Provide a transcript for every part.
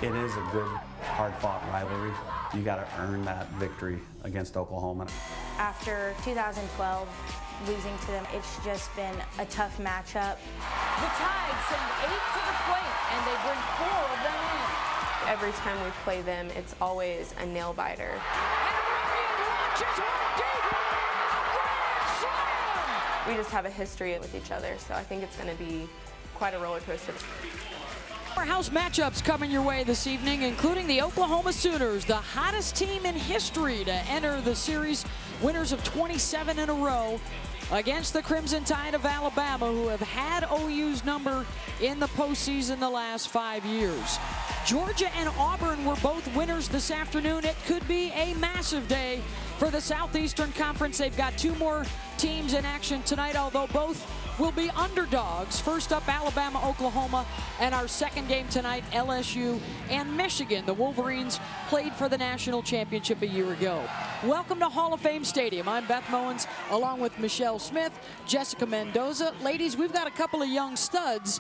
It is a good, hard-fought rivalry. You got to earn that victory against Oklahoma. After 2012, losing to them, it's just been a tough matchup. The Tide send 8 to the plate, and they bring 4 of them in. Every time we play them, it's always a nail-biter. We just have a history with each other, so I think it's going to be quite a roller coaster. House matchups coming your way this evening, including the Oklahoma Sooners, the hottest team in history to enter the series, winners of 27 in a row, against the Crimson Tide of Alabama, who have had OU's number in the postseason the last 5 years. Georgia and Auburn were both winners this afternoon. It could be a massive day for the Southeastern Conference. They've got 2 more teams in action tonight, although both will be underdogs. First up, Alabama, Oklahoma, and our second game tonight, LSU and Michigan. The Wolverines played for the national championship a year ago. Welcome to Hall of Fame Stadium. I'm Beth Mowens, along with Michelle Smith, Jessica Mendoza. Ladies, we've got a couple of young studs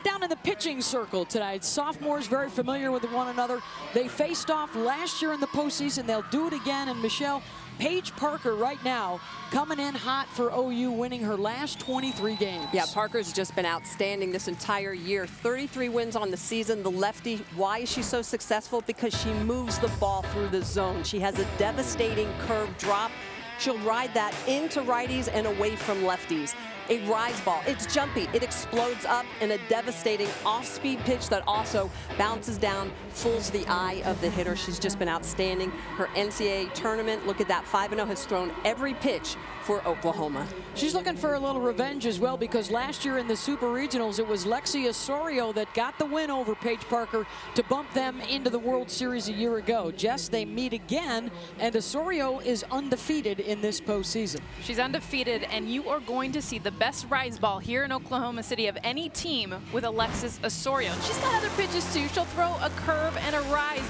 down in the pitching circle tonight. Sophomores very familiar with one another. They faced off last year in the postseason. They'll do it again. And Michelle, Paige Parker right now coming in hot for OU, winning her last 23 games. Yeah, Parker's just been outstanding this entire year. 33 wins on the season. The lefty, why is she so successful? Because she moves the ball through the zone. She has a devastating curve drop. She'll ride that into righties and away from lefties. A rise ball, it's jumpy, it explodes up in a devastating off-speed pitch that also bounces down, fools the eye of the hitter. She's just been outstanding. Her NCAA tournament, look at that, 5-0, has thrown every pitch for Oklahoma. She's looking for a little revenge as well, because last year in the Super Regionals, it was Lexi Osorio that got the win over Paige Parker to bump them into the World Series a year ago. Jess, they meet again, and Osorio is undefeated in this postseason. She's undefeated, and you are going to see the best rise ball here in Oklahoma City of any team with Alexis Osorio. And she's got other pitches too. She'll throw a curve and a rise,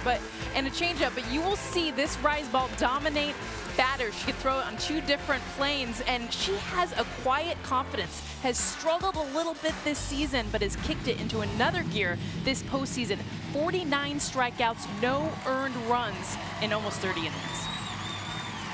and a changeup, but you will see this rise ball dominate batters. She could throw it on 2 different planes, and she has a quiet confidence. Has struggled a little bit this season, but has kicked it into another gear this postseason. 49 strikeouts, no earned runs in almost 30 innings.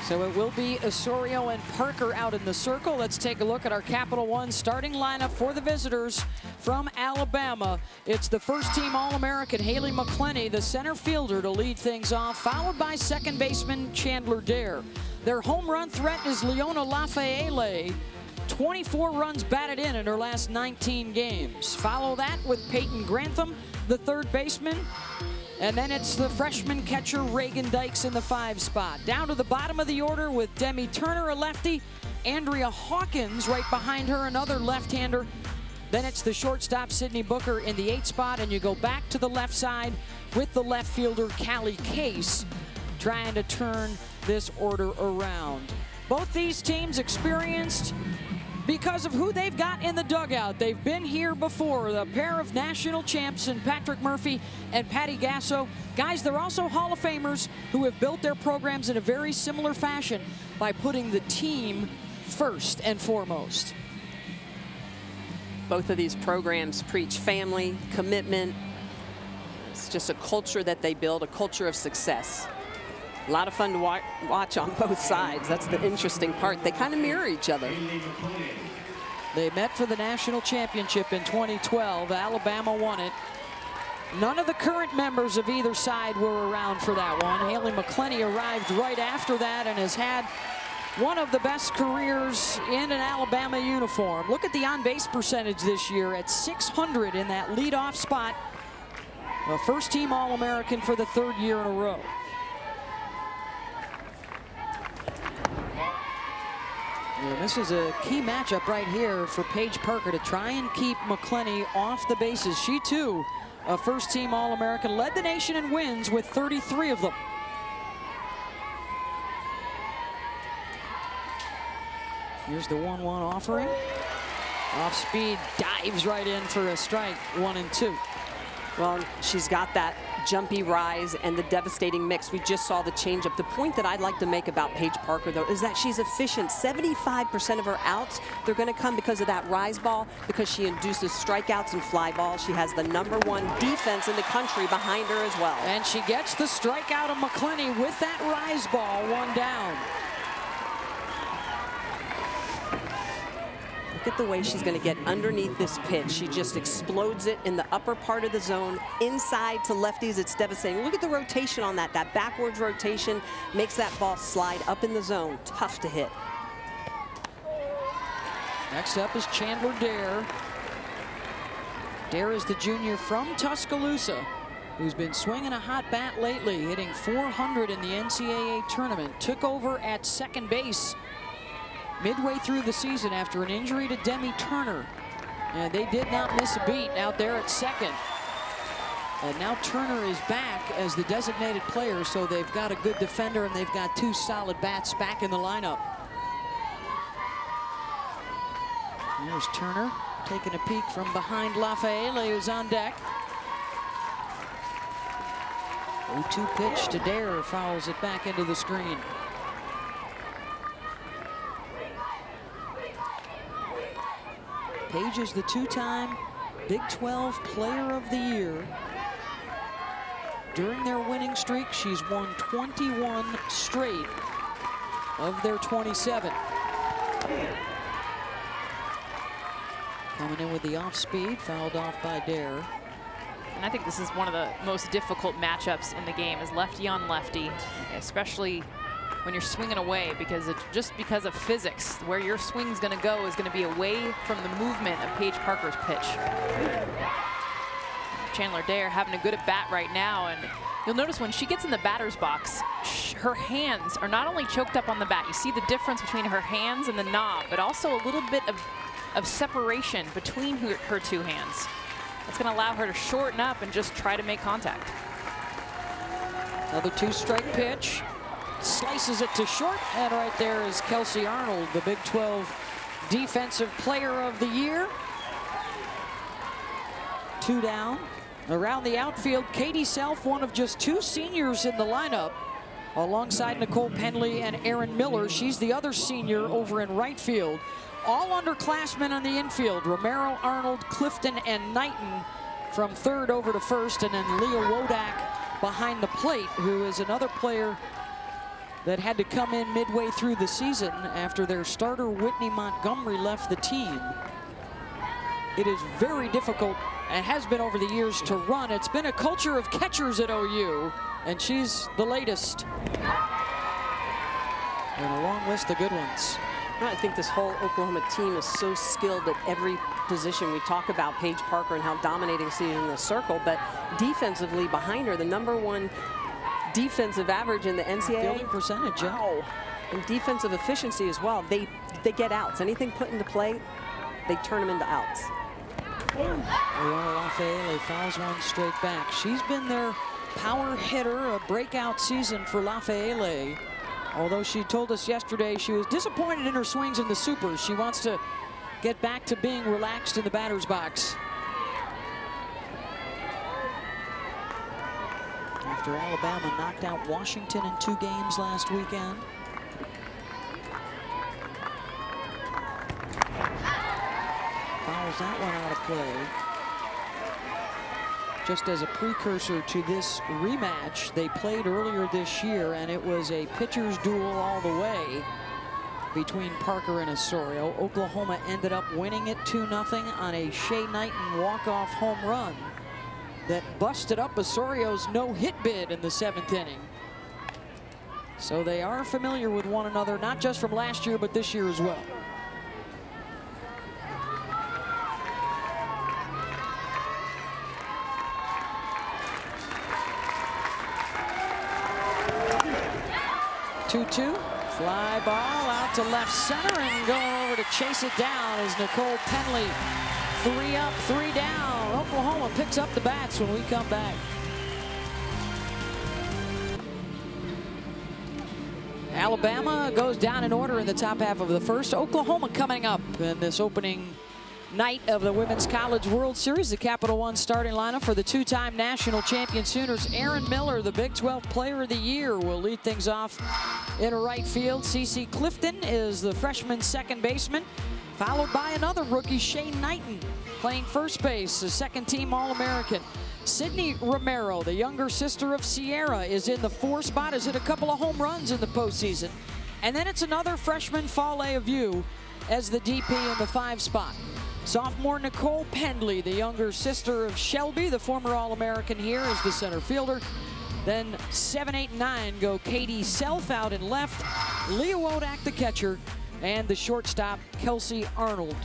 So it will be Osorio and Parker out in the circle. Let's take a look at our Capital One starting lineup for the visitors from Alabama. It's the first-team All-American Haley McCleney, the center fielder, to lead things off, followed by second baseman Chandler Dare. Their home run threat is Leona Lafaele. 24 runs batted in her last 19 games. Follow that with Peyton Grantham, the third baseman. And then it's the freshman catcher Reagan Dykes in the 5 spot. Down to the bottom of the order with Demi Turner, a lefty. Andrea Hawkins right behind her, another left-hander. Then it's the shortstop Sydney Booker in the 8 spot, and you go back to the left side with the left fielder Callie Case trying to turn this order around. Both these teams experienced because of who they've got in the dugout. They've been here before, the pair of national champs in Patrick Murphy and Patty Gasso. Guys, they're also Hall of Famers who have built their programs in a very similar fashion by putting the team first and foremost. Both of these programs preach family, commitment. It's just a culture that they build, a culture of success. A lot of fun to watch on both sides. That's the interesting part. They kind of mirror each other. They met for the national championship in 2012. Alabama won it. None of the current members of either side were around for that one. Haley McCleney arrived right after that and has had one of the best careers in an Alabama uniform. Look at the on-base percentage this year at .600 in that leadoff spot. A first-team All-American for the 3rd year in a row. And this is a key matchup right here for Paige Parker to try and keep McCleney off the bases. She, too, a first-team All-American, led the nation in wins with 33 of them. Here's the 1-1 offering. Off speed, dives right in for a strike, 1 and 2. Well, she's got that jumpy rise and the devastating mix. We just saw the changeup. The point that I'd like to make about Paige Parker, though, is that she's efficient. 75% of her outs, they're going to come because of that rise ball, because she induces strikeouts and fly balls. She has the #1 defense in the country behind her as well. And she gets the strikeout of McCleney with that rise ball, 1 down. Look at the way she's going to get underneath this pitch. She just explodes it in the upper part of the zone. Inside to lefties, it's devastating. Look at the rotation on that. That backwards rotation makes that ball slide up in the zone. Tough to hit. Next up is Chandler Dare. Dare is the junior from Tuscaloosa, who's been swinging a hot bat lately, hitting .400 in the NCAA tournament. Took over at second base midway through the season after an injury to Demi Turner. And they did not miss a beat out there at second. And now Turner is back as the designated player, so they've got a good defender and they've got 2 solid bats back in the lineup. There's Turner taking a peek from behind Lafaele, who's on deck. 0-2 pitch to Dare, fouls it back into the screen. Paige is the 2-time Big 12 Player of the Year. During their winning streak, she's won 21 straight of their 27. Coming in with the off speed, fouled off by Dare. And I think this is one of the most difficult matchups in the game, is lefty on lefty, especially when you're swinging away, because just because of physics, where your swing's going to go is going to be away from the movement of Paige Parker's pitch. Chandler Dare having a good at bat right now, and you'll notice when she gets in the batter's box, her hands are not only choked up on the bat. You see the difference between her hands and the knob, but also a little bit of separation between her 2 hands. It's going to allow her to shorten up and just try to make contact. Another 2-strike pitch. Slices it to short, and right there is Kelsey Arnold, the Big 12 Defensive Player of the Year. 2 down. Around the outfield, Katie Self, one of just 2 seniors in the lineup, alongside Nicole Penley and Erin Miller. She's the other senior over in right field. All underclassmen on the infield: Romero, Arnold, Clifton, and Knighten from third over to first, and then Leah Wodak behind the plate, who is another player that had to come in midway through the season after their starter Whitney Montgomery left the team. It is very difficult, and has been over the years, to run. It's been a culture of catchers at OU, and she's the latest. And a long list of good ones. I think this whole Oklahoma team is so skilled at every position. We talk about Paige Parker and how dominating she is in the circle, but defensively behind her, the #1 defensive average in the NCAA. Fielding percentage, yeah. Wow. And defensive efficiency as well. They get outs. Anything put into play, they turn them into outs. Lafaele fouls one straight back. She's been their power hitter, a breakout season for Lafaele. Although she told us yesterday she was disappointed in her swings in the supers. She wants to get back to being relaxed in the batter's box. After Alabama knocked out Washington in 2 games last weekend. Fouls that one out of play. Just as a precursor to this rematch, they played earlier this year, and it was a pitcher's duel all the way between Parker and Osorio. Oklahoma ended up winning it 2-0 on a Shay Knighten walk-off home run that busted up Osorio's no-hit bid in the 7th inning. So they are familiar with one another, not just from last year, but this year as well. Two, fly ball out to left center, and going over to chase it down is Nicole Penley. 3 up, 3 down. Oklahoma picks up the bats when we come back. Alabama goes down in order in the top half of the first. Oklahoma coming up in this opening night of the Women's College World Series. The Capital One starting lineup for the two-time national champion Sooners. Aaron Miller, the Big 12 Player of the Year, will lead things off in right field. CeCe Clifton is the freshman second baseman, followed by another rookie, Shay Knighten, playing first base, a second-team All-American. Sydney Romero, the younger sister of Sierra, is in the 4 spot, has hit a couple of home runs in the postseason. And then it's another freshman, Lafaele of U, as the DP in the 5 spot. Sophomore Nicole Pendley, the younger sister of Shelby, the former All-American here, is the center fielder. Then 7, 8, and 9 go Katie Self out in left, Leah Wodak the catcher, and the shortstop, Kelsey Arnold.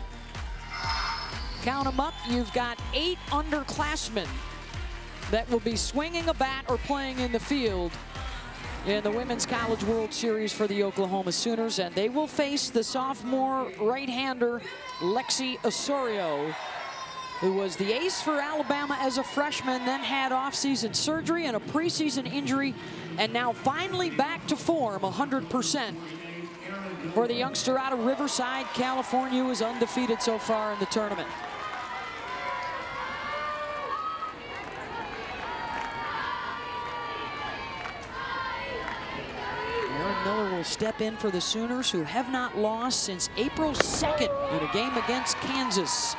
Count them up, you've got 8 underclassmen that will be swinging a bat or playing in the field in the Women's College World Series for the Oklahoma Sooners, and they will face the sophomore right-hander Lexi Osorio, who was the ace for Alabama as a freshman, then had off-season surgery and a preseason injury, and now finally back to form 100%. For the youngster out of Riverside, California, who is undefeated so far in the tournament. Miller will step in for the Sooners, who have not lost since April 2nd in a game against Kansas.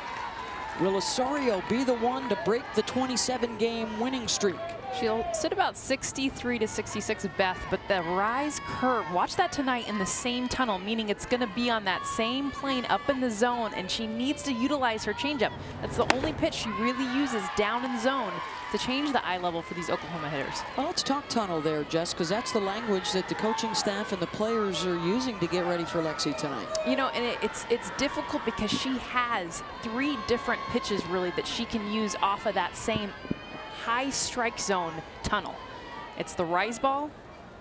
Will Osorio be the one to break the 27-game winning streak? She'll sit about 63 to 66, Beth, but the rise curve, watch that tonight in the same tunnel, meaning it's going to be on that same plane up in the zone, and she needs to utilize her changeup. That's the only pitch she really uses down in zone to change the eye level for these Oklahoma hitters. Well, let's talk tunnel there, Jess, because that's the language that the coaching staff and the players are using to get ready for Lexi tonight. You know, and it's difficult because she has 3 different pitches, really, that she can use off of that same high strike zone tunnel. It's the rise ball,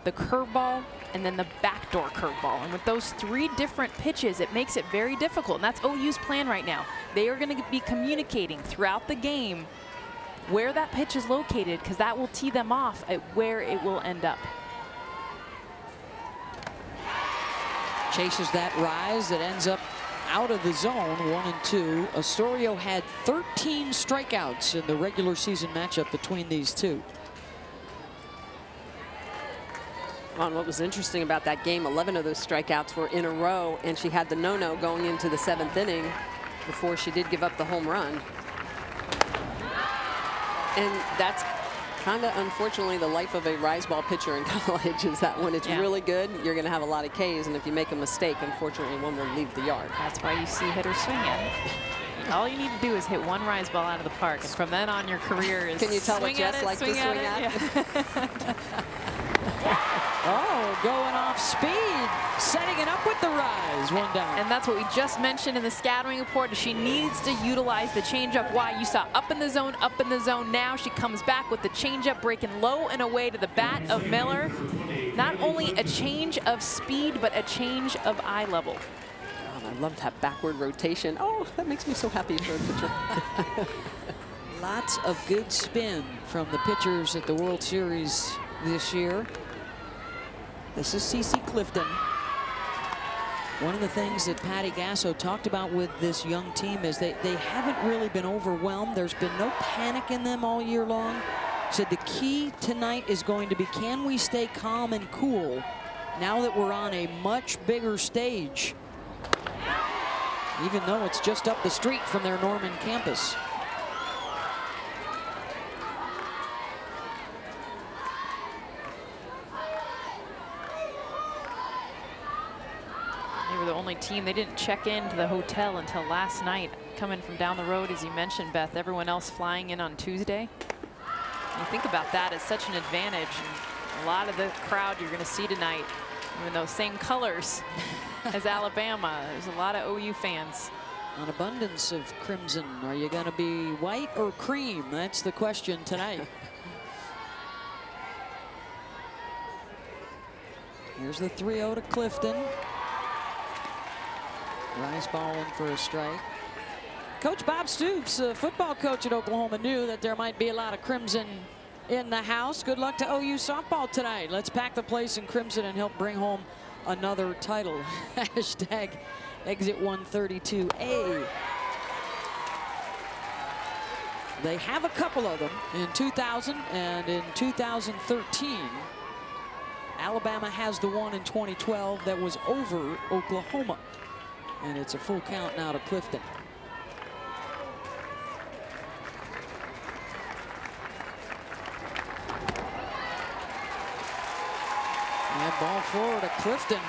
the curveball, and then the backdoor curveball. And with those 3 different pitches, it makes it very difficult. And that's OU's plan right now. They are going to be communicating throughout the game where that pitch is located, because that will tee them off at where it will end up. Chases that rise that ends up out of the zone, 1 and 2. Osorio had 13 strikeouts in the regular season matchup between these two. Ron, what was interesting about that game, 11 of those strikeouts were in a row, and she had the no-no going into the 7th inning before she did give up the home run. And that's kind of, unfortunately, the life of a rise ball pitcher in college, is that when it's really good, you're going to have a lot of Ks, and if you make a mistake, unfortunately, one will leave the yard. That's why you see hitters swinging. All you need to do is hit 1 rise ball out of the park, and from then on, your career is Can you tell what Jess likes to swing at? Yeah. Oh, going off speed, setting it up with the rise, 1 down. And that's what we just mentioned in the scouting report. She needs to utilize the changeup. Why? You saw up in the zone, up in the zone. Now she comes back with the changeup, breaking low and away to the bat of Miller. Not only a change of speed, but a change of eye level. Oh, I love that backward rotation. Oh, that makes me so happy for a pitcher. Lots of good spin from the pitchers at the World Series this year. This is CeCe Clifton. One of the things that Patty Gasso talked about with this young team is they haven't really been overwhelmed. There's been no panic in them all year long. Said the key tonight is going to be, can we stay calm and cool now that we're on a much bigger stage, even though it's just up the street from their Norman campus. They were the only team. They didn't check into the hotel until last night. Coming from down the road, as you mentioned, Beth, everyone else flying in on Tuesday. You think about that as such an advantage. And a lot of the crowd you're going to see tonight, even though same colors as Alabama, there's a lot of OU fans. An abundance of crimson. Are you going to be white or cream? That's the question tonight. Here's the 3-0 to Clifton. Rise ball in for a strike. Coach Bob Stoops, football coach at Oklahoma, knew that there might be a lot of crimson in the house. Good luck to OU softball tonight. Let's pack the place in crimson and help bring home another title. Hashtag exit 132A. They have a couple of them in 2000 and in 2013. Alabama has the one in 2012 that was over Oklahoma. And it's a full count now to Clifton. And ball forward to Clifton.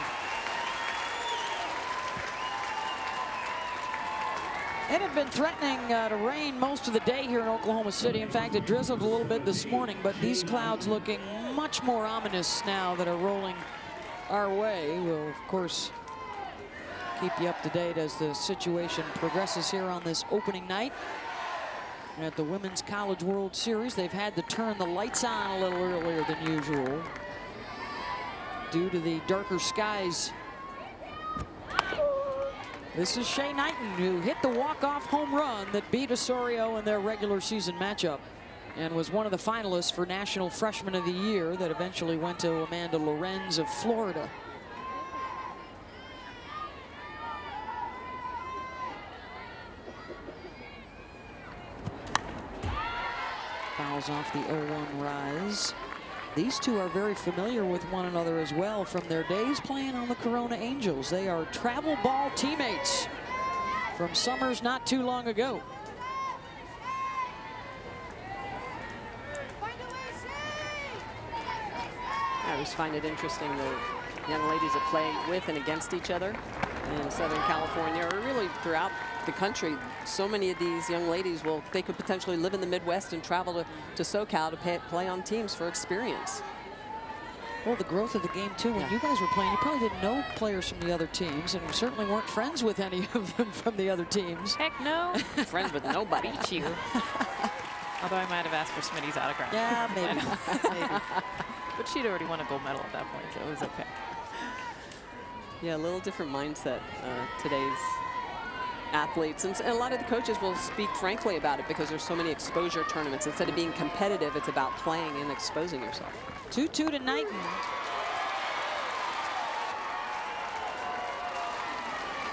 It had been threatening to rain most of the day here in Oklahoma City. In fact, it drizzled a little bit this morning, but these clouds looking much more ominous now that are rolling our way. We'll, of course, keep you up to date as the situation progresses here on this opening night at the Women's College World Series. They've had to turn the lights on a little earlier than usual due to the darker skies. This is Shay Knighten, who hit the walk-off home run that beat Osorio in their regular season matchup and was one of the finalists for National Freshman of the Year that eventually went to Amanda Lorenz of Florida. Fouls off the 0-1 rise. These two are very familiar with one another as well from their days playing on the Corona Angels. They are travel ball teammates from summers not too long ago. I always find it interesting that young ladies that play with and against each other in Southern California, or really throughout the country. So many of these young ladies, well, they could potentially live in the Midwest and travel to SoCal to play on teams for experience. Well, the growth of the game, too. When you guys were playing, you probably didn't know players from the other teams, and certainly weren't friends with any of them from the other teams. Heck no. Friends with nobody. Beat you. Although I might have asked for Smitty's autograph. Yeah, maybe. Maybe. But she'd already won a gold medal at that point, so it was okay. Yeah, a little different mindset today's athletes, and a lot of the coaches will speak frankly about it because there's so many exposure tournaments. Instead of being competitive, it's about playing and exposing yourself. 2-2 to Knighten.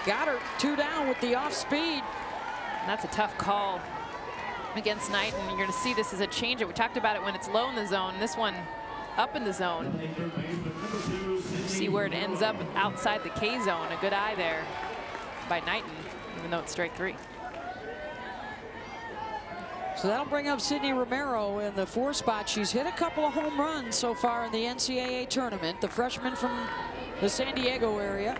Got her 2 down with the off speed. And that's a tough call against Knighten. You're going to see this as a change. We talked about it when it's low in the zone. This one up in the zone. See where it ends up outside the K zone. A good eye there by Knighten, even though it's strike 3. So that'll bring up Sydney Romero in the 4 spot. She's hit a couple of home runs so far in the NCAA tournament. The freshman from the San Diego area.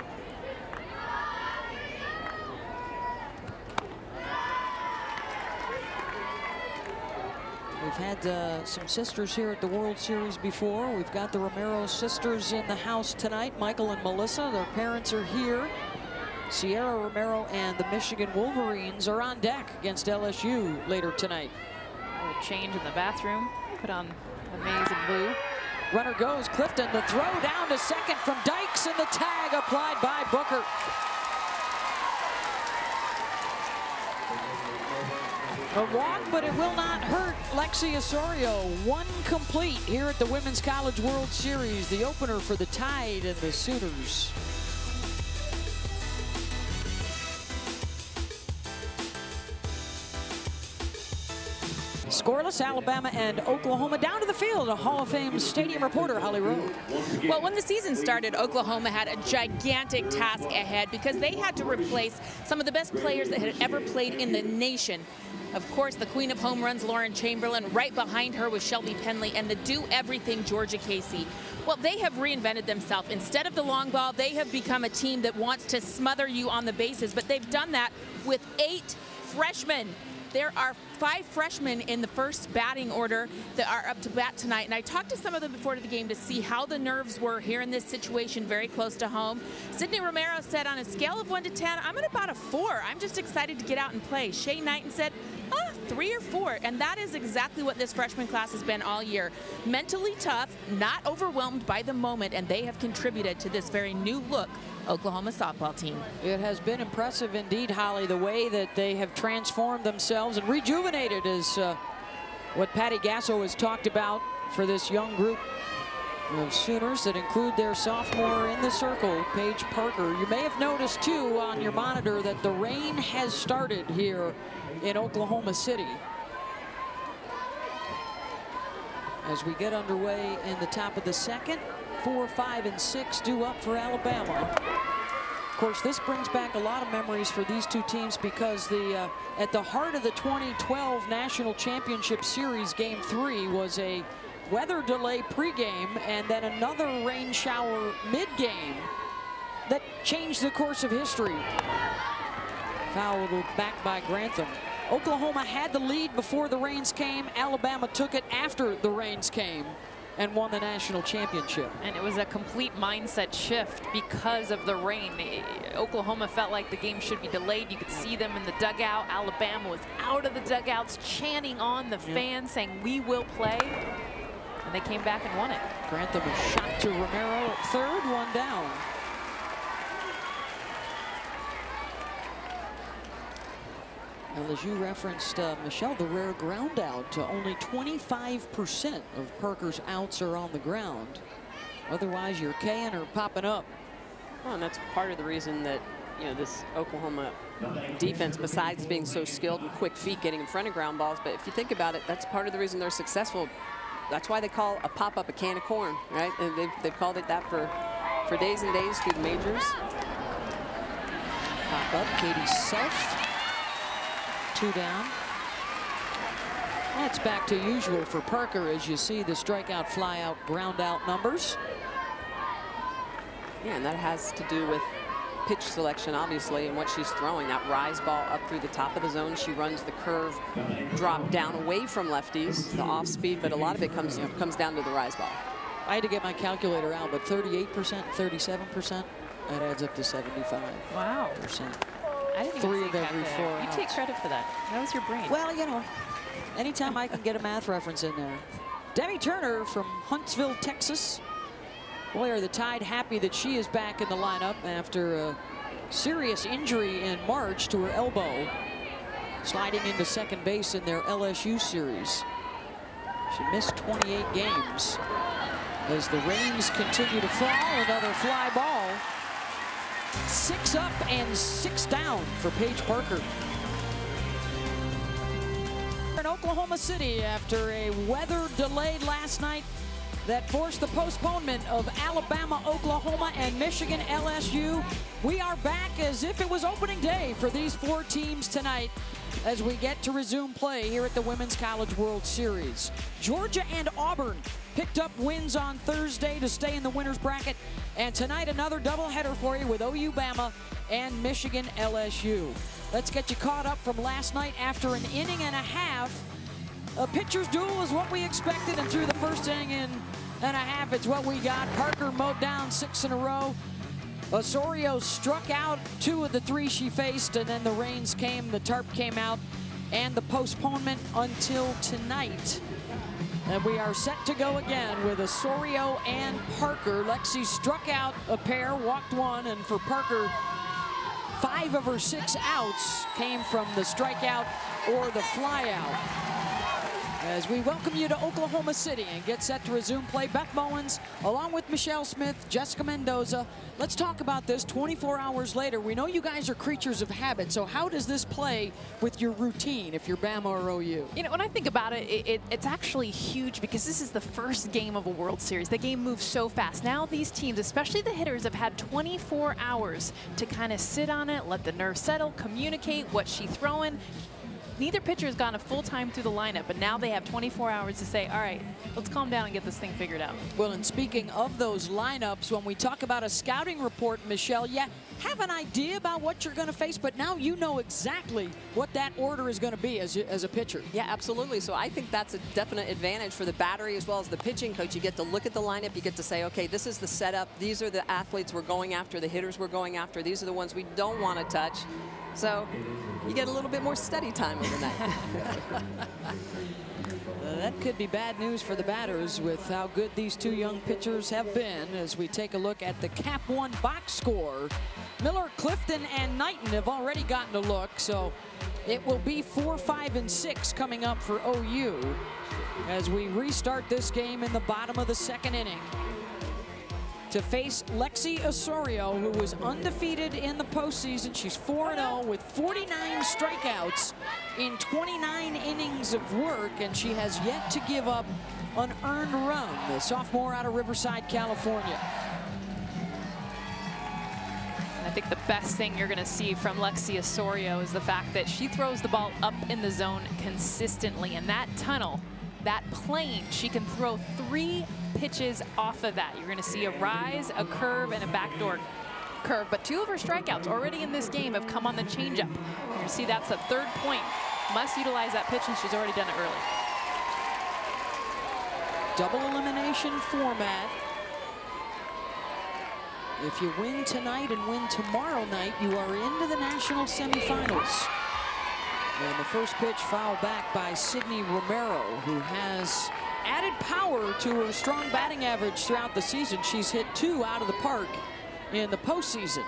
We've had some sisters here at the World Series before. We've got the Romero sisters in the house tonight, Michael and Melissa. Their parents are here. Sierra Romero and the Michigan Wolverines are on deck against LSU later tonight. A little change in the bathroom. Put on the maize and blue. Runner goes, Clifton, the throw down to second from Dykes, and the tag applied by Booker. A walk, but it will not hurt Lexi Osorio. 1 complete here at the Women's College World Series, the opener for the Tide and the Sooners. Scoreless, Alabama and Oklahoma down to the field. A Hall of Fame Stadium reporter, Holly Rowe. Well, when the season started, Oklahoma had a gigantic task ahead because they had to replace some of the best players that had ever played in the nation. Of course, the queen of home runs, Lauren Chamberlain. Right behind her was Shelby Penley and the do-everything Georgia Casey. Well, they have reinvented themselves. Instead of the long ball, they have become a team that wants to smother you on the bases, but they've done that with 8 freshmen. There are 5 freshmen in the first batting order that are up to bat tonight. And I talked to some of them before the game to see how the nerves were here in this situation very close to home. Sydney Romero said on a scale of 1 to 10, I'm at about a 4. I'm just excited to get out and play. Shay Knighten said, 3 or 4. And that is exactly what this freshman class has been all year. Mentally tough, not overwhelmed by the moment, and they have contributed to this very new look Oklahoma softball team. It has been impressive indeed, Holly, the way that they have transformed themselves and rejuvenated is what Patty Gasso has talked about for this young group of Sooners that include their sophomore in the circle, Paige Parker. You may have noticed, too, on your monitor that the rain has started here in Oklahoma City. as we get underway in the top of the second. 4, 5, and 6 due up for Alabama. Of course, this brings back a lot of memories for these two teams because at the heart of the 2012 National Championship Series, Game 3 was a weather delay pregame and then another rain shower mid-game that changed the course of history. Fouled back by Grantham. Oklahoma had the lead before the rains came. Alabama took it after the rains came and won the national championship. And it was a complete mindset shift because of the rain. Oklahoma felt like the game should be delayed. You could see them in the dugout. Alabama was out of the dugouts chanting on the fans saying, "We will play." And they came back and won it. Grantham is shot to Romero at third, one down. And as you referenced, Michelle, the rare ground out, only 25% of Parker's outs are on the ground. Otherwise, you're K'ing or popping up. Well, and that's part of the reason that, you know, this Oklahoma defense, besides being so skilled and quick feet getting in front of ground balls, but if you think about it, that's part of the reason they're successful. That's why they call a pop-up a can of corn, right? And they've called it that for days and days through the majors. Pop up, Katie Self. 2 down. That's back to usual for Parker as you see the strikeout, flyout, ground out numbers. Yeah, and that has to do with pitch selection, obviously, and what she's throwing. That rise ball up through the top of the zone. She runs the curve, drop down away from lefties, the off speed, but a lot of it comes down to the rise ball. I had to get my calculator out, but 38%, 37%, that adds up to 75%. Wow. I didn't even 3 see of every 4 You outs. take credit for that. That was your brain. Well, you know, anytime I can get a math reference in there. Debbie Turner from Huntsville, Texas. Boy, are the Tide happy that she is back in the lineup after a serious injury in March to her elbow, sliding into second base in their LSU series. She missed 28 games. As the rains continue to fall, another fly ball. 6 up and 6 down for Paige Parker. In Oklahoma City after a weather delay last night that forced the postponement of Alabama, Oklahoma, and Michigan, LSU. We are back as if it was opening day for these 4 teams tonight as we get to resume play here at the Women's College World Series. Georgia and Auburn picked up wins on Thursday to stay in the winner's bracket. And tonight, another doubleheader for you with OU Bama and Michigan LSU. Let's get you caught up from last night after an inning and a half. A pitcher's duel is what we expected, and through the first inning and a half, it's what we got. Parker mowed down 6 in a row. Osorio struck out 2 of the 3 she faced, and then the rains came, the tarp came out, and the postponement until tonight. And we are set to go again with Osorio and Parker. Lexi struck out a pair, walked 1, and for Parker, 5 of her 6 outs came from the strikeout or the flyout. As we welcome you to Oklahoma City and get set to resume play, Beth Mowens, along with Michelle Smith, Jessica Mendoza. Let's talk about this 24 hours later. We know you guys are creatures of habit, so how does this play with your routine if you're Bama or OU? You know, when I think about it, it's actually huge because this is the first game of a World Series. The game moves so fast. Now these teams, especially the hitters, have had 24 hours to kind of sit on it, let the nerves settle, communicate what she's throwing. Neither pitcher has gone a full time through the lineup, but now they have 24 hours to say, all right, let's calm down and get this thing figured out. Well, and speaking of those lineups, when we talk about a scouting report, Michelle, you have an idea about what you're going to face, but now you know exactly what that order is going to be as a pitcher. Yeah, absolutely. So I think that's a definite advantage for the battery as well as the pitching coach. You get to look at the lineup. You get to say, okay, this is the setup. These are the athletes we're going after, the hitters we're going after. These are the ones we don't want to touch. So you get a little bit more study time in the night. That could be bad news for the batters with how good these 2 young pitchers have been. As we take a look at the Cap 1 box score, Miller, Clifton, and Knighten have already gotten a look, so it will be 4, 5, and 6 coming up for OU as we restart this game in the bottom of the 2nd inning to face Lexi Osorio, who was undefeated in the postseason. She's 4-0 with 49 strikeouts in 29 innings of work, and she has yet to give up an earned run. The sophomore out of Riverside, California. I think the best thing you're going to see from Lexi Osorio is the fact that she throws the ball up in the zone consistently. And that tunnel, that plane, she can throw 3 pitches off of that. You're going to see a rise, a curve, and a backdoor curve. But 2 of her strikeouts already in this game have come on the changeup. You're going to see that's the 3rd point. Must utilize that pitch, and she's already done it early. Double elimination format. If you win tonight and win tomorrow night, you are into the national semifinals. And the first pitch fouled back by Sydney Romero, who has added power to her strong batting average throughout the season. She's hit 2 out of the park in the postseason.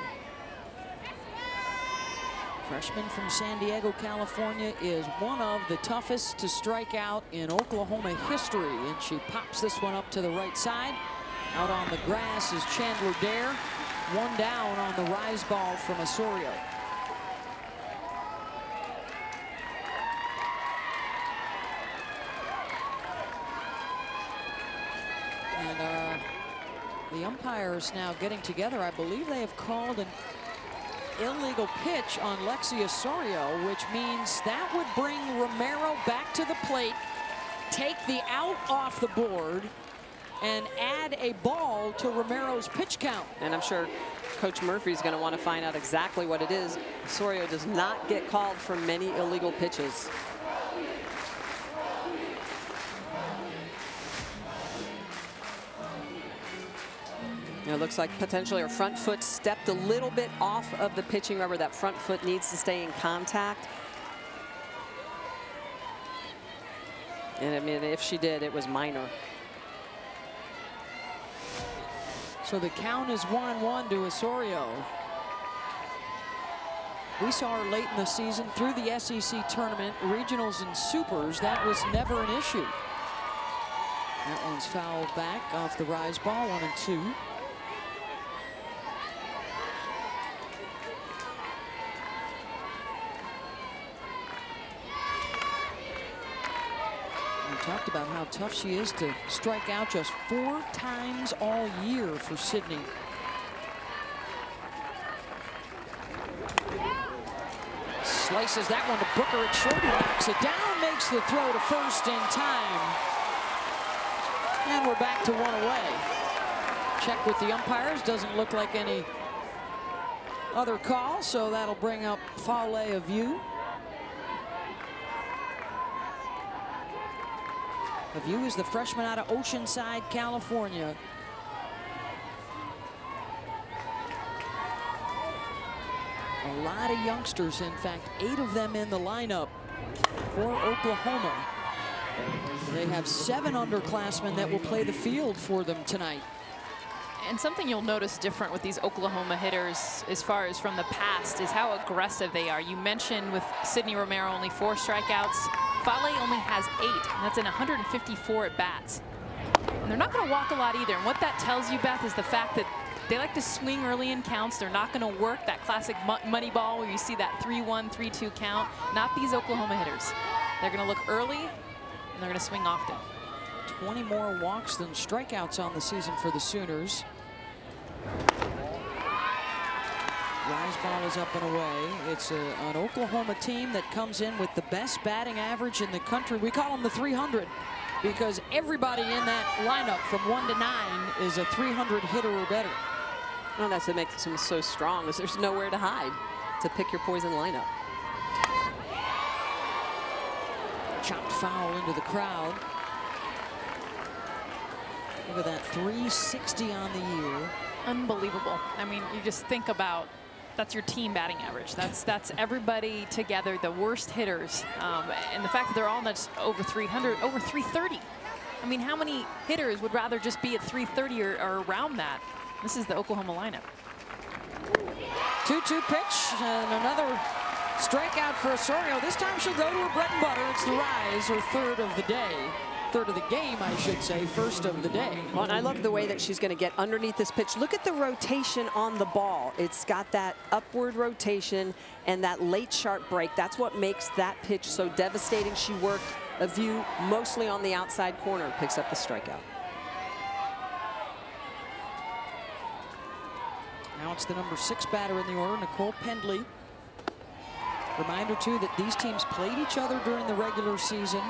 Freshman from San Diego, California, is one of the toughest to strike out in Oklahoma history. And she pops this one up to the right side. Out on the grass is Chandler Dare. 1 down on the rise ball from Osorio. And the umpires now getting together. I believe they have called an illegal pitch on Lexi Osorio, which means that would bring Romero back to the plate, take the out off the board, and add a ball to Romero's pitch count. And I'm sure Coach Murphy's going to want to find out exactly what it is. Osorio does not get called for many illegal pitches. It looks like potentially her front foot stepped a little bit off of the pitching rubber. That front foot needs to stay in contact. And I mean, if she did, it was minor. So the count is 1-1 to Osorio. We saw her late in the season through the SEC tournament, regionals and supers. That was never an issue. That one's fouled back off the rise ball, 1-2. Talked about how tough she is to strike out just 4 times all year for Sydney. Slices that one to Booker at short, knocks it down, makes the throw to first in time. And we're back to 1 away. Check with the umpires, doesn't look like any other call, so that'll bring up Lafaele of view. View is the freshman out of Oceanside, California. A lot of youngsters, in fact, 8 of them in the lineup for Oklahoma. They have 7 underclassmen that will play the field for them tonight. And something you'll notice different with these Oklahoma hitters as far as from the past is how aggressive they are. You mentioned with Sydney Romero only 4 strikeouts. Lafaele only has 8, and that's in 154 at bats. And they're not going to walk a lot either. And what that tells you, Beth, is the fact that they like to swing early in counts. They're not going to work that classic money ball where you see that 3-1, 3-2 count. Not these Oklahoma hitters. They're going to look early, and they're going to swing often. 20 more walks than strikeouts on the season for the Sooners. Rise ball is up and away. It's an Oklahoma team that comes in with the best batting average in the country. We call them the 300 because everybody in that lineup from 1 to 9 is a 300 hitter or better. Well, that's what makes them so strong, is there's nowhere to hide to pick your poison lineup. Chopped foul into the crowd. Look at that, 360 on the year. Unbelievable. I mean, you just think about that's your team batting average. That's everybody together, the worst hitters, and the fact that they're all that's over 300, over 330. I mean, how many hitters would rather just be at 330 or around that? This is the Oklahoma lineup. 2-2 pitch and another strikeout for Osorio. This time she'll go to her bread and butter. It's the rise, her 3rd of the day. 3rd of the game, I should say, 1st of the day. Well, and I love the way that she's going to get underneath this pitch. Look at the rotation on the ball. It's got that upward rotation and that late sharp break. That's what makes that pitch so devastating. She worked a view mostly on the outside corner, picks up the strikeout. Now it's the number 6 batter in the order, Nicole Pendley. Reminder, too, that these teams played each other during the regular season.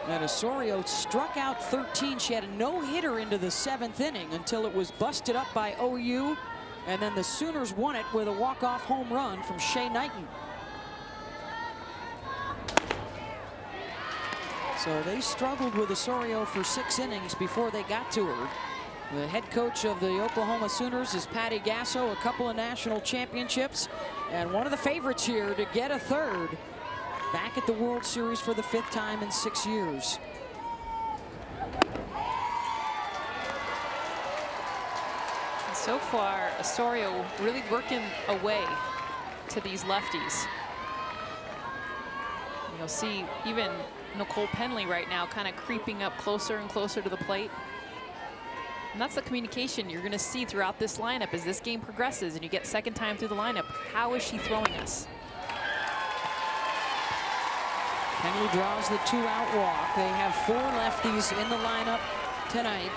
And Osorio struck out 13. She had a no-hitter into the 7th inning until it was busted up by OU. And then the Sooners won it with a walk-off home run from Shay Knighten. So they struggled with Osorio for 6 innings before they got to her. The head coach of the Oklahoma Sooners is Patty Gasso, a couple of national championships, and one of the favorites here to get a 3rd. Back at the World Series for the 5th time in 6 years. So far, Osorio really working away to these lefties. You'll see even Nicole Pendley right now kind of creeping up closer and closer to the plate. And that's the communication you're going to see throughout this lineup as this game progresses and you get second time through the lineup. How is she throwing us? Pendley draws the 2-out walk. They have 4 lefties in the lineup tonight.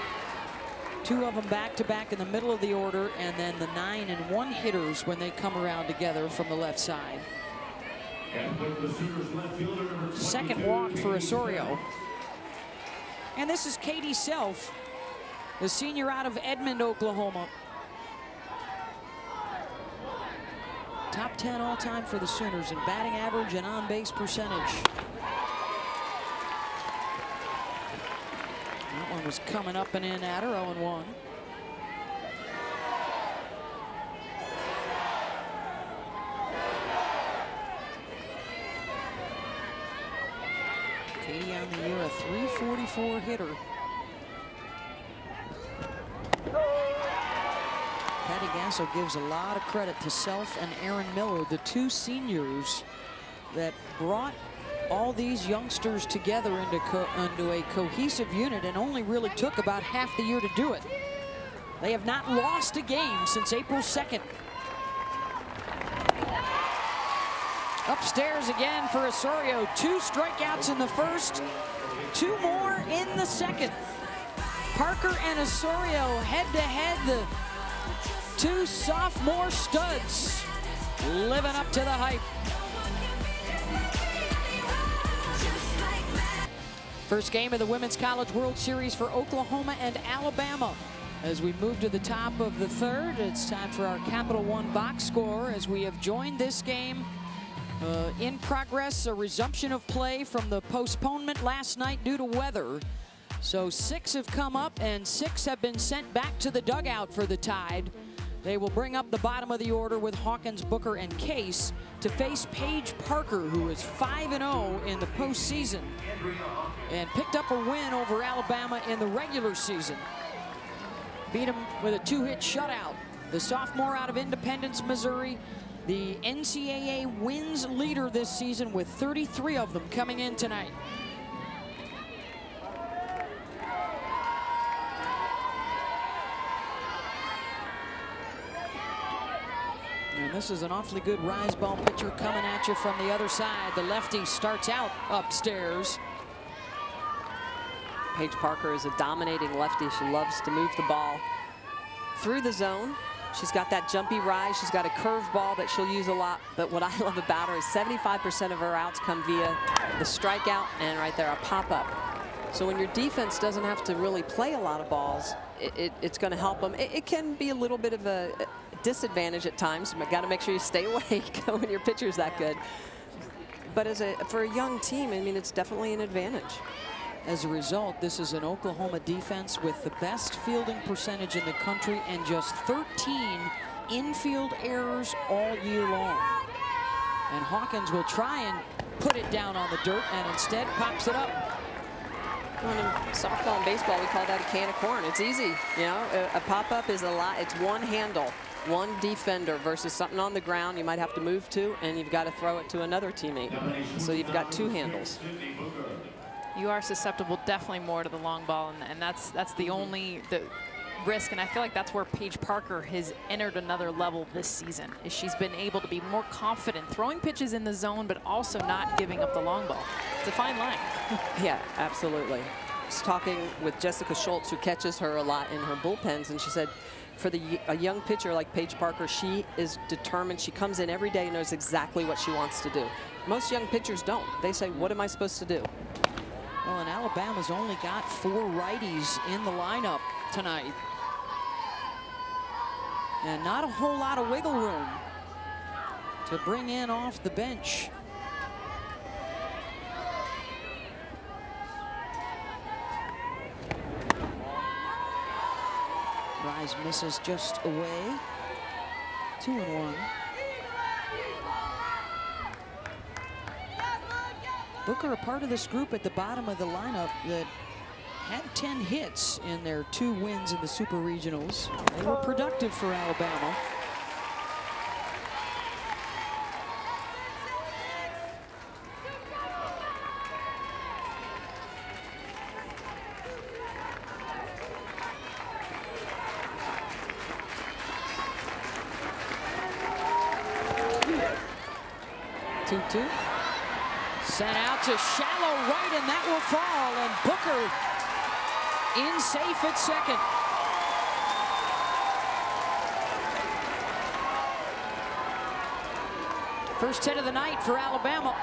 2 of them back-to-back in the middle of the order, and then the 9 and 1 hitters when they come around together from the left side. Second walk for Osorio. And this is Katie Self, the senior out of Edmond, Oklahoma. Top 10 all-time for the Sooners in batting average and on-base percentage. That one was coming up and in at her, 0-1. Katie on the year, a .344 hitter. Patty Gasso gives a lot of credit to Self and Aaron Miller, the 2 seniors that brought all these youngsters together into a cohesive unit, and only really took about half the year to do it. They have not lost a game since April 2nd. Upstairs again for Osorio. 2 strikeouts in the first, 2 more in the second. Parker and Osorio head-to-head, the 2 sophomore studs living up to the hype. First game of the Women's College World Series for Oklahoma and Alabama. As we move to the top of the 3rd, it's time for our Capital One box score as we have joined this game in progress, a resumption of play from the postponement last night due to weather. So 6 have come up and 6 have been sent back to the dugout for the Tide. They will bring up the bottom of the order with Hawkins, Booker, and Case to face Paige Parker, who is 5-0 in the postseason and picked up a win over Alabama in the regular season. Beat them with a 2-hit shutout. The sophomore out of Independence, Missouri, the NCAA wins leader this season with 33 of them coming in tonight. And this is an awfully good rise ball pitcher coming at you from the other side. The lefty starts out upstairs. Paige Parker is a dominating lefty. She loves to move the ball through the zone. She's got that jumpy rise. She's got a curve ball that she'll use a lot. But what I love about her is 75% of her outs come via the strikeout and right there a pop-up. So when your defense doesn't have to really play a lot of balls, it's going to help them. It can be a little bit of a disadvantage at times. But got to make sure you stay awake when your pitcher's that good. But for a young team, I mean, it's definitely an advantage. As a result, this is an Oklahoma defense with the best fielding percentage in the country and just 13 infield errors all year long. And Hawkins will try and put it down on the dirt and instead pops it up. Well, in softball and baseball, we call that a can of corn. It's easy, you know. A pop-up is a lot. It's one handle, one defender versus something on the ground you might have to move to, and you've got to throw it to another teammate. So you've got 2 handles. You are susceptible definitely more to the long ball, and that's the only risk, and I feel like that's where Paige Parker has entered another level this season, is she's been able to be more confident throwing pitches in the zone, but also not giving up the long ball. It's a fine line. Yeah, absolutely. I was talking with Jessica Schultz, who catches her a lot in her bullpens, and she said for a young pitcher like Paige Parker, she is determined. She comes in every day and knows exactly what she wants to do. Most young pitchers don't. They say, what am I supposed to do? Well, and Alabama's only got 4 righties in the lineup tonight. And not a whole lot of wiggle room to bring in off the bench. Rise misses just away. 2-1. Booker, a part of this group at the bottom of the lineup that had 10 hits in their 2 wins in the Super Regionals. They were productive for Alabama. Sent out to shallow right, and that will fall, and Booker in safe at second. First hit of the night for Alabama.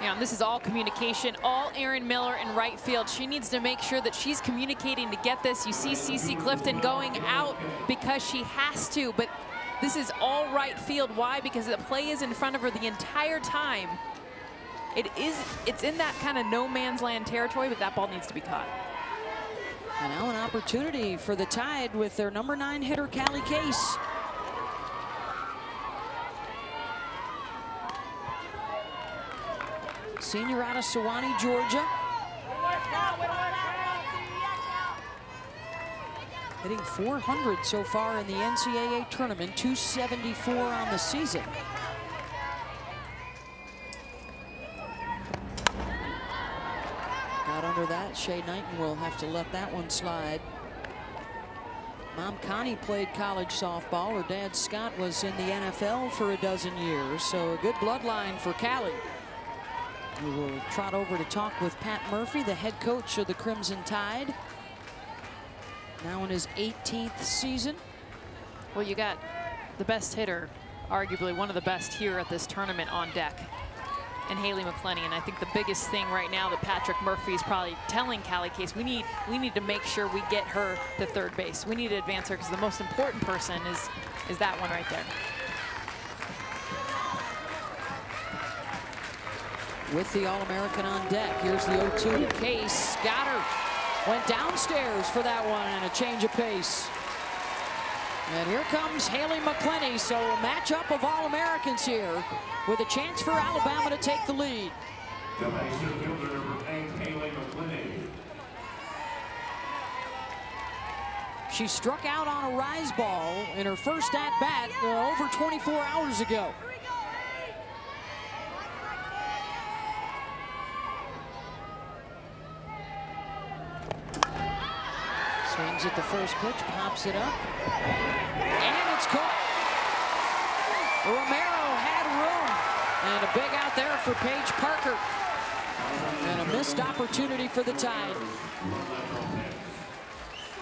Yeah, and this is all communication, all Aaron Miller in right field. She needs to make sure that she's communicating to get this. You see CeCe Clifton going out because she has to, but this is all right field. Why? Because the play is in front of her the entire time. It's in that kind of no man's land territory, but that ball needs to be caught. And now an opportunity for the Tide with their number 9 hitter, Callie Case. Senior out of Sewanee, Georgia. Hitting .400 so far in the NCAA tournament, .274 on the season. Got under that. Shay Knighten will have to let that one slide. Mom Connie played college softball. Her dad Scott was in the NFL for a dozen years, so a good bloodline for Callie. We will trot over to talk with Pat Murphy, the head coach of the Crimson Tide. Now in his 18th season. Well, you got the best hitter, arguably one of the best here at this tournament on deck, and Haley McCleney. And I think the biggest thing right now that Patrick Murphy is probably telling Callie Case, we need to make sure we get her to third base. We need to advance her because the most important person is that one right there. With the All-American on deck, here's the 0-2 to Case. Got her. Went downstairs for that one and a change of pace. And here comes Haley McCleney. So a matchup of All-Americans here with a chance for Alabama to take the lead. She struck out on a rise ball in her first at-bat over 24 hours ago. Swings at the first pitch, pops it up, and it's caught. Romero had room, and a big out there for Paige Parker. And a missed opportunity for the Tide.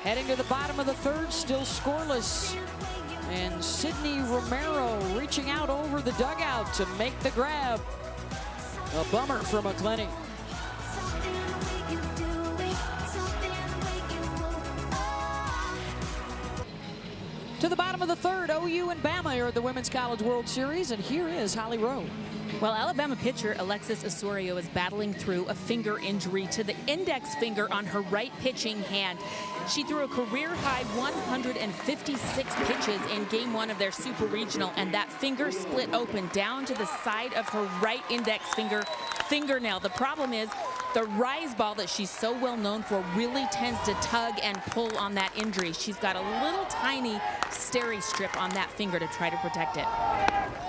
Heading to the bottom of the third, still scoreless. And Sydney Romero reaching out over the dugout to make the grab. A bummer for McCleney. To the bottom of the third, OU and Bama are at the Women's College World Series, and here is Holly Rowe. Well, Alabama pitcher Alexis Osorio is battling through a finger injury to the index finger on her right pitching hand. She threw a career-high 156 pitches in Game 1 of their Super Regional, and that finger split open down to the side of her right index fingernail. The problem is the rise ball that she's so well known for really tends to tug and pull on that injury. She's got a little tiny steri strip on that finger to try to protect it.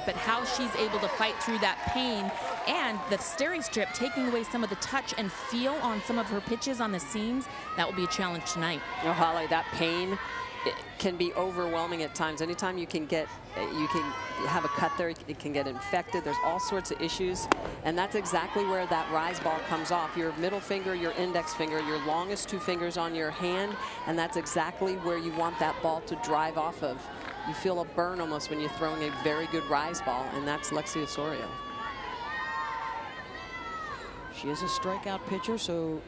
But how she's able to fight through that pain and the steri strip taking away some of the touch and feel on some of her pitches on the seams, that will be a challenge tonight. Oh, Holly, that pain it can be overwhelming at times. Anytime you can have a cut there, it can get infected. There's all sorts of issues, and that's exactly where that rise ball comes off. Your middle finger, your index finger, your longest two fingers on your hand, and that's exactly where you want that ball to drive off of. You feel a burn almost when you're throwing a very good rise ball, and that's Lexi Osorio. She is a strikeout pitcher, so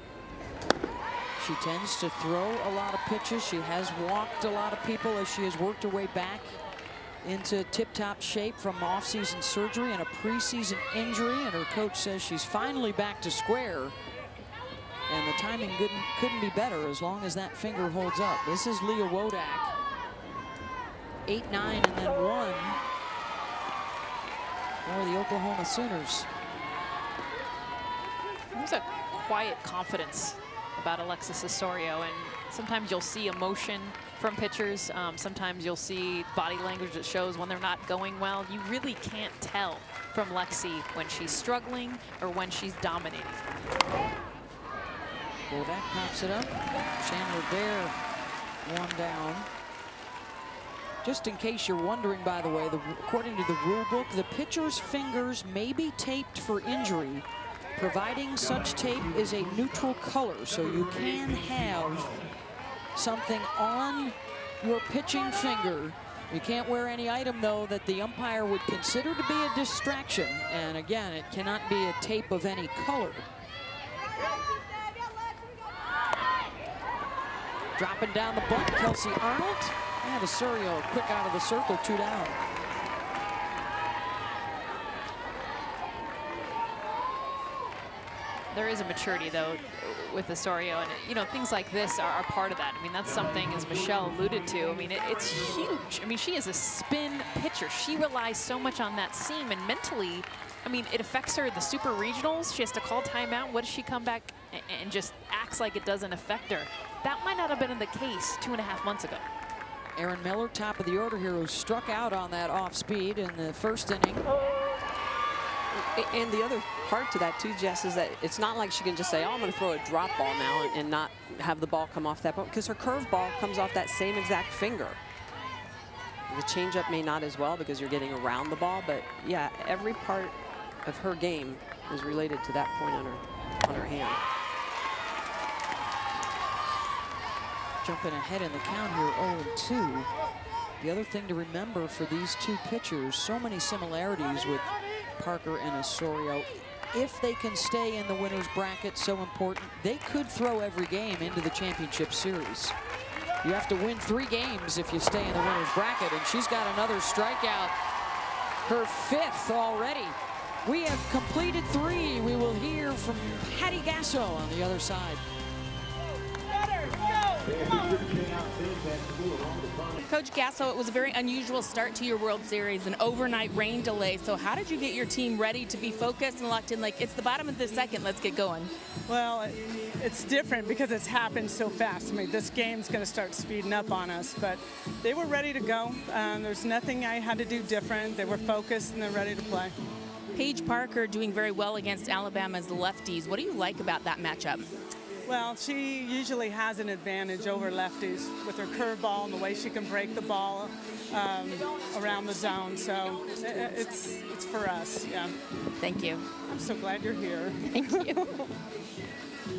she tends to throw a lot of pitches. She has walked a lot of people as she has worked her way back into tip-top shape from off-season surgery and a preseason injury, and her coach says she's finally back to square. And the timing couldn't be better as long as that finger holds up. This is Leah Wodak. 8-9 and then 1 for the Oklahoma Sooners. There's a quiet confidence about Alexis Osorio, and sometimes you'll see emotion from pitchers. Sometimes you'll see body language that shows when they're not going well. You really can't tell from Lexi when she's struggling or when she's dominating. Well, that pops it up. Chandler Bear, 1 down. Just in case you're wondering, by the way, according to the rule book, the pitcher's fingers may be taped for injury, providing such tape is a neutral color, so you can have something on your pitching finger. You can't wear any item, though, that the umpire would consider to be a distraction. And again, it cannot be a tape of any color. Dropping down the bunt, Kelsey Arnold. And Osorio quick out of the circle, 2 down. There is a maturity, though, with Osorio, and you know, things like this are part of that. I mean, that's something, as Michelle alluded to, I mean, it's huge. I mean, she is a spin pitcher. She relies so much on that seam, and mentally, I mean, it affects her. The super regionals, she has to call timeout. What does she come back and just acts like it doesn't affect her? That might not have been the case 2.5 months ago. Aaron Miller, top of the order here, who struck out on that off speed in the first inning. And the other part to that too, Jess, is that it's not like she can just say, oh, I'm going to throw a drop ball now and not have the ball come off that ball, because her curve ball comes off that same exact finger. The changeup may not as well because you're getting around the ball, but yeah, every part of her game is related to that point on her hand. Jumping ahead in the count here, 0-2. The other thing to remember for these two pitchers, so many similarities with Parker and Osorio. If they can stay in the winner's bracket, so important, they could throw every game into the championship series. You have to win 3 games if you stay in the winner's bracket, and she's got another strikeout, her 5th already. We have completed 3. We will hear from Patty Gasso on the other side. Coach Gasso, it was a very unusual start to your World Series, an overnight rain delay. So how did you get your team ready to be focused and locked in? Like, it's the bottom of the second, let's get going. Well, it's different because it's happened so fast. I mean, this game's going to start speeding up on us, but they were ready to go. There's nothing I had to do different. They were focused and they're ready to play. Paige Parker doing very well against Alabama's lefties. What do you like about that matchup? Well, she usually has an advantage over lefties with her curveball and the way she can break the ball around the zone. So it's for us, yeah. Thank you. I'm so glad you're here. Thank you.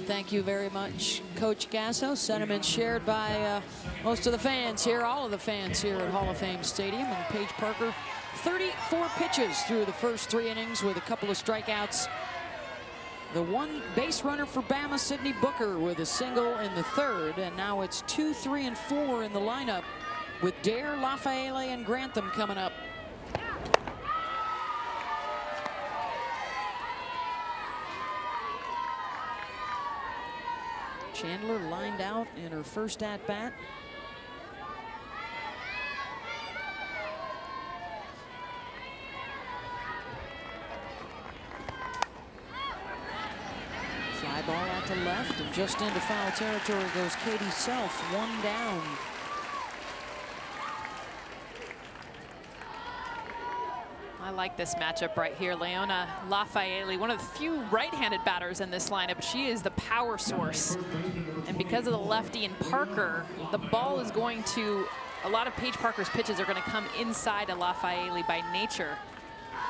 Thank you very much, Coach Gasso. Sentiments shared by most of the fans here, all of the fans here at Hall of Fame Stadium. And Paige Parker, 34 pitches through the first 3 innings with a couple of strikeouts. The one base runner for Bama, Sydney Booker, with a single in the 3rd, and now it's 2, 3, and 4 in the lineup with Dare, Lafaele, and Grantham coming up. Chandler lined out in her first at-bat. Fly ball out to left, and just into foul territory goes Katie Self, 1 down. I like this matchup right here. Leona Lafaele, one of the few right-handed batters in this lineup. She is the power source. And because of the lefty and Parker, the ball is going to, a lot of Paige Parker's pitches are going to come inside of Lafaele by nature.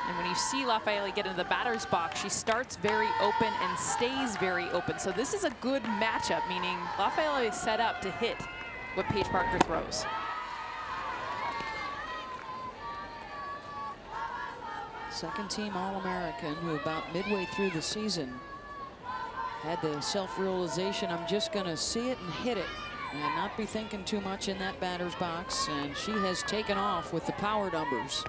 And when you see Lafaele get into the batter's box, she starts very open and stays very open. So this is a good matchup, meaning Lafaele is set up to hit what Paige Parker throws. Second team All-American who about midway through the season had the self-realization, I'm just going to see it and hit it and not be thinking too much in that batter's box. And she has taken off with the power numbers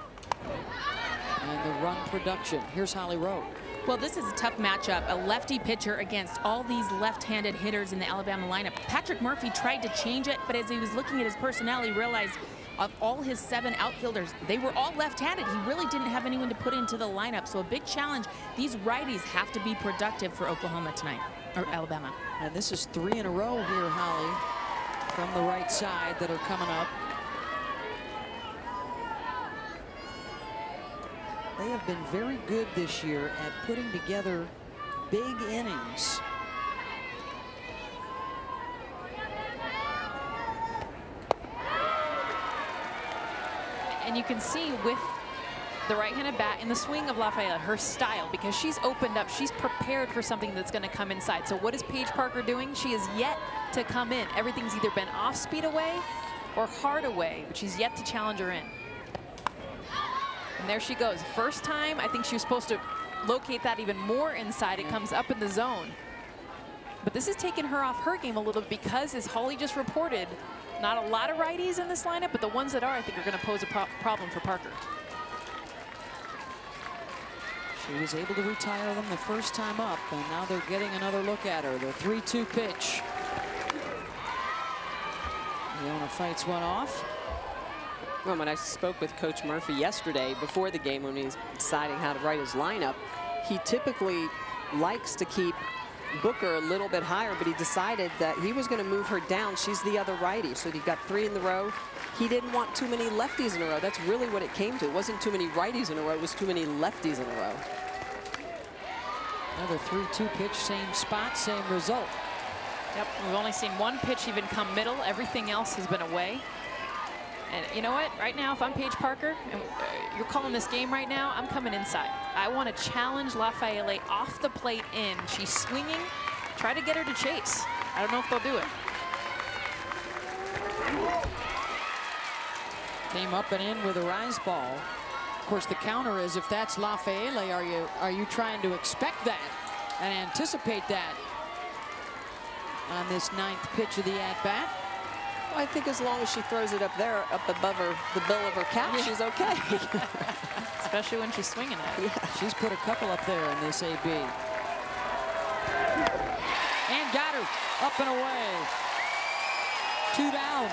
and the run production. Here's Holly Rowe. Well, this is a tough matchup. A lefty pitcher against all these left-handed hitters in the Alabama lineup. Patrick Murphy tried to change it, but as he was looking at his personnel, he realized of all his 7 outfielders, they were all left-handed. He really didn't have anyone to put into the lineup. So a big challenge. These righties have to be productive for Oklahoma tonight, or Alabama. And this is 3 in a row here, Holly, from the right side that are coming up. They have been very good this year at putting together big innings. And you can see with the right-handed bat in the swing of Lafaele, her style, because she's opened up, she's prepared for something that's going to come inside. So what is Paige Parker doing? She is yet to come in. Everything's either been off-speed away or hard away, but she's yet to challenge her in. And there she goes. First time, I think she was supposed to locate that even more inside. It comes up in the zone. But this has taken her off her game a little bit because, as Holly just reported, not a lot of righties in this lineup, but the ones that are, I think, are going to pose a problem for Parker. She was able to retire them the first time up, and now they're getting another look at her. The 3-2 pitch. Leona fights one off. Well, when I spoke with Coach Murphy yesterday before the game when he was deciding how to write his lineup, he typically likes to keep Booker a little bit higher, but he decided that he was going to move her down. She's the other righty, so he got 3 in the row. He didn't want too many lefties in a row. That's really what it came to. It wasn't too many righties in a row. It was too many lefties in a row. Another 3-2 pitch, same spot, same result. Yep, we've only seen one pitch even come middle. Everything else has been away. And you know what? Right now, if I'm Paige Parker, and you're calling this game right now, I'm coming inside. I want to challenge Lafaele off the plate in. She's swinging. Try to get her to chase. I don't know if they'll do it. Came up and in with a rise ball. Of course, the counter is, if that's Lafaele, are you trying to expect that and anticipate that on this 9th pitch of the at-bat? I think as long as she throws it up there, up above her, the bill of her cap, she's okay. Especially when she's swinging it. Yeah. She's put a couple up there in this AB. And got her up and away. 2 down.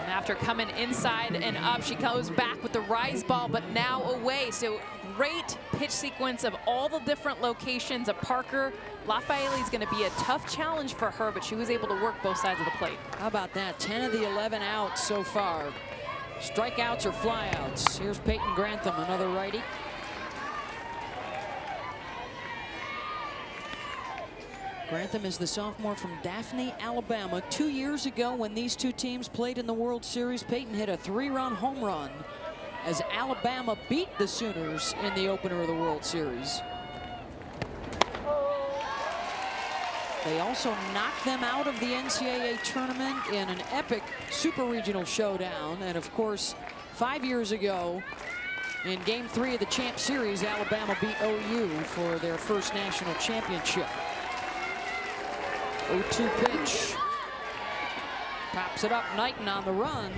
And after coming inside and up, she goes back with the rise ball, but now away. So great pitch sequence of all the different locations of Parker. Lafaele is going to be a tough challenge for her, but she was able to work both sides of the plate. How about that? 10 of the 11 outs so far. Strikeouts or flyouts. Here's Peyton Grantham, another righty. Grantham is the sophomore from Daphne, Alabama. 2 years ago, when these two teams played in the World Series, Peyton hit a 3-run home run as Alabama beat the Sooners in the opener of the World Series. They also knocked them out of the NCAA tournament in an epic super regional showdown. And of course, 5 years ago, in Game 3 of the Champ Series, Alabama beat OU for their first national championship. 0-2 pitch. Pops it up. Knighten on the run.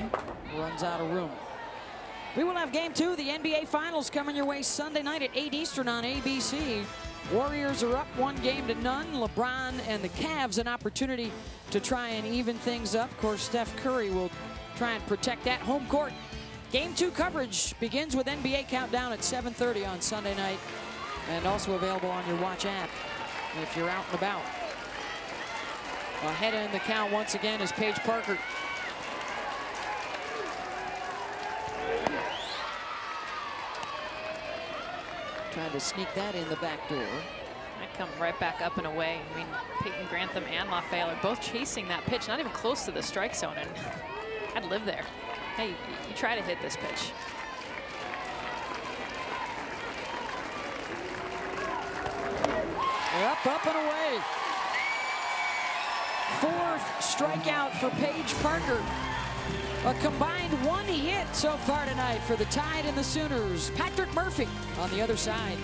Runs out of room. We will have Game 2 of the NBA Finals coming your way Sunday night at 8 Eastern on ABC. Warriors are up 1-0. LeBron and the Cavs an opportunity to try and even things up. Of course, Steph Curry will try and protect that home court. Game 2 coverage begins with NBA Countdown at 7:30 on Sunday night, and also available on your Watch app if you're out and about. Ahead in the count once again is Paige Parker. Trying to sneak that in the back door. I come right back up and away. I mean, Peyton Grantham and Lafaele are both chasing that pitch, not even close to the strike zone, and I'd live there. Hey, you try to hit this pitch. Up and away. 4th strikeout for Paige Parker. A combined 1 hit so far tonight for the Tide and the Sooners. Patrick Murphy on the other side.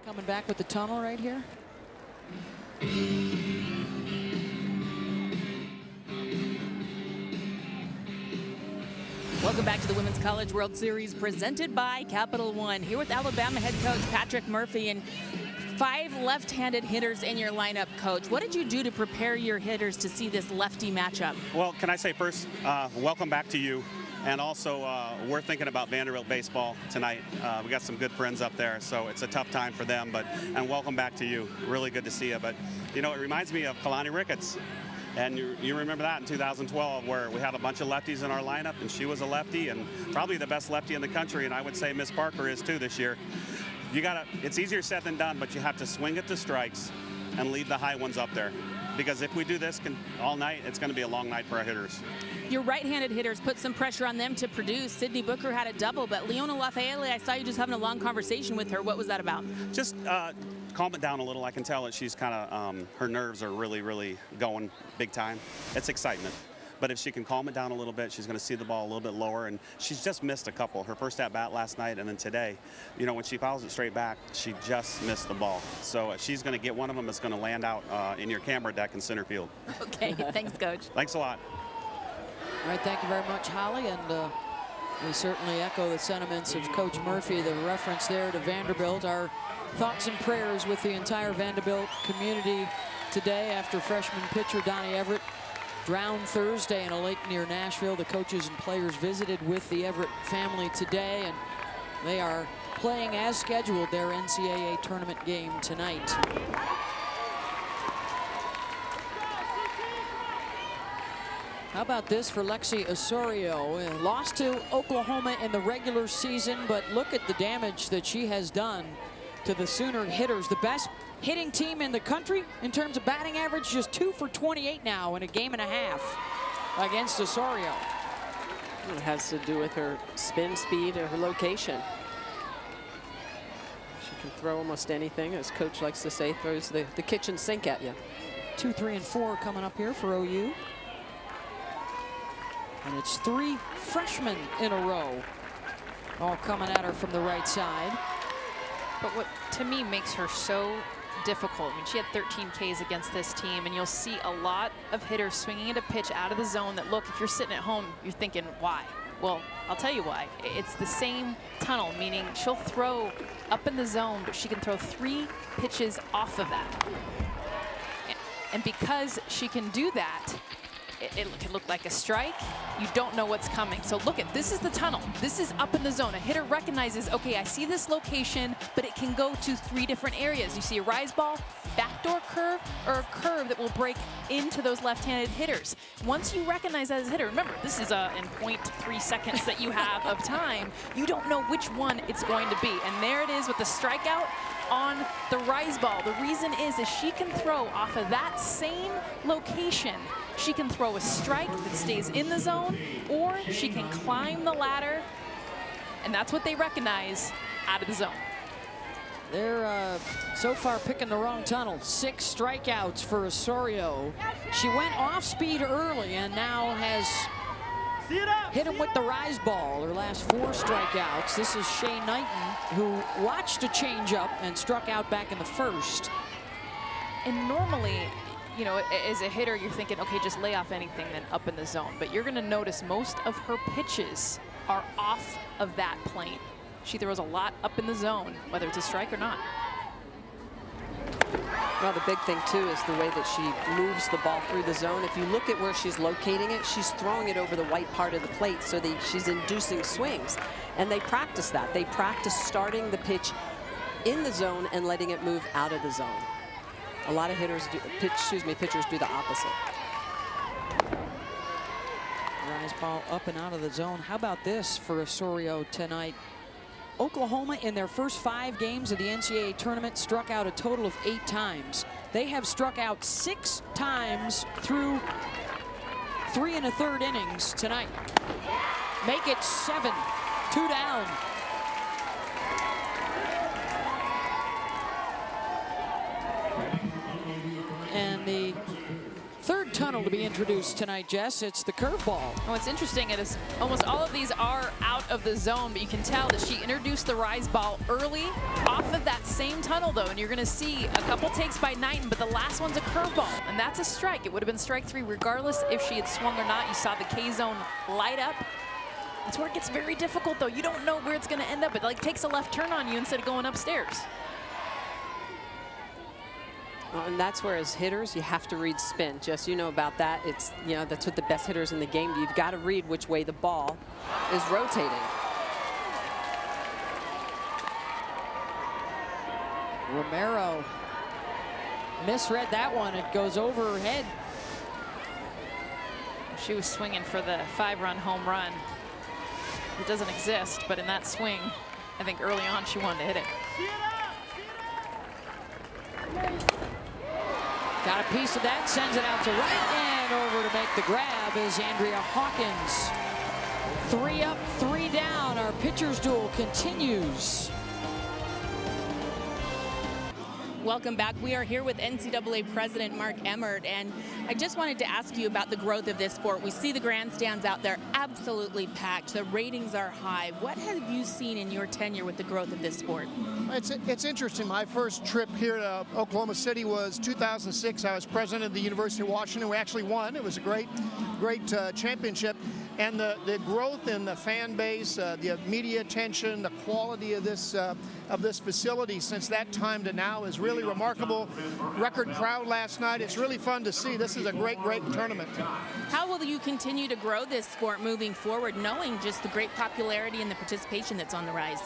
Coming back with the tunnel right here. Welcome back to the Women's College World Series presented by Capital One. Here with Alabama head coach Patrick Murphy and 5 left-handed hitters in your lineup, Coach. What did you do to prepare your hitters to see this lefty matchup? Well, can I say first, welcome back to you. And also, we're thinking about Vanderbilt baseball tonight. We got some good friends up there, so it's a tough time for them. And welcome back to you. Really good to see you. But, you know, it reminds me of Kalani Ricketts. And you remember that in 2012, where we had a bunch of lefties in our lineup, and she was a lefty, and probably the best lefty in the country. And I would say Miss Parker is too this year. It's easier said than done, but you have to swing at the strikes and leave the high ones up there. Because if we do this all night, it's going to be a long night for our hitters. Your right-handed hitters put some pressure on them to produce. Sydney Booker had a double, but Leona Lafaele, I saw you just having a long conversation with her. What was that about? Just calm it down a little. I can tell that she's kind of, her nerves are really, really going big time. It's excitement. But if she can calm it down a little bit, she's going to see the ball a little bit lower. And she's just missed a couple. Her first at-bat last night and then today, you know, when she fouls it straight back, she just missed the ball. So if she's going to get one of them, it's going to land out in your camera deck in center field. Okay, thanks, Coach. Thanks a lot. All right, thank you very much, Holly. And we certainly echo the sentiments of Coach Murphy, the reference there to Vanderbilt. Our thoughts and prayers with the entire Vanderbilt community today after freshman pitcher Donnie Everett drowned Thursday in a lake near Nashville. The coaches and players visited with the Everett family today, and they are playing as scheduled their NCAA tournament game tonight. How about this for Lexi Osorio? Lost to Oklahoma in the regular season, but look at the damage that she has done to the Sooner hitters. The best hitting team in the country in terms of batting average, just 2 for 28 now in a game and a half against Osorio. It has to do with her spin speed and her location. She can throw almost anything, as Coach likes to say, throws the kitchen sink at you. 2, 3, and 4 coming up here for OU. And it's 3 freshmen in a row, all coming at her from the right side. But what, to me, makes her so difficult, I mean, she had 13 Ks against this team, and you'll see a lot of hitters swinging at a pitch out of the zone that, look, if you're sitting at home, you're thinking, why? Well, I'll tell you why. It's the same tunnel, meaning she'll throw up in the zone, but she can throw 3 pitches off of that. And because she can do that, it can look like a strike. You don't know what's coming. So look at, this is the tunnel. This is up in the zone. A hitter recognizes, okay, I see this location, but it can go to 3 different areas. You see a rise ball, back backdoor curve or a curve that will break into those left-handed hitters. Once you recognize that as a hitter, remember, this is in 0.3 seconds that you have of time. You don't know which one it's going to be. And there it is with the strikeout on the rise ball. The reason is she can throw off of that same location. She can throw a strike that stays in the zone, or she can climb the ladder, and that's what they recognize out of the zone. They're so far picking the wrong tunnel. 6 strikeouts for Osorio. She went off speed early and now has hit him with the rise ball. Her last 4 strikeouts. This is Shay Knighten, who watched a changeup and struck out back in the first. And normally, you know, as a hitter, you're thinking, okay, just lay off anything then up in the zone. But you're going to notice most of her pitches are off of that plane. She throws a lot up in the zone, whether it's a strike or not. Well, the big thing, too, is the way that she moves the ball through the zone. If you look at where she's locating it, she's throwing it over the white part of the plate so that she's inducing swings. And they practice that. They practice starting the pitch in the zone and letting it move out of the zone. A lot of pitchers do the opposite. Rise ball up and out of the zone. How about this for Osorio tonight? Oklahoma, in their first 5 games of the NCAA tournament, struck out a total of 8 times. They have struck out 6 times through 3 1/3 innings tonight. Make it 7, 2 down. And the third tunnel to be introduced tonight, Jess. It's the curveball. What's interesting is almost all of these are out of the zone, but you can tell that she introduced the rise ball early off of that same tunnel, though, and you're going to see a couple takes by Knighten, but the last one's a curveball, and that's a strike. It would have been strike 3 regardless if she had swung or not. You saw the K-zone light up. That's where it gets very difficult, though. You don't know where it's going to end up. It like takes a left turn on you instead of going upstairs. Well, and that's where, as hitters, you have to read spin. Jess, you know about that. It's, you know, that's what the best hitters in the game do. You've got to read which way the ball is rotating. Romero misread that one. It goes over her head. She was swinging for the 5-run home run. It doesn't exist, but in that swing, I think early on she wanted to hit it. Got a piece of that, sends it out to right, and over to make the grab is Hawkins. 3 up, 3 down. Our pitcher's duel continues. Welcome back. We are here with NCAA President Mark Emmert, and I just wanted to ask you about the growth of this sport. We see the grandstands out there absolutely packed. The ratings are high. What have you seen in your tenure with the growth of this sport? It's interesting. My first trip here to Oklahoma City was 2006. I was president of the University of Washington. We actually won. It was a great championship. And the growth in the fan base, the media attention, the quality of this facility since that time to now is really remarkable. Record crowd last night. It's really fun to see. This is a great tournament. How will you continue to grow this sport moving forward, knowing just the great popularity and the participation that's on the rise?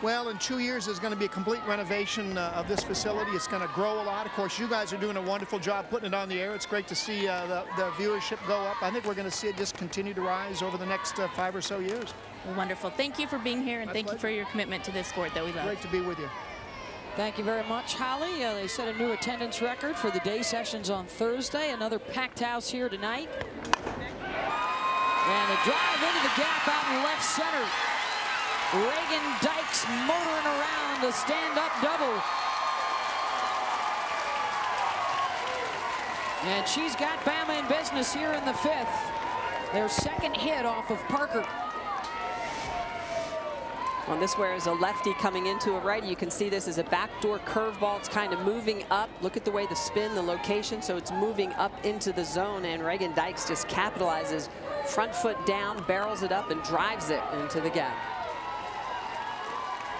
Well, in 2 years, there's going to be a complete renovation of this facility. It's going to grow a lot. Of course, you guys are doing a wonderful job putting it on the air. It's great to see the viewership go up. I think we're going to see it just continue to rise over the next 5 or so years. Well, wonderful. Thank you for being here, and thank you for your commitment to this sport that we love. Great to be with you. Thank you very much, Holly. They set a new attendance record for the day sessions on Thursday. Another packed house here tonight. And a drive into the gap out in left center. Reagan Dykes motoring around the stand-up double. And she's got Bama in business here in the 5th. Their second hit off of Parker. Well, this where is a lefty coming into a righty. You can see this is a backdoor curveball. It's kind of moving up. Look at the way the spin, the location. So it's moving up into the zone, and Reagan Dykes just capitalizes. Front foot down, barrels it up, and drives it into the gap.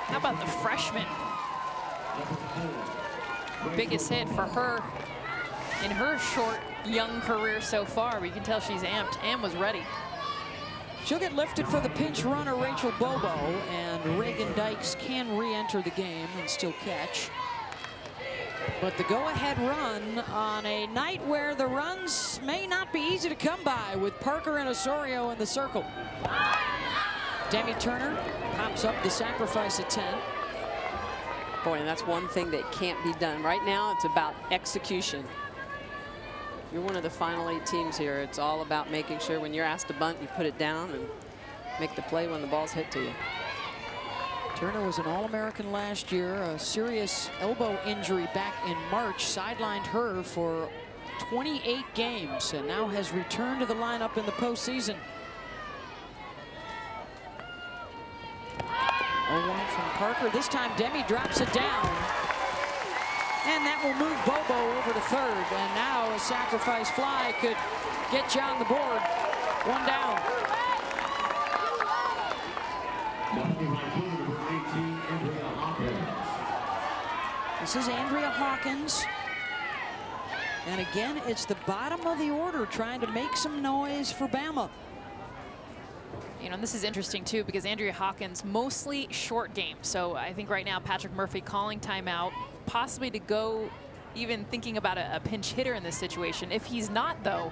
How about the freshman? Biggest hit for her in her short, young career so far. But you can tell she's amped and was ready. She'll get lifted for the pinch runner, Rachel Bobo, and Reagan Dykes can re-enter the game and still catch. But the go-ahead run on a night where the runs may not be easy to come by with Parker and Osorio in the circle. Demi Turner pops up the sacrifice attempt. Boy, and that's one thing that can't be done. Right now, it's about execution. If you're one of the final 8 teams here, it's all about making sure when you're asked to bunt, you put it down and make the play when the ball's hit to you. Turner was an All-American last year. A serious elbow injury back in March sidelined her for 28 games and now has returned to the lineup in the postseason. 0-1 from Parker. This time Demi drops it down. And that will move Bobo over to third. And now a sacrifice fly could get you on the board. 1 down. This is Andrea Hawkins. And again, it's the bottom of the order trying to make some noise for Bama. You know, and this is interesting too because Andrea Hawkins mostly short game. So I think right now Patrick Murphy calling timeout, possibly to go even thinking about a pinch hitter in this situation. If he's not though,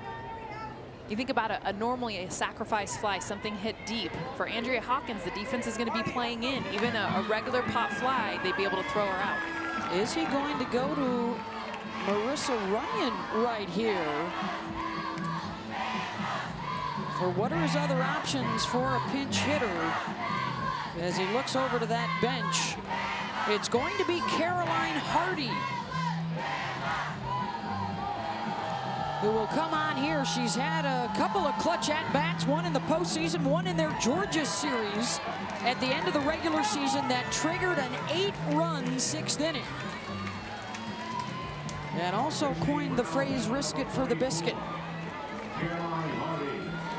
you think about normally a sacrifice fly, something hit deep. For Andrea Hawkins, the defense is going to be playing in. Even a regular pop fly, they'd be able to throw her out. Is he going to go to Marissa Runyon right here? Or what are his other options for a pinch hitter? As he looks over to that bench, it's going to be Caroline Hardy who will come on here. She's had a couple of clutch at-bats, one in the postseason, one in their Georgia series at the end of the regular season that triggered an 8-run 6th inning. And also coined the phrase, risk it for the biscuit.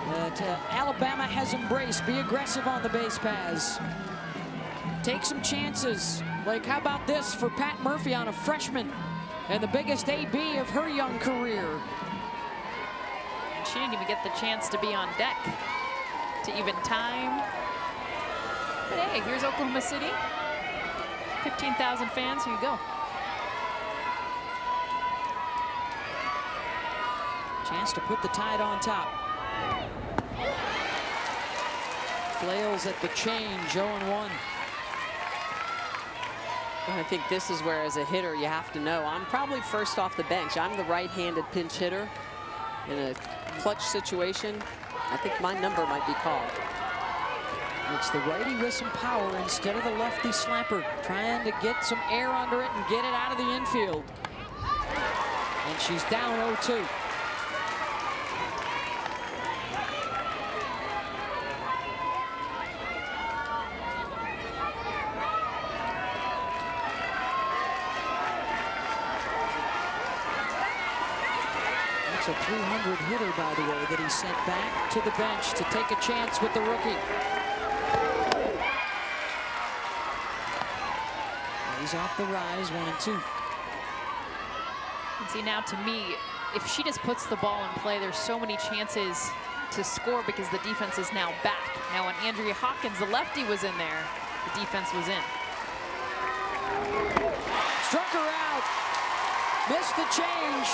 That Alabama has embraced. Be aggressive on the base paths. Take some chances. Like, how about this for Pat Murphy on a freshman and the biggest AB of her young career? And she didn't even get the chance to be on deck to even time. But hey, here's Oklahoma City. 15,000 fans, here you go. Chance to put the Tide on top. Flails at the change, 0-1. I think this is where, as a hitter, you have to know, I'm probably first off the bench. I'm the right-handed pinch hitter. In a clutch situation, I think my number might be called. It's the righty with some power instead of the lefty slapper, trying to get some air under it and get it out of the infield. And she's down 0-2. It's a 300 hitter, by the way, that he sent back to the bench to take a chance with the rookie. He's off the rise, 1-2. And see, now to me, if she just puts the ball in play, there's so many chances to score because the defense is now back. Now when Andrea Hawkins, the lefty, was in there, the defense was in. Struck her out. Missed the change.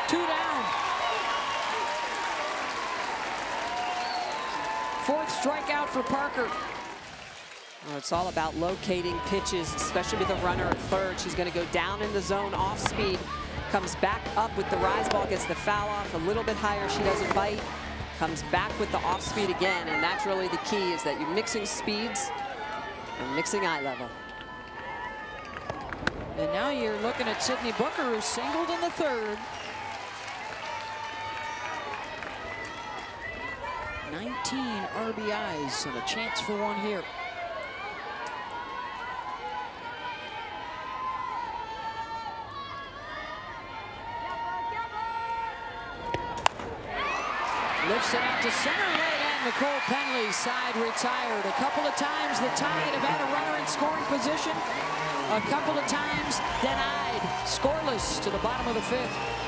2 down. 4th strikeout for Parker. Well, it's all about locating pitches, especially with a runner at third. She's going to go down in the zone off speed. Comes back up with the rise ball, gets the foul off a little bit higher. She doesn't bite. Comes back with the off speed again. And that's really the key, is that you're mixing speeds and mixing eye level. And now you're looking at Sydney Booker, who singled in the 3rd. 19 RBIs and a chance for one here. Lifts it out to center right, and Nicole Penley's side retired. A couple of times the Tide have had a runner in scoring position. A couple of times denied. Scoreless to the bottom of the 5th.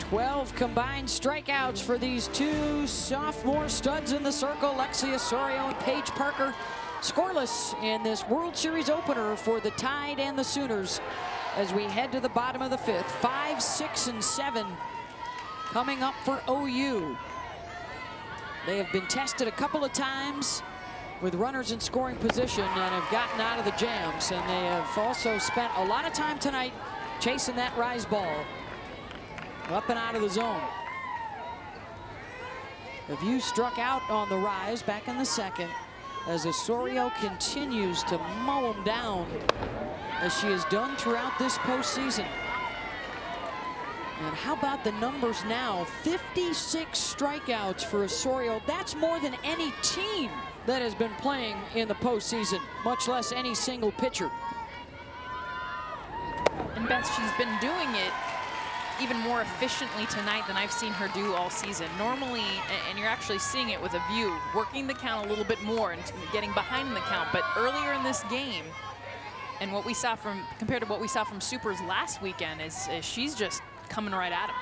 12 combined strikeouts for these two sophomore studs in the circle, Lexi Osorio and Paige Parker. Scoreless in this World Series opener for the Tide and the Sooners as we head to the bottom of the 5th. 5, 6, and 7 coming up for OU. They have been tested a couple of times with runners in scoring position and have gotten out of the jams, and they have also spent a lot of time tonight chasing that rise ball up and out of the zone. The View struck out on the rise back in the 2nd as Osorio continues to mow him down as she has done throughout this postseason. And how about the numbers now? 56 strikeouts for Osorio. That's more than any team that has been playing in the postseason, much less any single pitcher. And Beth, she's been doing it even more efficiently tonight than I've seen her do all season. Normally, and you're actually seeing it with a View, working the count a little bit more and getting behind in the count. But earlier in this game, and what we saw from, compared to what we saw from Supers last weekend, is she's just coming right at him.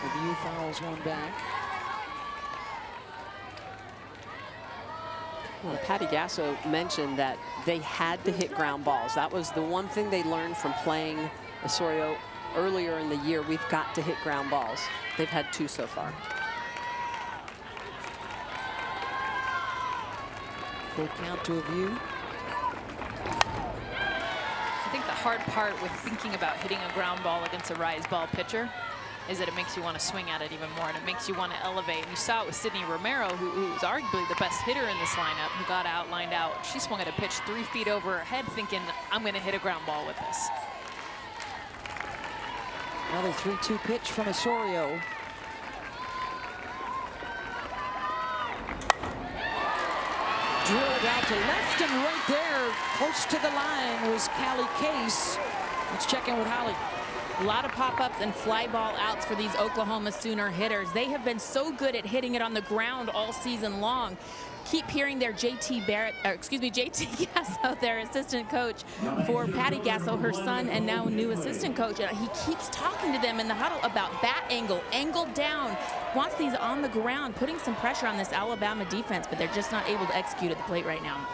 The View fouls one back. Well, Patty Gasso mentioned that they had to hit ground balls. That was the one thing they learned from playing Osorio earlier in the year. We've got to hit ground balls. They've had 2 so far. Full count to a View. I think the hard part with thinking about hitting a ground ball against a rise ball pitcher is that it makes you want to swing at it even more, and it makes you want to elevate. And you saw it with Sydney Romero, who's arguably the best hitter in this lineup, who got out, lined out. She swung at a pitch 3 feet over her head thinking, I'm going to hit a ground ball with this. Another 3-2 pitch from Osorio. Drilled out to left, and right there, close to the line, was Callie Case. Let's check in with Holly. A lot of pop-ups and fly ball outs for these Oklahoma Sooner hitters. They have been so good at hitting it on the ground all season long. Keep hearing their JT Gasso, their assistant coach for Patty Gasso, her son, and now new assistant coach. And he keeps talking to them in the huddle about bat angle down, wants these on the ground, putting some pressure on this Alabama defense, but they're just not able to execute at the plate right now.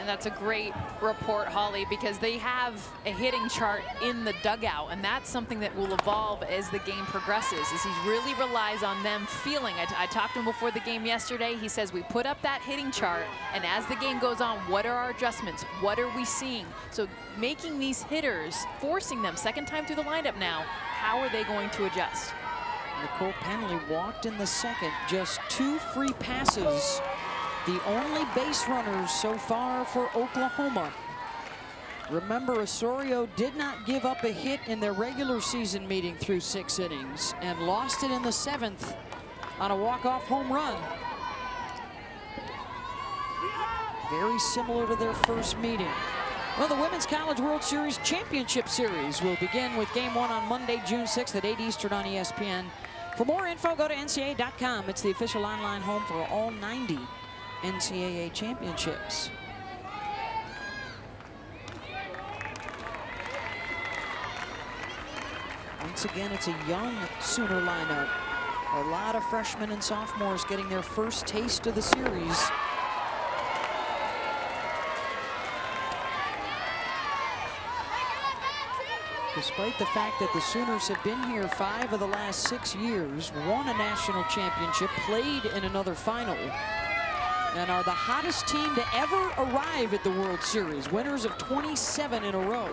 And that's a great report, Holly, because they have a hitting chart in the dugout, and that's something that will evolve as the game progresses, as he really relies on them feeling. I talked to him before the game yesterday. He says we put up that hitting chart, and as the game goes on, what are our adjustments? What are we seeing? So making these hitters, forcing them, 2nd time through the lineup now, how are they going to adjust? Nicole Penley walked in the 2nd, just 2 free passes. The only base runners so far for Oklahoma. Remember, Osorio did not give up a hit in their regular season meeting through 6 innings and lost it in the 7th on a walk-off home run. Very similar to their first meeting. Well, the Women's College World Series Championship Series will begin with Game 1 on Monday, June 6th at 8 Eastern on ESPN. For more info, go to NCAA.com. It's the official online home for all 90 NCAA championships. Once again, it's a young Sooner lineup. A lot of freshmen and sophomores getting their first taste of the series. Despite the fact that the Sooners have been here 5 of the last 6 years, won a national championship, played in another final, and are the hottest team to ever arrive at the World Series, winners of 27 in a row.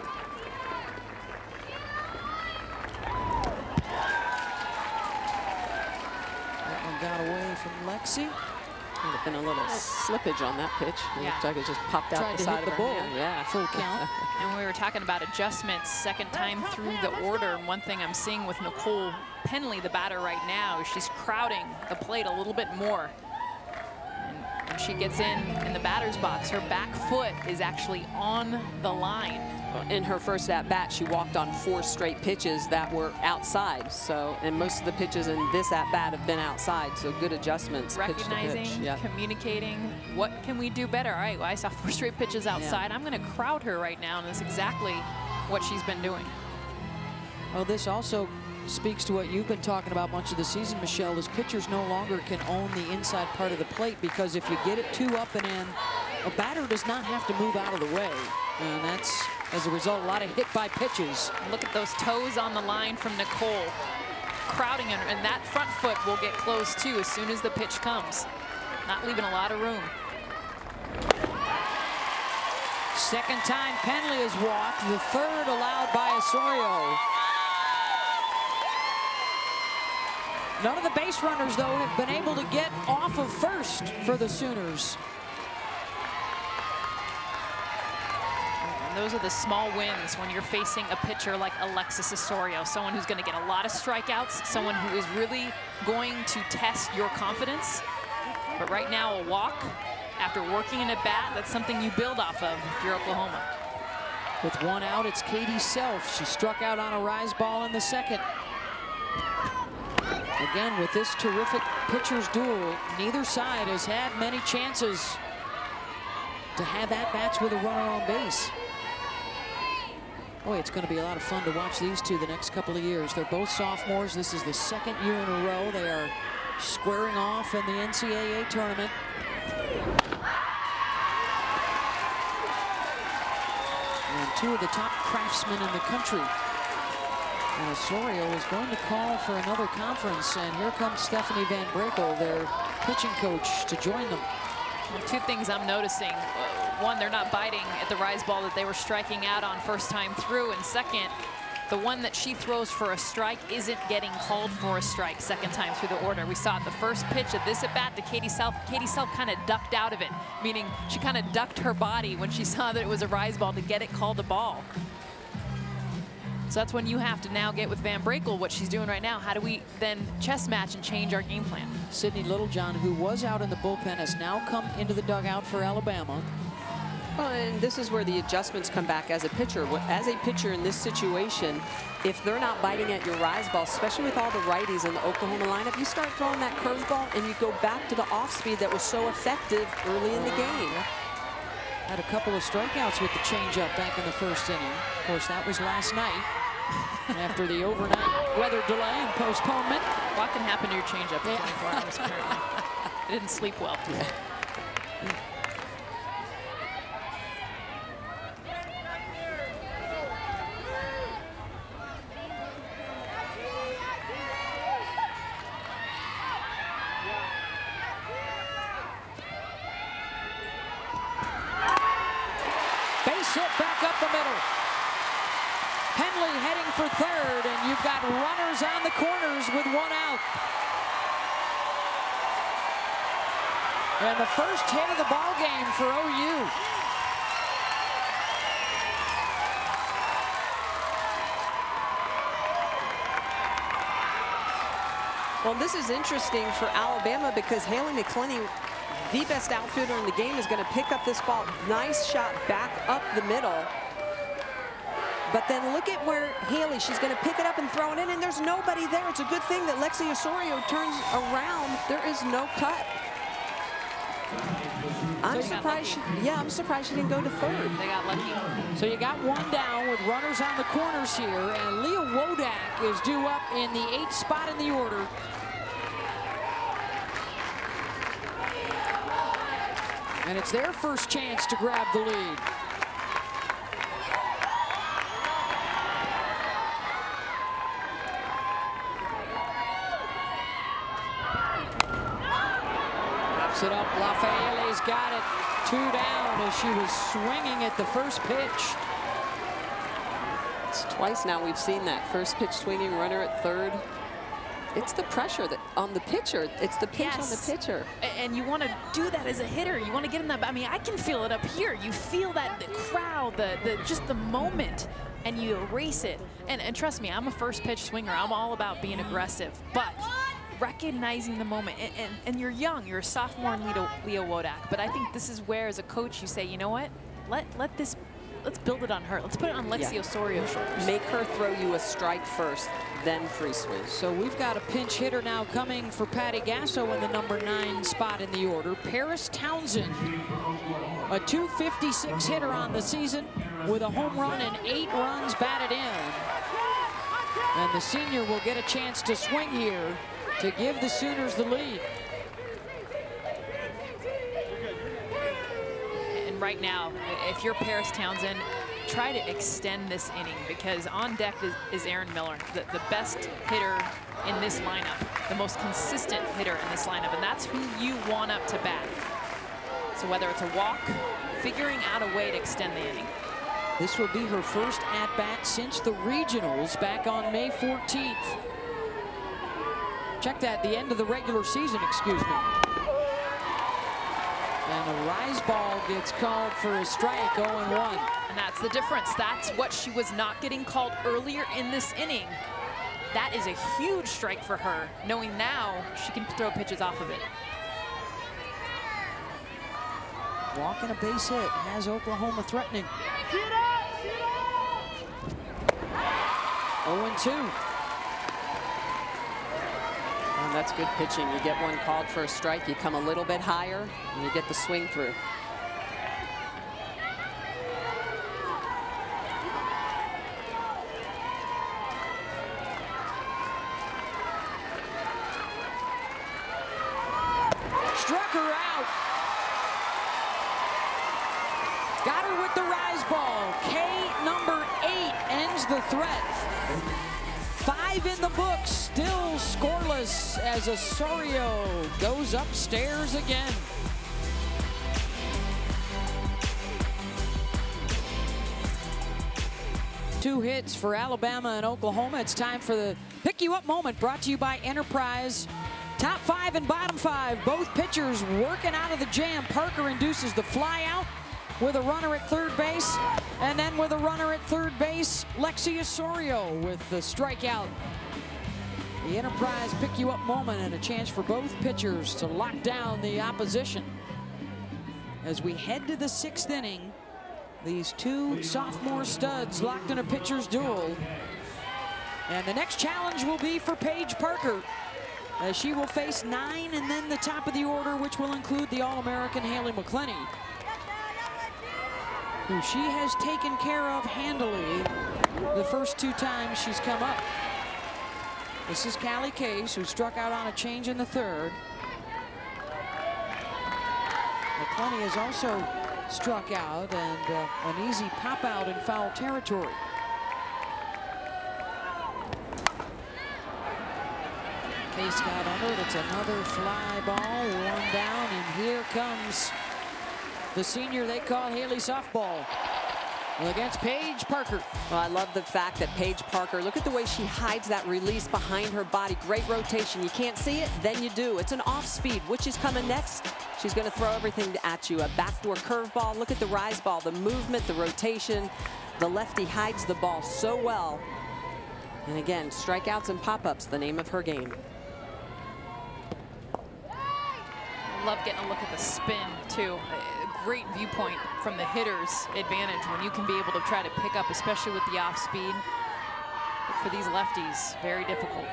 That one got away from Lexi. Would have been a little slippage on that pitch. It looked like it just popped out the side of the ball. Yeah, full count. And we were talking about adjustments 2nd time through the order. And one thing I'm seeing with Nicole Penley, the batter right now, is she's crowding the plate a little bit more. And when she gets in the batter's box. Her back foot is actually on the line. In her first at-bat, she walked on 4 straight pitches that were outside. So, and most of the pitches in this at-bat have been outside, so good adjustments. Recognizing, pitch to pitch. Yep. communicating, what can we do better? All right, well, I saw 4 straight pitches outside. I'm going to crowd her right now, and that's exactly what she's been doing. Well, this also speaks to what you've been talking about much of the season, Michelle, is pitchers no longer can own the inside part of the plate, because if you get it too up and in, a batter does not have to move out of the way. And that's, as a result, a lot of hit-by pitches. Look at those toes on the line from Nicole. Crowding her, and that front foot will get closed too as soon as the pitch comes. Not leaving a lot of room. Second time Penley is walked, the third allowed by Osorio. None of the base runners, though, have been able to get off of first for the Sooners. And those are the small wins when you're facing a pitcher like Alexis Osorio, someone who's going to get a lot of strikeouts, someone who is really going to test your confidence. But right now, a walk after working in a bat, that's something you build off of if you're Oklahoma. With 1 out, it's Katie Self. She struck out on a rise ball in the second. Again, with this terrific pitcher's duel, neither side has had many chances to have at-bats with a runner on base. Boy, it's going to be a lot of fun to watch these two the next couple of years. They're both sophomores. This is the 2nd year in a row they are squaring off in the NCAA tournament. And 2 of the top craftsmen in the country. And Osorio is going to call for another conference, and here comes Stephanie Van Brakel, their pitching coach, to join them. Well, 2 things I'm noticing. One, they're not biting at the rise ball that they were striking out on first time through, and second, the one that she throws for a strike isn't getting called for a strike second time through the order. We saw at the first pitch of this at-bat to Katie Self. Katie Self kind of ducked out of it, meaning she kind of ducked her body when she saw that it was a rise ball to get it called a ball. So that's when you have to now get with Van Brakel what she's doing right now. How do we then chess match and change our game plan? Sydney Littlejohn, who was out in the bullpen, has now come into the dugout for Alabama. Well, and this is where the adjustments come back as a pitcher. As a pitcher in this situation, if they're not biting at your rise ball, especially with all the righties in the Oklahoma lineup, you start throwing that curveball and you go back to the off speed that was so effective early in the game. Had a couple of strikeouts with the changeup back in the first inning. Of course, that was last night after the overnight weather delay and postponement. What can happen to your changeup in 24 hours, apparently? I didn't sleep well. Hit back up the middle. Penley heading for third, and you've got runners on the corners with 1 out. And the first hit of the ball game for OU. Well, this is interesting for Alabama because Haley McCleney, the best outfielder in the game, is going to pick up this ball. Nice shot back up the middle. But then look at where Haley, she's going to pick it up and throw it in, and there's nobody there. It's a good thing that Lexi Osorio turns around. There is no cut. I'm surprised. I'm surprised she didn't go to third. They got lucky. So you got 1 down with runners on the corners here, and Leah Wodak is due up in the 8th spot in the order. And it's their first chance to grab the lead. Pops it up. Lafaele's got it. 2 down as she was swinging at the first pitch. It's twice now we've seen that first pitch swinging runner at third. It's the pressure that on the pitcher. It's the pinch on the pitcher. And you want to do that as a hitter. You want to get in that. I mean, I can feel it up here. You feel that the crowd, just the moment, and you erase it. And trust me, I'm a first pitch swinger. I'm all about being aggressive. But recognizing the moment. And you're young, you're a sophomore in Leo Wodak, but I think this is where, as a coach, you say, you know what, let's build it on her. Let's put it on Lexi Osorio's shoulders. Make her throw you a strike first, then free swing. So we've got a pinch hitter now coming for Patty Gasso in the number 9 spot in the order. Paris Townsend, a .256 hitter on the season with a home run and 8 runs batted in. And the senior will get a chance to swing here to give the Sooners the lead. And right now, if you're Paris Townsend, try to extend this inning, because on deck is Aaron Miller, the best hitter in this lineup, the most consistent hitter in this lineup, and that's who you want up to bat. So whether it's a walk, figuring out a way to extend the inning. This will be her first at-bat since the regionals back on May 14th. Check that, the end of the regular season, excuse me. And a rise ball gets called for a strike, 0-1. And that's the difference. That's what she was not getting called earlier in this inning. That is a huge strike for her, knowing now she can throw pitches off of it. Walk and a base hit has Oklahoma threatening. 0-2. Oh, that's good pitching. You get one called for a strike, you come a little bit higher, and you get the swing through. Struck her out. Got her with the rise ball. K number 8 ends the threat. 5 in the books, still scoreless as Osorio goes upstairs again. Two hits for Alabama and Oklahoma. It's time for the Pick You Up moment, brought to you by Enterprise. Top 5 and bottom 5, both pitchers working out of the jam. Parker induces the fly out with a runner at third base, and then with a runner at third base, Lexi Osorio with the strikeout. The Enterprise Pick You Up moment, and a chance for both pitchers to lock down the opposition. As we head to the 6th inning, these two sophomore studs locked in a pitcher's duel. And the next challenge will be for Paige Parker, as she will face 9 and then the top of the order, which will include the All-American Haley McCleney, who she has taken care of handily the first 2 times she's come up. This is Callie Case, who struck out on a change in the 3rd. McCleney has also struck out, and an easy pop out in foul territory. Case got under it. It's another fly ball, 1 down, and here comes the senior they call Haley Softball against Paige Parker. Well, I love the fact that Paige Parker, look at the way she hides that release behind her body. Great rotation. You can't see it, then you do. It's an off speed. Which is coming next? She's going to throw everything at you. A backdoor curveball. Look at the rise ball, the movement, the rotation. The lefty hides the ball so well. And again, strikeouts and pop-ups, the name of her game. Love getting a look at the spin, too. Great viewpoint from the hitter's advantage when you can be able to try to pick up, especially with the off speed. But for these lefties, very difficult.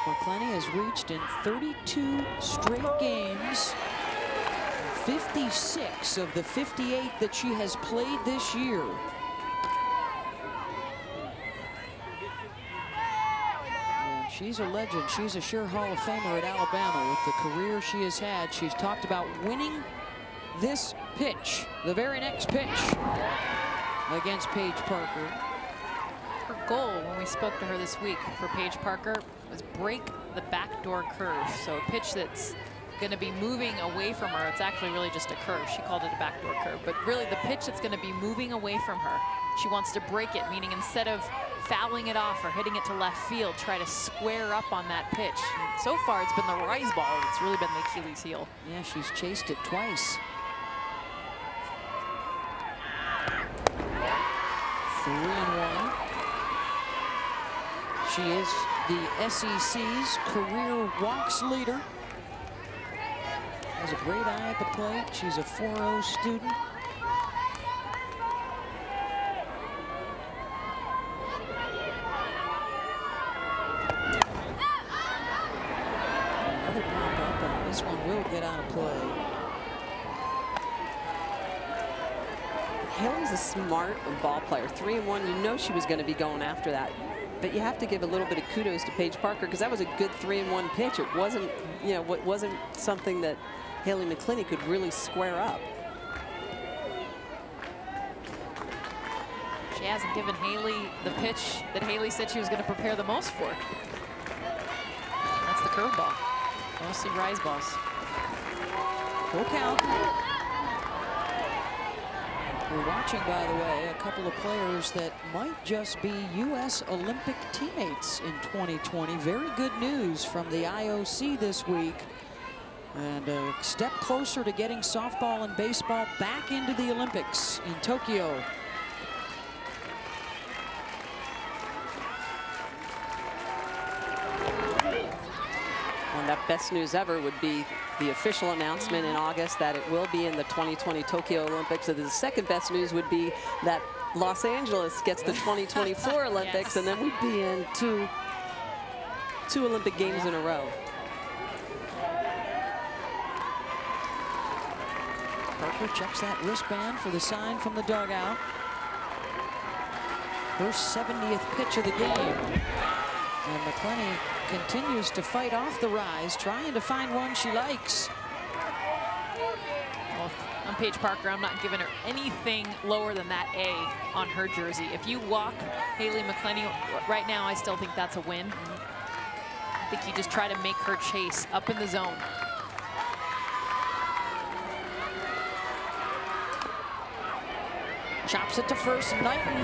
McCleney has reached in 32 straight games, 56 of the 58 that she has played this year. And she's a legend. She's a sure Hall of Famer at Alabama with the career she has had. She's talked about winning this pitch, the very next pitch, against Paige Parker. Her goal when we spoke to her this week for Paige Parker was break the backdoor curve. So a pitch that's going to be moving away from her. It's actually really just a curve. She called it a backdoor curve, but really the pitch that's going to be moving away from her, she wants to break it, meaning instead of fouling it off or hitting it to left field, try to square up on that pitch. And so far it's been the rise ball that's really been the Achilles heel. Yeah, she's chased it twice. 3-1. She is the SEC's career walks leader. Has a great eye at the plate. She's a 4.0 student. Another pop up, and this one will get out of play. Haley's a smart ball player. 3-1, you know she was going to be going after that. But you have to give a little bit of kudos to Paige Parker, because that was a good 3-1 pitch. It wasn't, you know, it wasn't something that Haley McCleney could really square up. She hasn't given Haley the pitch that Haley said she was going to prepare the most for. That's the curveball. Mostly rise balls. Full count. We're watching, by the way, a couple of players that might just be U.S. Olympic teammates in 2020. Very good news from the IOC this week. And a step closer to getting softball and baseball back into the Olympics in Tokyo. And that best news ever would be the official announcement in August that it will be in the 2020 Tokyo Olympics. So the second best news would be that Los Angeles gets the 2024 Olympics, yes. And then we'd be in two Olympic Games in a row. Parker checks that wristband for the sign from the dugout. Her 70th pitch of the game. And McCleney continues to fight off the rise, trying to find one she likes. Well, I'm Paige Parker. I'm not giving her anything lower than that A on her jersey. If you walk Haley McCleney right now, I still think that's a win. I think you just try to make her chase up in the zone. Chops it to first. Knighten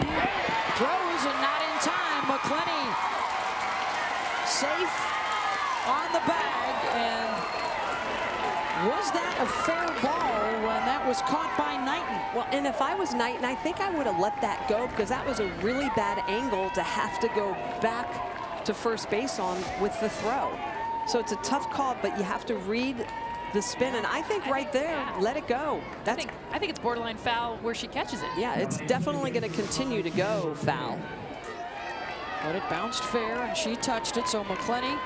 throws and not in time. McCleney safe on the bag. And was that a fair ball when that was caught by Knighten? Well, and if I was Knighten, I think I would have let that go, because that was a really bad angle to have to go back to first base on with the throw. So it's a tough call, but you have to read the spin, and I think right there, let it go. I think it's borderline foul where she catches it. Yeah, it's definitely going to continue to go foul. But it bounced fair, and she touched it, so McCleney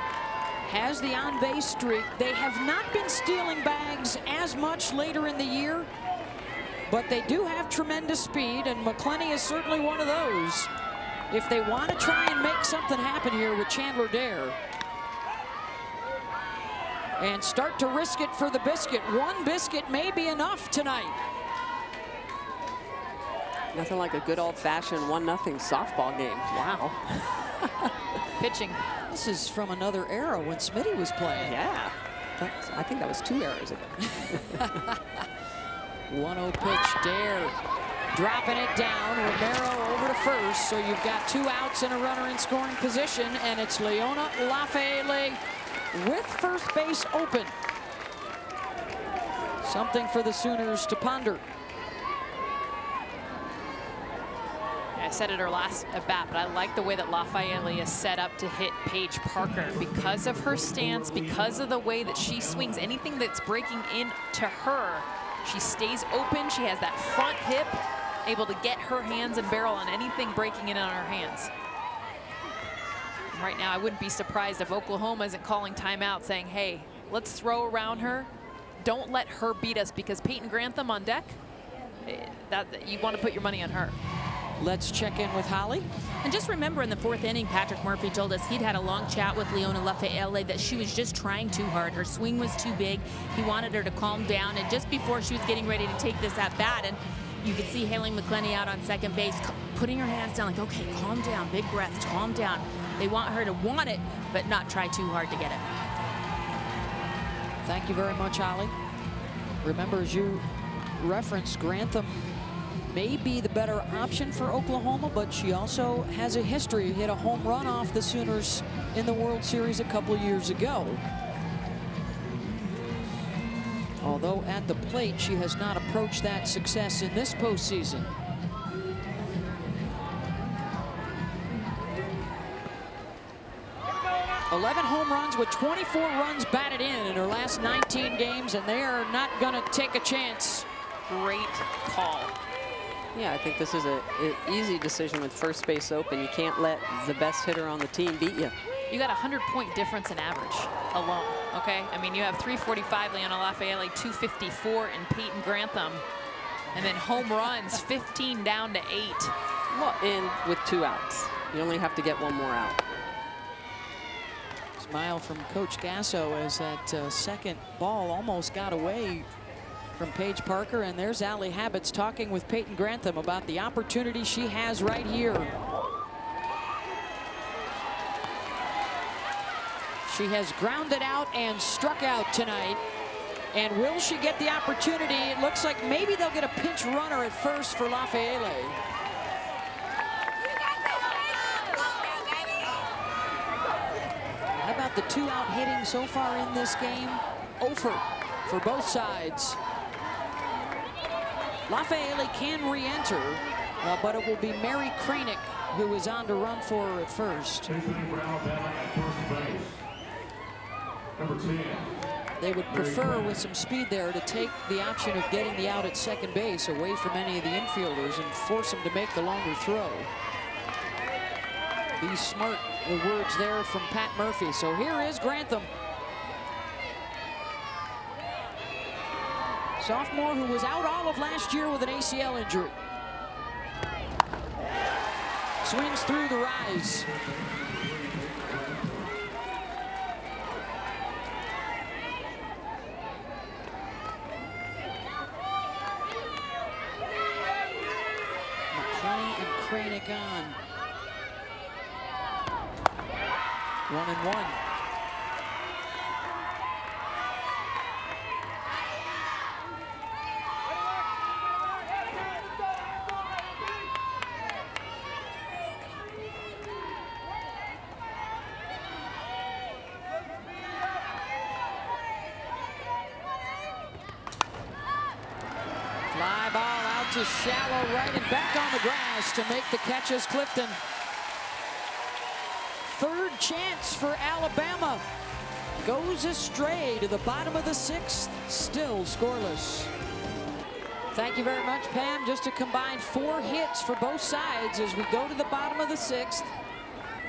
has the on-base streak. They have not been stealing bags as much later in the year, but they do have tremendous speed, and McCleney is certainly one of those. If they want to try and make something happen here with Chandler Dare, and start to risk it for the biscuit. One biscuit may be enough tonight. Nothing like a good old-fashioned 1-0 softball game. Wow. Pitching. This is from another era when Smitty was playing. Yeah. I think that was 2 eras ago. 1-0 pitch, Dare dropping it down. Romero over to first, so you've got 2 outs and a runner in scoring position, and it's Leona Lafaele with first base open. Something for the Sooners to ponder. I said it her last at bat, but I like the way that Lafaele is set up to hit Paige Parker because of her stance, because of the way that she swings. Anything that's breaking into her, she stays open. She has that front hip, able to get her hands and barrel on anything breaking in on her hands. Right now, I wouldn't be surprised if Oklahoma isn't calling timeout saying, hey, let's throw around her. Don't let her beat us, because Peyton Grantham on deck, you want to put your money on her. Let's check in with Holly. And just remember, in the 4th inning, Patrick Murphy told us he'd had a long chat with Leona Lafaele that she was just trying too hard. Her swing was too big. He wanted her to calm down. And just before she was getting ready to take this at bat, and you could see Haley McCleney out on second base, putting her hands down like, okay, calm down, big breath, calm down. They want her to want it, but not try too hard to get it. Thank you very much, Holly. Remember, as you referenced, Grantham may be the better option for Oklahoma, but she also has a history. Hit a home run off the Sooners in the World Series a couple of years ago. Although at the plate, she has not approached that success in this postseason. 11 home runs with 24 runs batted in her last 19 games, and they are not going to take a chance. Great call. Yeah, I think this is an easy decision with first base open. You can't let the best hitter on the team beat you. You got a 100-point difference in average alone, okay? I mean, you have 345 Leona Lafaele, 254 in Peyton Grantham, and then home runs 15 down to 8. Well, and with 2 outs. You only have to get 1 more out. Smile from Coach Gasso as that second ball almost got away from Paige Parker, and there's Allie Habits talking with Peyton Grantham about the opportunity she has right here. She has grounded out and struck out tonight. And will she get the opportunity? It looks like maybe they'll get a pinch runner at first for Lafaele. How about the 2-out hitting so far in this game? 0 for both sides. Lafaele can re-enter, but it will be Mary Kranick who is on to run for her at first. Number 10. They would prefer, with some speed there, to take the option of getting the out at second base away from any of the infielders and force them to make the longer throw. Be smart, the words there from Pat Murphy. So here is Grantham. Sophomore who was out all of last year with an ACL injury. Swings through the rise. McCleney and Kranick on. 1-1. Fly ball out to shallow right and back on the grass to make the catch is Clifton. Third chance for Alabama. Goes astray to the bottom of the 6th, still scoreless. Thank you very much, Pam. Just a combined 4 hits for both sides as we go to the bottom of the 6th.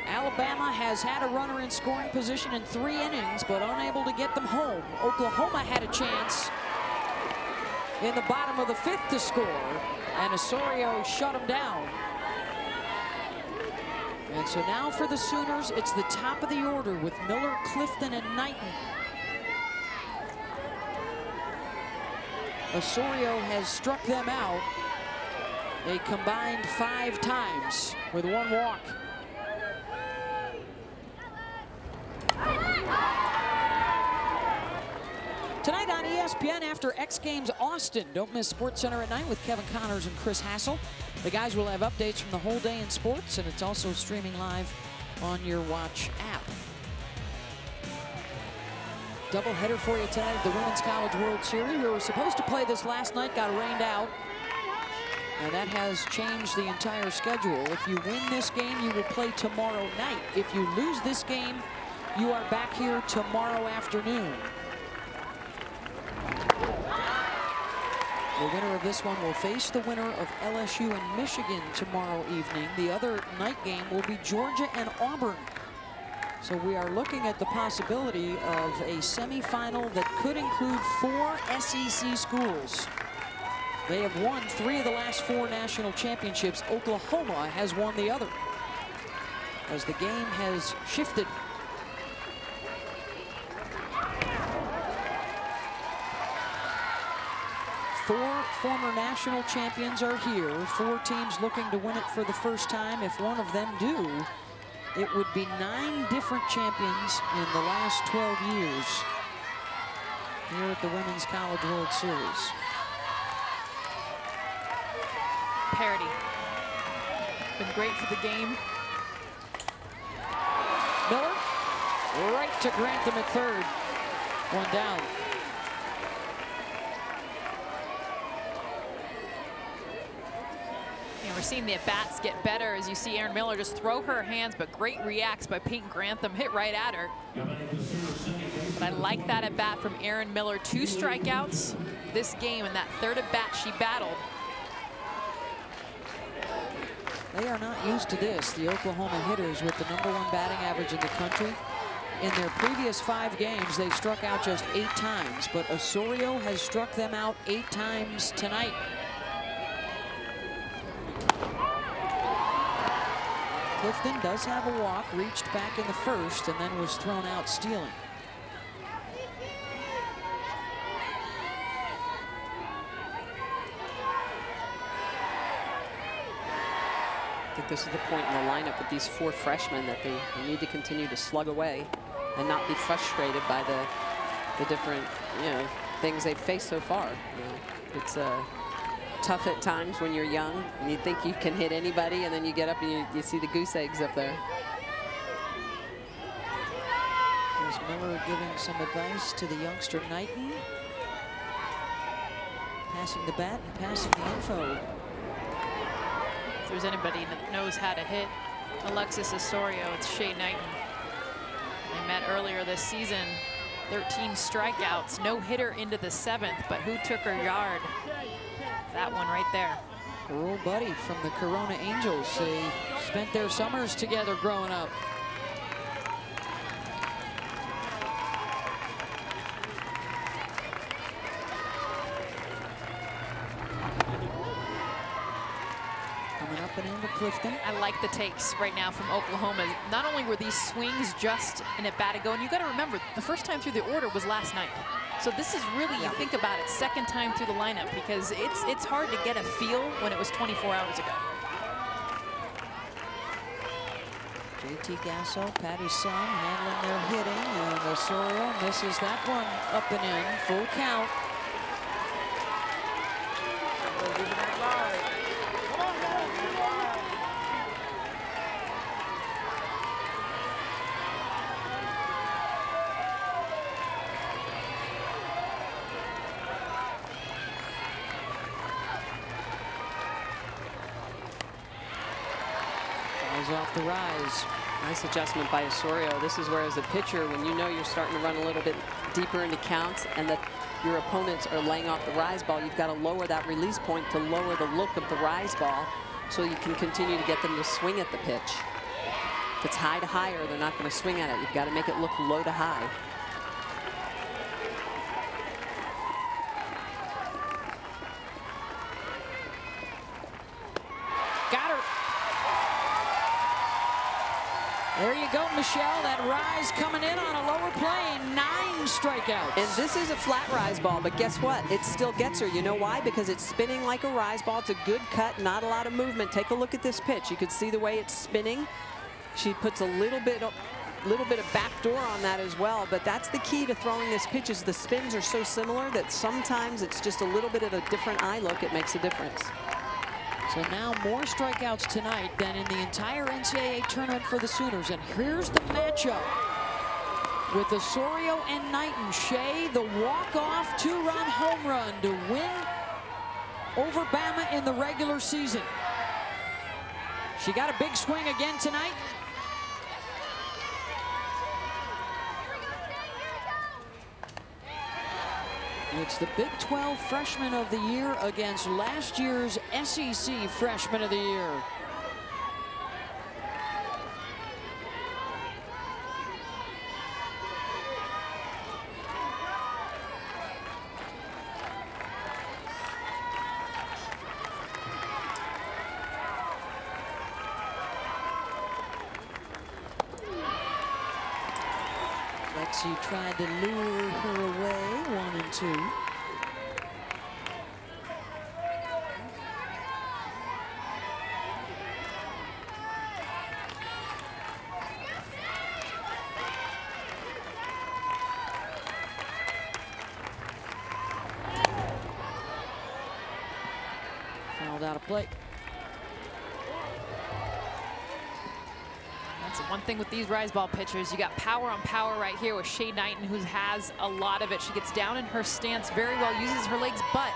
Alabama has had a runner in scoring position in 3 innings, but unable to get them home. Oklahoma had a chance in the bottom of the 5th to score, and Osorio shut him down. And so now for the Sooners, it's the top of the order with Miller, Clifton, and Knighten. Osorio has struck them out. They combined 5 times with 1 walk. Tonight on ESPN after X Games Austin. Don't miss SportsCenter at night with Kevin Connors and Chris Hassel. The guys will have updates from the whole day in sports, and it's also streaming live on your Watch app. Doubleheader for you tonight at the Women's College World Series. We were supposed to play this last night, got rained out. And that has changed the entire schedule. If you win this game, you will play tomorrow night. If you lose this game, you are back here tomorrow afternoon. The winner of this one will face the winner of LSU and Michigan tomorrow evening. The other night game will be Georgia and Auburn. So we are looking at the possibility of a semifinal that could include 4 SEC schools. They have won 3 of the last 4 national championships. Oklahoma has won the other, as the game has shifted. Four former national champions are here. 4 teams looking to win it for the first time. If one of them do, it would be 9 different champions in the last 12 years here at the Women's College World Series. Parity. Been great for the game. Miller right to Grantham at third. 1 down. we're seeing the at-bats get better as you see Erin Miller just throw her hands, but great reacts by Peyton Grantham, hit right at her. But I like that at-bat from Erin Miller. 2 strikeouts this game, and that third at-bat she battled. They are not used to this, the Oklahoma hitters, with the #1 batting average in the country. In their previous 5 games, they struck out just 8 times, but Osorio has struck them out 8 times tonight. Clifton does have a walk, reached back in the first, and then was thrown out stealing. I think this is the point in the lineup with these 4 freshmen that they need to continue to slug away and not be frustrated by the different, things they've faced so far. It's tough at times when you're young and you think you can hit anybody, and then you get up and you see the goose eggs up there. There's Miller giving some advice to the youngster Knighten. Passing the bat and passing the info. If there's anybody that knows how to hit Alexis Osorio, it's Shay Knighten. They met earlier this season, 13 strikeouts, no hitter into the 7th, but who took her yard? That one right there. Her old buddy from the Corona Angels. They spent their summers together growing up. Coming up and into Clifton. I like the takes right now from Oklahoma. Not only were these swings just an at-bat ago, and you got to remember, the first time through the order was last night. So this is really, you think about it, 2nd time through the lineup, because it's hard to get a feel when it was 24 hours ago. JT Gasso, Patty's son, handling their hitting, and Osorio misses that one up and in, full count. Off the rise. Nice adjustment by Osorio. This is where, as a pitcher, when you know you're starting to run a little bit deeper into counts and that your opponents are laying off the rise ball, you've got to lower that release point to lower the look of the rise ball so you can continue to get them to swing at the pitch. If it's high to higher, they're not going to swing at it. You've got to make it look low to high. There you go, Michelle. That rise coming in on a lower plane. 9 strikeouts. And this is a flat rise ball, but guess what? It still gets her. You know why? Because it's spinning like a rise ball. It's a good cut, not a lot of movement. Take a look at this pitch. You can see the way it's spinning. She puts a little bit of backdoor on that as well, but that's the key to throwing this pitch is the spins are so similar that sometimes it's just a little bit of a different eye look. It makes a difference. So now more strikeouts tonight than in the entire NCAA tournament for the Sooners. And here's the matchup with Osorio and Knighten. Shay, the walk-off 2-run home run to win over Bama in the regular season. She got a big swing again tonight. It's the Big 12 Freshman of the Year against last year's SEC Freshman of the Year. Lexi tried to lure her away, 1 and 2. Fouled out of play. One thing with these rise ball pitchers, you got power on power right here with Shay Knighten, who has a lot of it. She gets down in her stance very well, uses her legs, but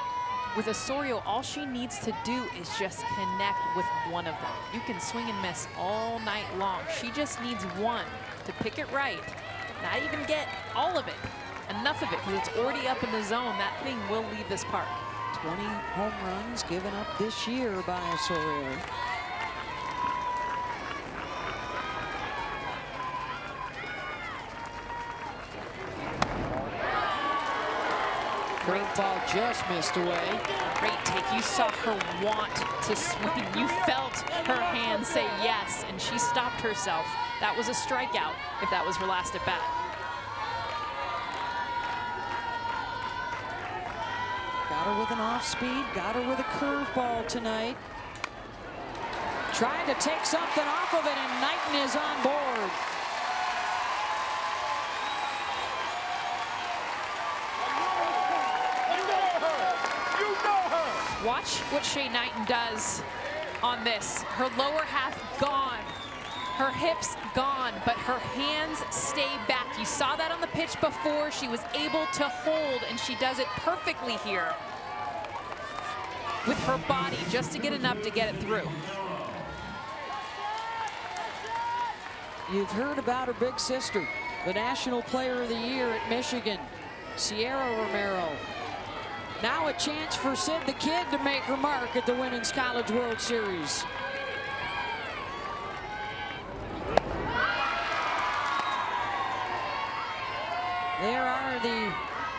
With Osorio, all she needs to do is just connect with one of them. You can swing and miss all night long. She just needs one to pick it right. Not even get all of it, enough of it, because it's already up in the zone. That thing will leave this park. 20 home runs given up this year by Osorio. Curveball just missed away. Great take. You saw her want to swing. You felt her hand say yes, and she stopped herself. That was a strikeout if that was her last at bat. Got her with an off speed, got her with a curveball tonight. Trying to take something off of it, and Knighten is on board. Watch what Shay Knighten does on this. Her lower half gone. Her hips gone, but her hands stay back. You saw that on the pitch before. She was able to hold, and she does it perfectly here with her body just to get enough to get it through. You've heard about her big sister, the National Player of the Year at Michigan, Sierra Romero. Now a chance for Sid the Kid to make her mark at the Women's College World Series. There are the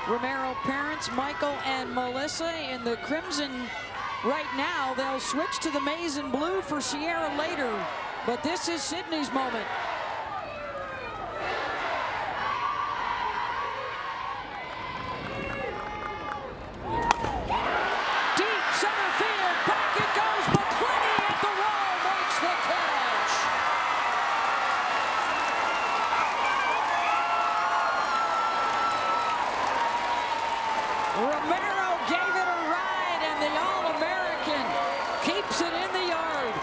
Romero parents, Michael and Melissa, in the crimson right now. They'll switch to the maize and blue for Sierra later, but this is Sydney's moment. Deep center field, back it goes. McCleney at the wall makes the catch. Romero gave it a ride, and the All-American keeps it in the yard.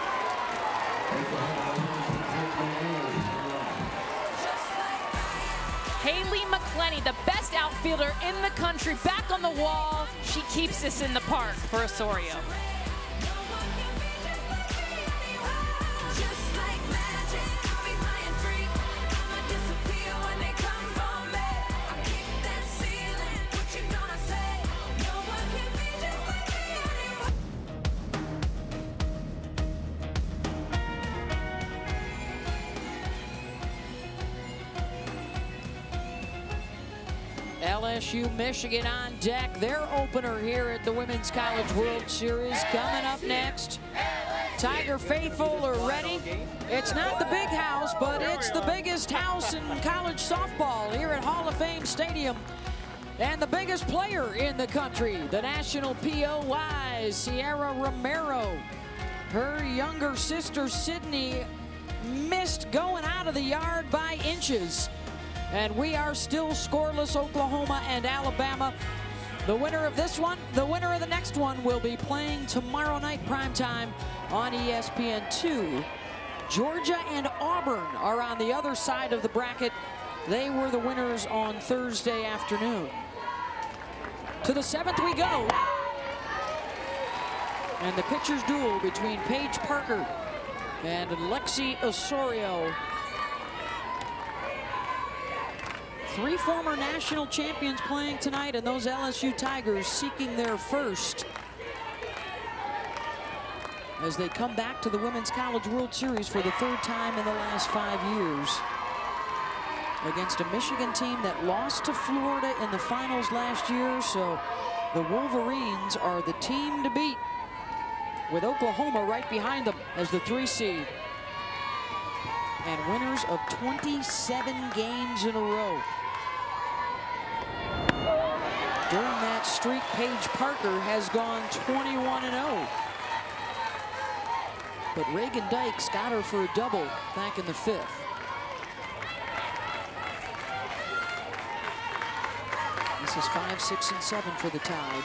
Haley McCleney, the best outfielder in the country, back on the wall. She keeps this in the park for Osorio. LSU Michigan on deck, their opener here at the Women's College World Series. Coming up next, Tiger faithful are ready. It's not the big house, but it's the biggest house in college softball here at Hall of Fame Stadium. And the biggest player in the country, the national POY, Sierra Romero. Her younger sister, Sydney, missed going out of the yard by inches. And we are still scoreless. Oklahoma and Alabama. The winner of this one, the winner of the next one will be playing tomorrow night primetime on ESPN2. Georgia and Auburn are on the other side of the bracket. They were the winners on Thursday afternoon. To the 7th we go. And the pitcher's duel between Paige Parker and Lexi Osorio. 3 former national champions playing tonight, and those LSU Tigers seeking their first as they come back to the Women's College World Series for the 3rd time in the last 5 years. Against a Michigan team that lost to Florida in the finals last year, so the Wolverines are the team to beat, with Oklahoma right behind them as the 3 seed. And winners of 27 games in a row. During that streak, Paige Parker has gone 21-0. But Reagan Dykes got her for a double back in the 5th. This is 5, 6, and 7 for the Tide.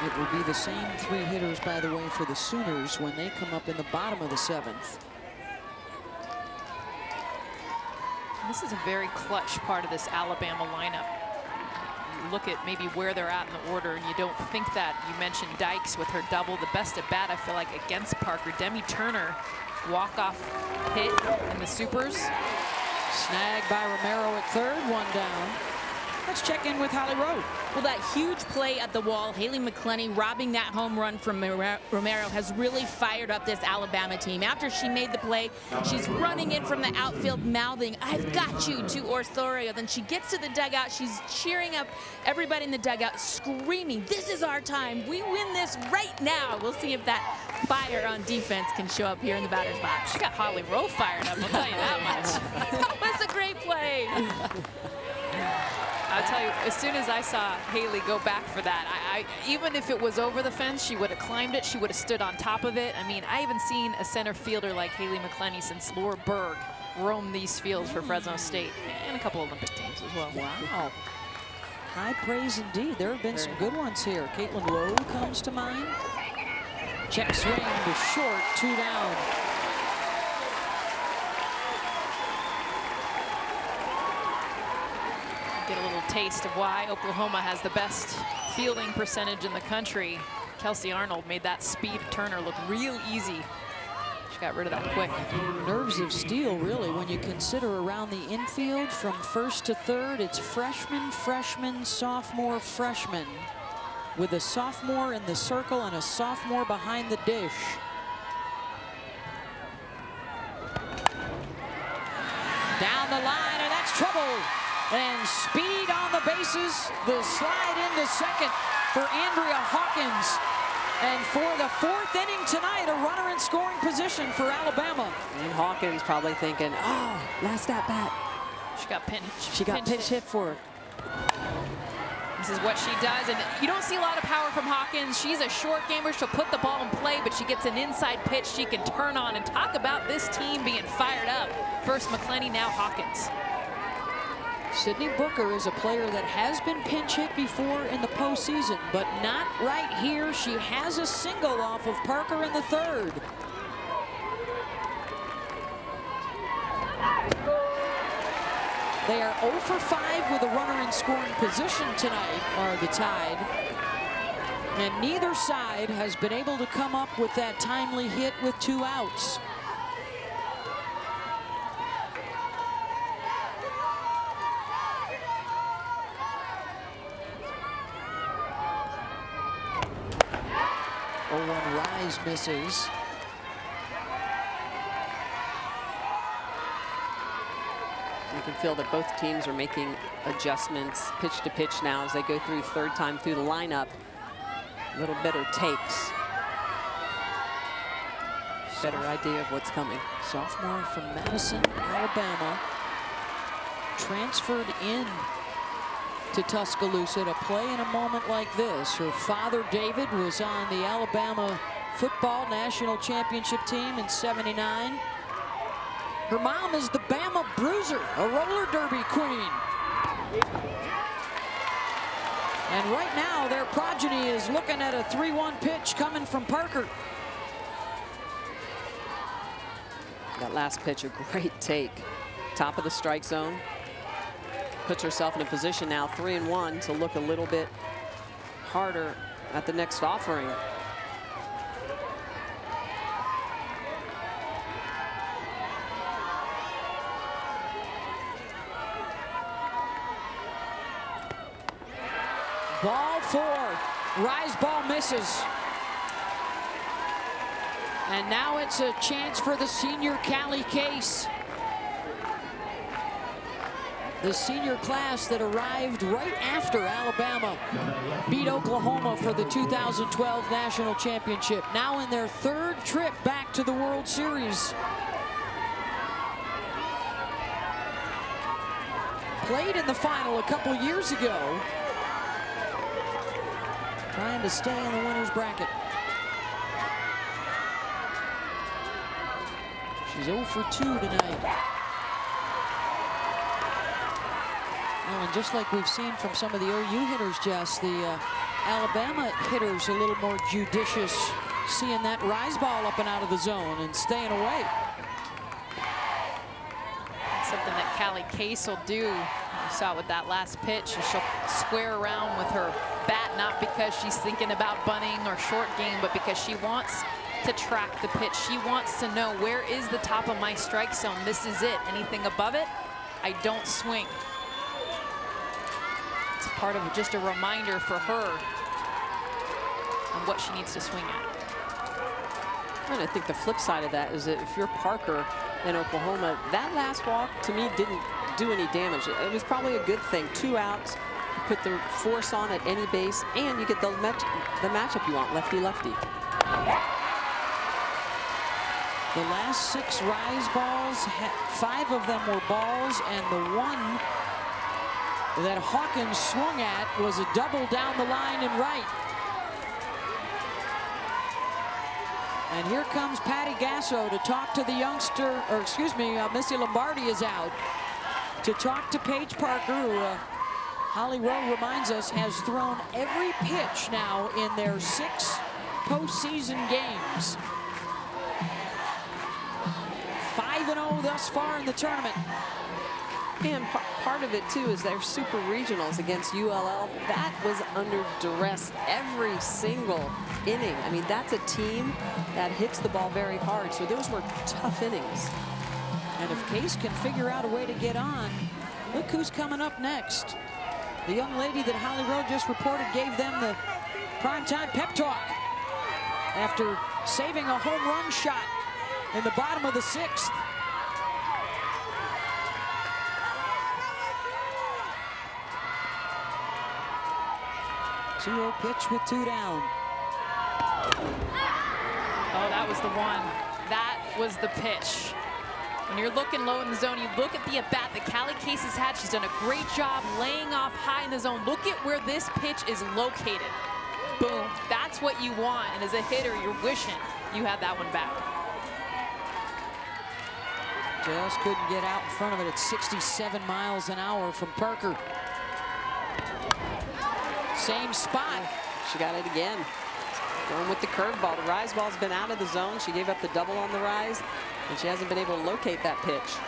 It will be the same 3 hitters, by the way, for the Sooners when they come up in the bottom of the 7th. This is a very clutch part of this Alabama lineup. You look at maybe where they're at in the order, and you don't think that. You mentioned Dykes with her double, the best at bat, I feel like, against Parker. Demi Turner, walk-off hit in the supers. Snagged by Romero at third, one down. Let's check in with Holly Rowe. Well, that huge play at the wall, Haley McCleney robbing that home run from Romero has really fired up this Alabama team. After she made the play, she's running in from the outfield mouthing, "I've got you," to Osorio. Then she gets to the dugout. She's cheering up everybody in the dugout, screaming, "This is our time. We win this right now." We'll see if that fire on defense can show up here in the batter's box. She got Holly Rowe fired up, I'll tell you that much. That was a great play. I'll tell you, as soon as I saw Haley go back for that, even if it was over the fence, she would have climbed it. She would have stood on top of it. I mean, I haven't seen a center fielder like Haley McCleney since Laura Berg roamed these fields for Fresno State and a couple Olympic teams as well. Wow. High praise indeed. There have been some good ones here. Caitlin Lowe comes to mind. Check swing to short, 2 down. Get a little taste of why Oklahoma has the best fielding percentage in the country. Kelsey Arnold made that speed Turner look real easy. She got rid of that quick. Nerves of steel, really, when you consider around the infield from first to third, it's freshman, freshman, sophomore, freshman, with a sophomore in the circle and a sophomore behind the dish. Down the line, and that's trouble. And speed on the bases. The slide into second for Andrea Hawkins. And for the 4th inning tonight, a runner in scoring position for Alabama. And Hawkins probably thinking, oh, last at bat. She got pinch. She got pinch hit for it. This is what she does, and you don't see a lot of power from Hawkins. She's a short gamer. She'll put the ball in play, but she gets an inside pitch she can turn on. And talk about this team being fired up. First McCleney, now Hawkins. Sydney Booker is a player that has been pinch hit before in the postseason, but not right here. She has a single off of Parker in the 3rd. They are 0 for 5 with a runner in scoring position tonight, are the Tide. And neither side has been able to come up with that timely hit with 2 outs. Rise misses. You can feel that both teams are making adjustments pitch to pitch now as they go through 3rd time through the lineup. A little better takes. Better idea of what's coming. Sophomore from Madison, Alabama. Transferred in to Tuscaloosa to play in a moment like this. Her father, David, was on the Alabama football national championship team in '79. Her mom is the Bama Bruiser, a roller derby queen. And right now, their progeny is looking at a 3-1 pitch coming from Parker. That last pitch, a great take. Top of the strike zone. Puts herself in a position now, 3-1, to look a little bit harder at the next offering. Ball 4, rise ball misses. And now it's a chance for the senior Callie Case. The senior class that arrived right after Alabama beat Oklahoma for the 2012 national championship. Now in their 3rd trip back to the World Series. Played in the final a couple years ago. Trying to stay in the winner's bracket. She's 0 for 2 tonight. Oh, and just like we've seen from some of the OU hitters, Jess, the Alabama hitters a little more judicious, seeing that rise ball up and out of the zone and staying away. That's something that Callie Case will do. You saw with that last pitch, she'll square around with her bat, not because she's thinking about bunting or short game, but because she wants to track the pitch. She wants to know, where is the top of my strike zone? This is it. Anything above it, I don't swing. It's part of just a reminder for her on what she needs to swing at. And I think the flip side of that is that if you're Parker in Oklahoma, that last walk to me didn't do any damage. It was probably a good thing. 2 outs, you put the force on at any base, and you get the matchup you want, lefty-lefty. The last 6 rise balls, 5 of them were balls, and the one that Hawkins swung at was a double down the line and right. And here comes Patty Gasso to talk to the youngster, or excuse me, Missy Lombardi is out to talk to Paige Parker, who Holly Rowe reminds us has thrown every pitch now in their 6 postseason games. 5-0 thus far in the tournament. And part of it too is their super regionals against ULL. That was under duress every single inning. I mean, that's a team that hits the ball very hard. So those were tough innings. And if Case can figure out a way to get on, look who's coming up next. The young lady that Holly Rowe just reported gave them the primetime pep talk after saving a home run shot in the bottom of the 6th. 2-0 pitch with 2 down. Oh, that was the one. That was the pitch. When you're looking low in the zone, you look at the at-bat that Callie Case has had. She's done a great job laying off high in the zone. Look at where this pitch is located. Boom. That's what you want. And as a hitter, you're wishing you had that one back. Just couldn't get out in front of it at 67 miles an hour from Parker. Same spot. She got it again. Going with the curveball. The rise ball's been out of the zone. She gave up the double on the rise, and she hasn't been able to locate that pitch.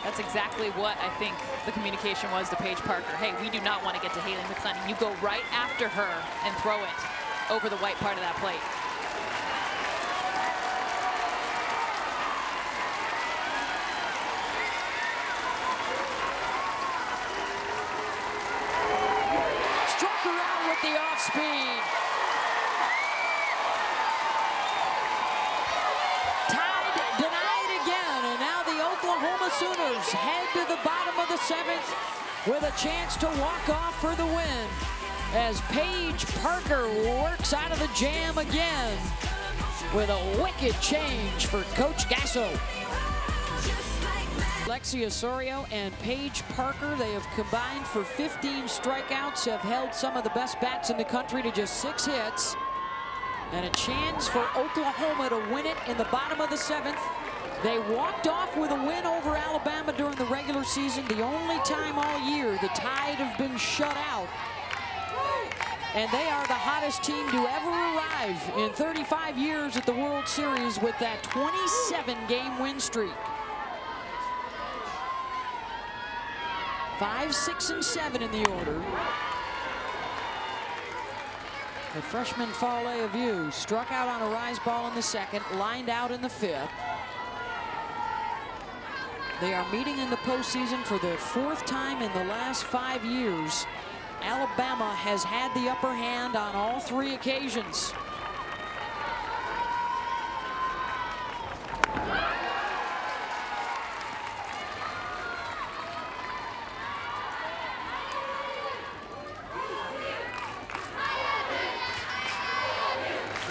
That's exactly what I think the communication was to Paige Parker. Hey, we do not want to get to Haley McCleney. You go right after her and throw it over the white part of that plate. The off speed. Tied, denied again, and now the Oklahoma Sooners head to the bottom of the 7th with a chance to walk off for the win as Paige Parker works out of the jam again with a wicked change for Coach Gasso. Lexi Osorio and Paige Parker, they have combined for 15 strikeouts, have held some of the best bats in the country to just 6 hits. And a chance for Oklahoma to win it in the bottom of the 7th. They walked off with a win over Alabama during the regular season, the only time all year the Tide have been shut out. And they are the hottest team to ever arrive in 35 years at the World Series with that 27-game win streak. 5, 6, and 7 in the order. The freshman Lafaele of you struck out on a rise ball in the 2nd, lined out in the 5th. They are meeting in the postseason for the 4th time in the last 5 years. Alabama has had the upper hand on all 3 occasions.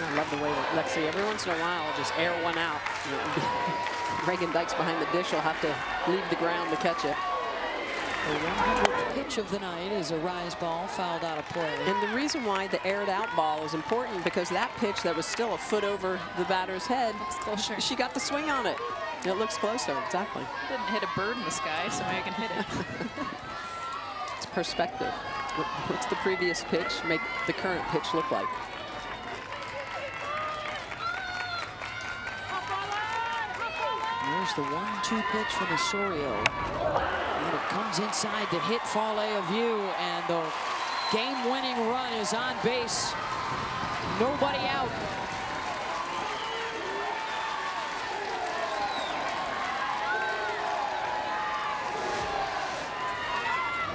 I love the way that Lexi, every once in a while, will just air one out. You know, Reagan Dykes behind the dish will have to leave the ground to catch it. The 100th pitch of the night is a rise ball fouled out of play. And the reason why the aired out ball is important because that pitch that was still a foot over the batter's head, she got the swing on it. It looks closer, exactly. Didn't hit a bird in the sky, so maybe I can hit it. It's perspective. What's the previous pitch make the current pitch look like? There's the 1-2 pitch from Osorio. And it comes inside to hit Lafaele of view, and the game-winning run is on base. Nobody out.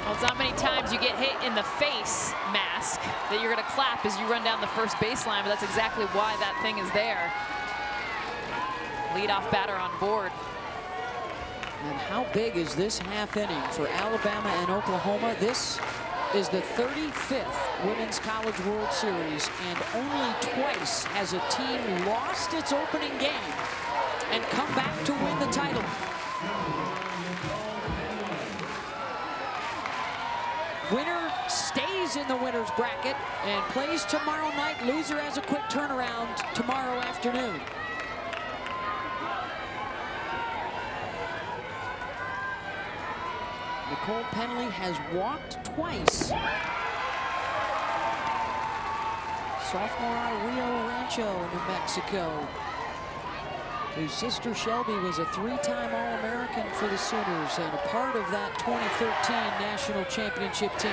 Well, it's not many times you get hit in the face mask that you're going to clap as you run down the first baseline, but that's exactly why that thing is there. Leadoff batter on board. And how big is this half inning for Alabama and Oklahoma? This is the 35th Women's College World Series, and only twice has a team lost its opening game and come back to win the title. Winner stays in the winner's bracket and plays tomorrow night. Loser has a quick turnaround tomorrow afternoon. Nicole Penley has walked twice. Sophomore out of Rio Rancho, New Mexico, whose sister Shelby was a 3-time All-American for the Sooners and a part of that 2013 National Championship team.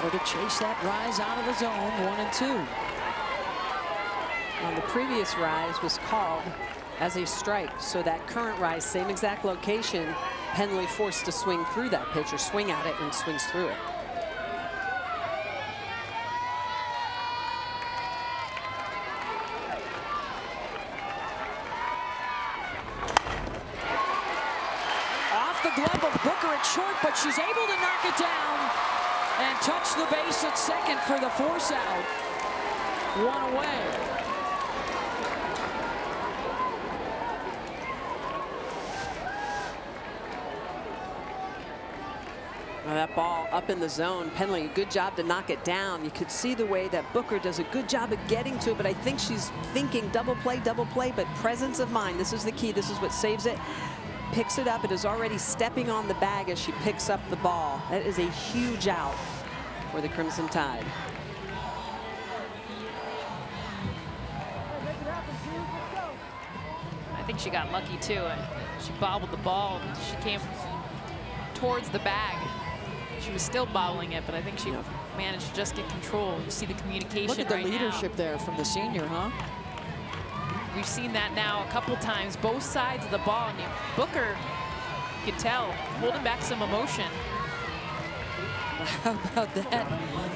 To chase that rise out of the zone, 1-2. Well, the previous rise was called as a strike, so that current rise, same exact location, Penley forced to swing through that pitch, or swing at it and swings through it. Off the glove of Booker at short, but she's able to knock it down and touch the base at second for the force out. One away. Well, that ball up in the zone. Penley, good job to knock it down. You could see the way that Booker does a good job of getting to it, but I think she's thinking double play, but presence of mind. This is the key. This is what saves it. Picks it up. It is already stepping on the bag as she picks up the ball. That is a huge out for the Crimson Tide. I think she got lucky too. She bobbled the ball. She came towards the bag. She was still bobbling it, but I think she managed to just get control. You see the communication. Look at the right leadership now. there from the senior, huh? We've seen that now a couple times, both sides of the ball. And Booker, you can tell, holding back some emotion. How about that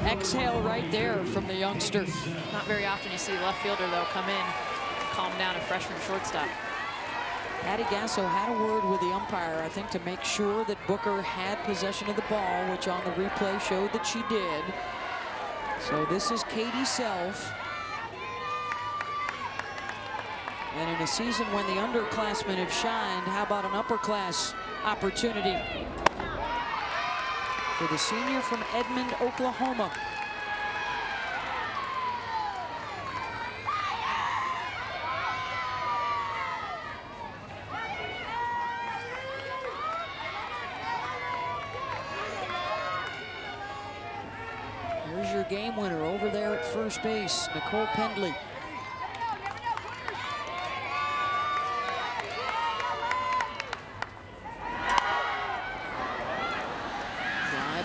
exhale right there from the youngster? Not very often you see the left fielder, though, come in, calm down a freshman shortstop. Patty Gasso had a word with the umpire, I think, to make sure that Booker had possession of the ball, which on the replay showed that she did. So this is Katie Self. And in a season when the underclassmen have shined, how about an upperclass opportunity for the senior from Edmond, Oklahoma? Here's your game winner over there at first base, Nicole Penley.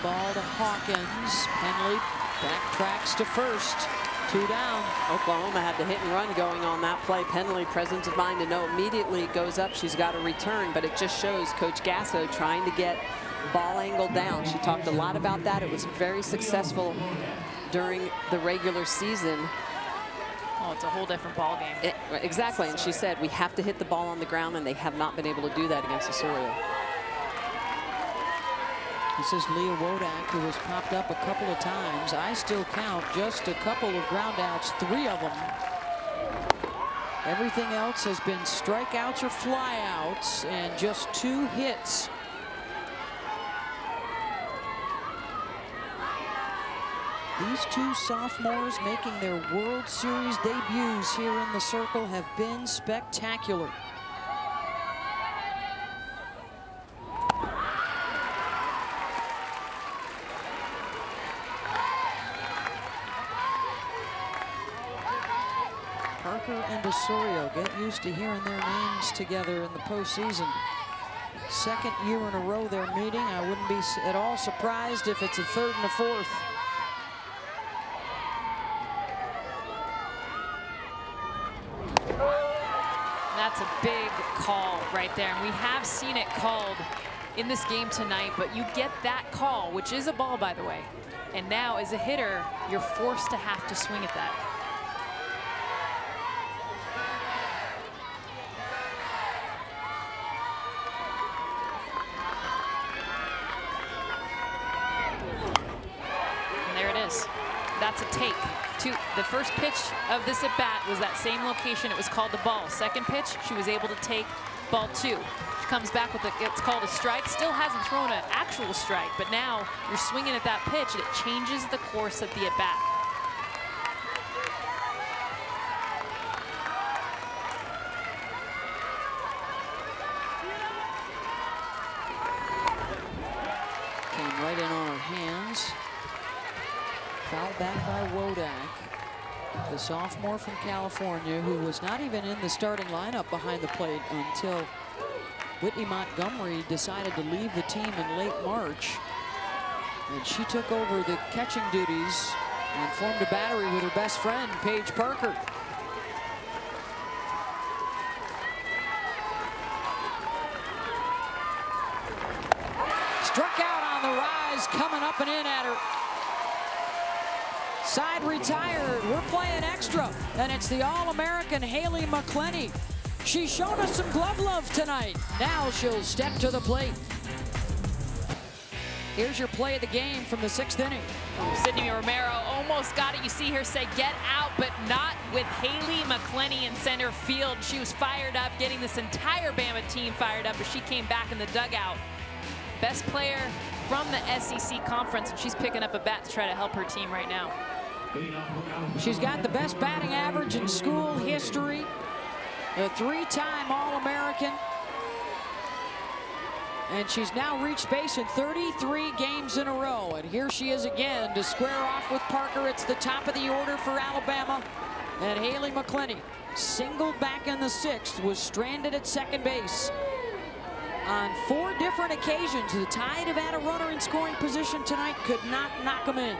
Ball to Hawkins. Penley backtracks to first. 2 down. Oklahoma had the hit and run going on that play. Penley, presence of mind to know immediately goes up. She's got a return, but it just shows Coach Gasso trying to get ball angle down. She talked a lot about that. It was very successful during the regular season. Oh, it's a whole different ball game. Exactly, and she said we have to hit the ball on the ground, and they have not been able to do that against Osorio. This is Leah Wodak, who has popped up a couple of times. I still count just a couple of ground outs, 3 of them. Everything else has been strikeouts or flyouts, and just 2 hits. These 2 sophomores making their World Series debuts here in the circle have been spectacular. Parker and Osorio get used to hearing their names together in the postseason. Second year in a row they're meeting. I wouldn't be at all surprised if it's a 3rd and a 4th. That's a big call right there, and we have seen it called in this game tonight, but you get that call, which is a ball, by the way, and now as a hitter, you're forced to have to swing at that. And there it is. That's a take. The first pitch of this at bat was that same location. It was called the ball. Second pitch, she was able to take ball 2. She comes back with it's called a strike. Still hasn't thrown an actual strike, but now you're swinging at that pitch and it changes the course of the at bat. Came right in on her hands. Foul back by Wodak, the sophomore from California, who was not even in the starting lineup behind the plate until Whitney Montgomery decided to leave the team in late March. And she took over the catching duties and formed a battery with her best friend, Paige Parker. Struck out on the rise, coming up and in at her. Side retired. We're playing extra, and it's the All-American Haley McCleney. She's shown us some glove love tonight. Now she'll step to the plate. Here's your play of the game from the 6th inning. Sydney Romero almost got it. You see her say get out, but not with Haley McCleney in center field. She was fired up, getting this entire Bama team fired up as she came back in the dugout. Best player from the SEC conference, and she's picking up a bat to try to help her team right now. She's got the best batting average in school history, a 3-time All-American, and she's now reached base in 33 games in a row. And here she is again to square off with Parker. It's the top of the order for Alabama, and Haley McCleney, singled back in the 6th, was stranded at second base. On 4 different occasions, the Tide have had a runner in scoring position tonight, could not knock them in.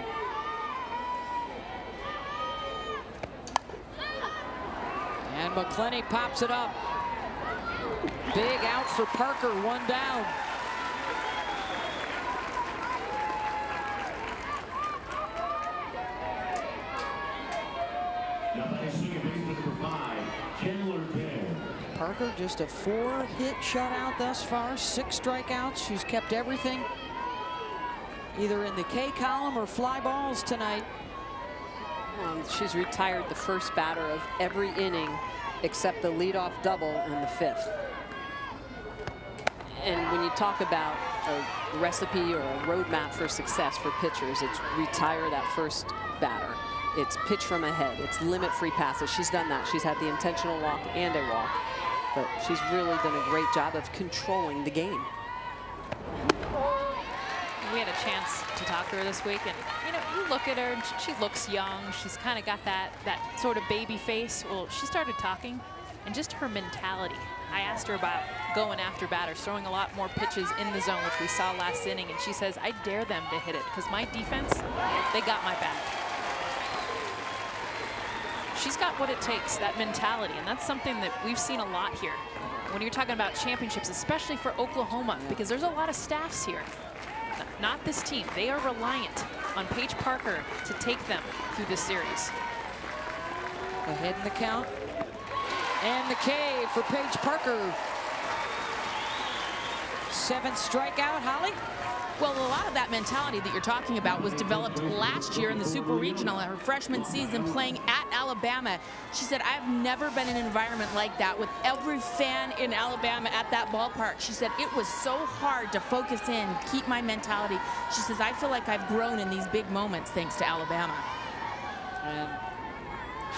And McCleney pops it up. Big out for Parker, 1 down. Parker just a 4-hit shutout thus far, 6 strikeouts. She's kept everything either in the K column or fly balls tonight. She's retired the first batter of every inning except the leadoff double in the 5th. And when you talk about a recipe or a roadmap for success for pitchers, it's retire that first batter. It's pitch from ahead. It's limit free passes. She's done that. She's had the intentional walk and a walk. But she's really done a great job of controlling the game. We had a chance to talk to her this week, and you look at her and she looks young. She's kind of got that sort of baby face. Well, she started talking, and just her mentality. I asked her about going after batters, throwing a lot more pitches in the zone, which we saw last inning, and she says, I dare them to hit it because my defense, they got my back. She's got what it takes, that mentality, and that's something that we've seen a lot here when you're talking about championships, especially for Oklahoma, because there's a lot of staffs here. Not this team. They are reliant on Paige Parker to take them through this series. Ahead in the count. And the K for Paige Parker. 7th strikeout. Holly? Well, a lot of that mentality that you're talking about was developed last year in the Super Regional, her freshman season playing at Alabama. She said, I've never been in an environment like that with every fan in Alabama at that ballpark. She said, it was so hard to focus in, keep my mentality. She says, I feel like I've grown in these big moments thanks to Alabama. And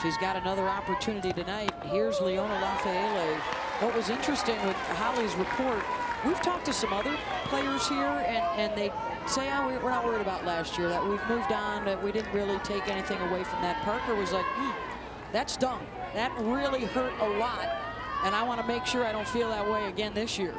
she's got another opportunity tonight. Here's Leona Lafaele. What was interesting with Holly's report, we've talked to some other players here, and they say, oh, we're not worried about last year, that we've moved on, that we didn't really take anything away from that. Parker was like, that stung. That really hurt a lot, and I want to make sure I don't feel that way again this year.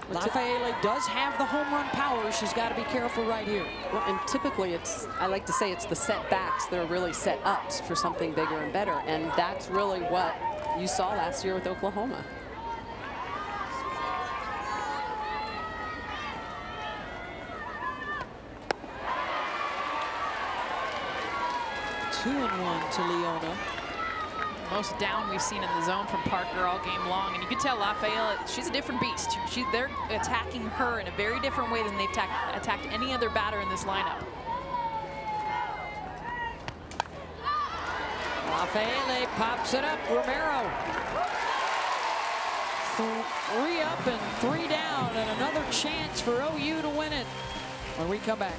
Lafaele does have the home run power. She's got to be careful right here. Well, and typically I like to say it's the setbacks that are really set ups for something bigger and better, and that's really what you saw last year with Oklahoma. Two and one to Leona. Most down we've seen in the zone from Parker all game long, and you can tell Lafaele, she's a different beast. They're attacking her in a very different way than they've attacked any other batter in this lineup. Lafaele pops it up. Romero. 3 up and 3 down, and another chance for OU to win it when we come back.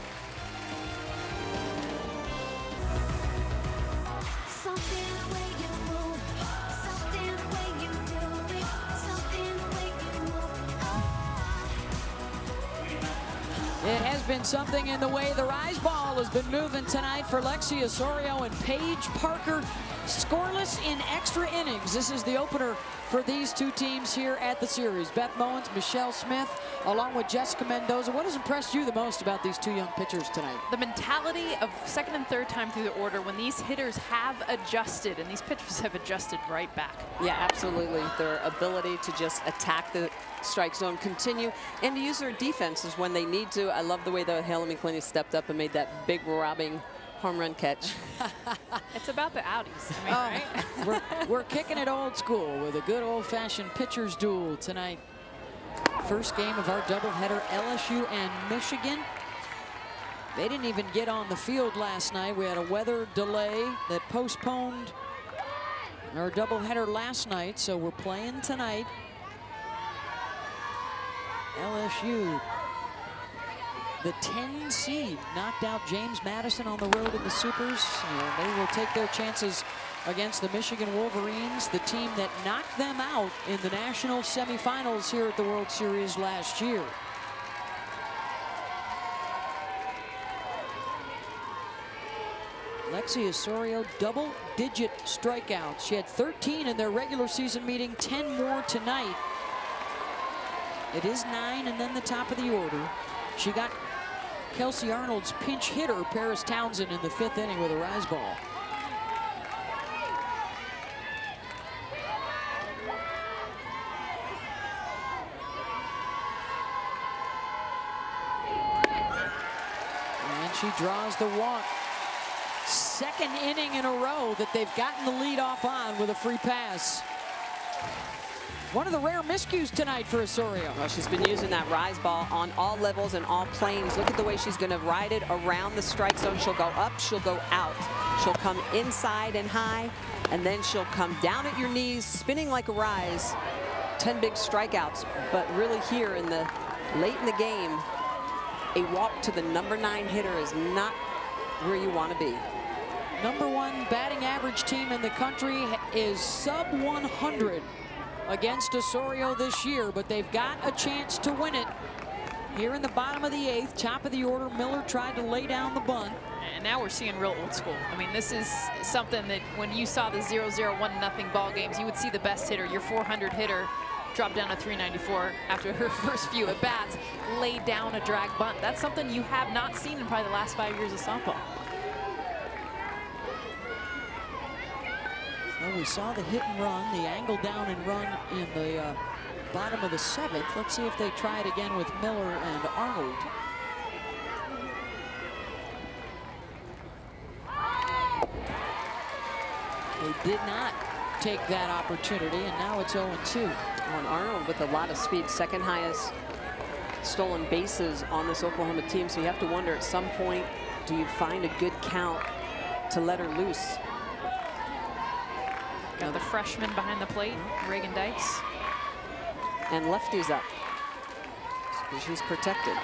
It has been something in the way the rise ball has been moving tonight for Lexi Osorio and Paige Parker. Scoreless in extra innings. This is the opener for these two teams here at the series. Beth Mowens, Michelle Smith, along with Jessica Mendoza. What has impressed you the most about these two young pitchers tonight? The mentality of second and third time through the order when these hitters have adjusted, and these pitchers have adjusted right back. Yeah, absolutely. Their ability to just attack the strike zone, continue, and to use their defenses when they need to. I love the way that Haley McCleney stepped up and made that big robbing home run catch. It's about the outies. I mean, right? We're kicking it old school with a good old-fashioned pitcher's duel tonight. First game of our doubleheader, LSU and Michigan. They didn't even get on the field last night. We had a weather delay that postponed our doubleheader last night, so we're playing tonight. LSU, the 10 seed, knocked out James Madison on the road in the Supers. They will take their chances against the Michigan Wolverines, the team that knocked them out in the national semifinals here at the World Series last year. Lexi Osorio, double-digit strikeouts. She had 13 in their regular season meeting, 10 more tonight. It is 9 and then the top of the order. She got Kelsey Arnold's pinch hitter, Paris Townsend, in the 5th inning with a rise ball. And she draws the walk. Second inning in a row that they've gotten the lead off on with a free pass. One of the rare miscues tonight for Osorio. Well, she's been using that rise ball on all levels and all planes. Look at the way she's going to ride it around the strike zone. She'll go up, she'll go out. She'll come inside and high, and then she'll come down at your knees, spinning like a rise. 10 big strikeouts, but really here in the late in the game, a walk to the number 9 hitter is not where you want to be. Number 1 batting average team in the country is sub 100 against Osorio this year, but they've got a chance to win it. Here in the bottom of the 8th, top of the order, Miller tried to lay down the bunt. And now we're seeing real old school. I mean, this is something that when you saw the 0-0, 1-0 ball games, you would see the best hitter, your 400 hitter, drop down to 394 after her first few at bats, lay down a drag bunt. That's something you have not seen in probably the last 5 years of softball. Well, we saw the hit and run, the angle down and run in the bottom of the 7th. Let's see if they try it again with Miller and Arnold. They did not take that opportunity, and now it's 0-2. And Arnold with a lot of speed, second highest stolen bases on this Oklahoma team, so you have to wonder at some point, do you find a good count to let her loose? Got the freshman behind the plate, Reagan Dykes. And lefty's up. So she's protected.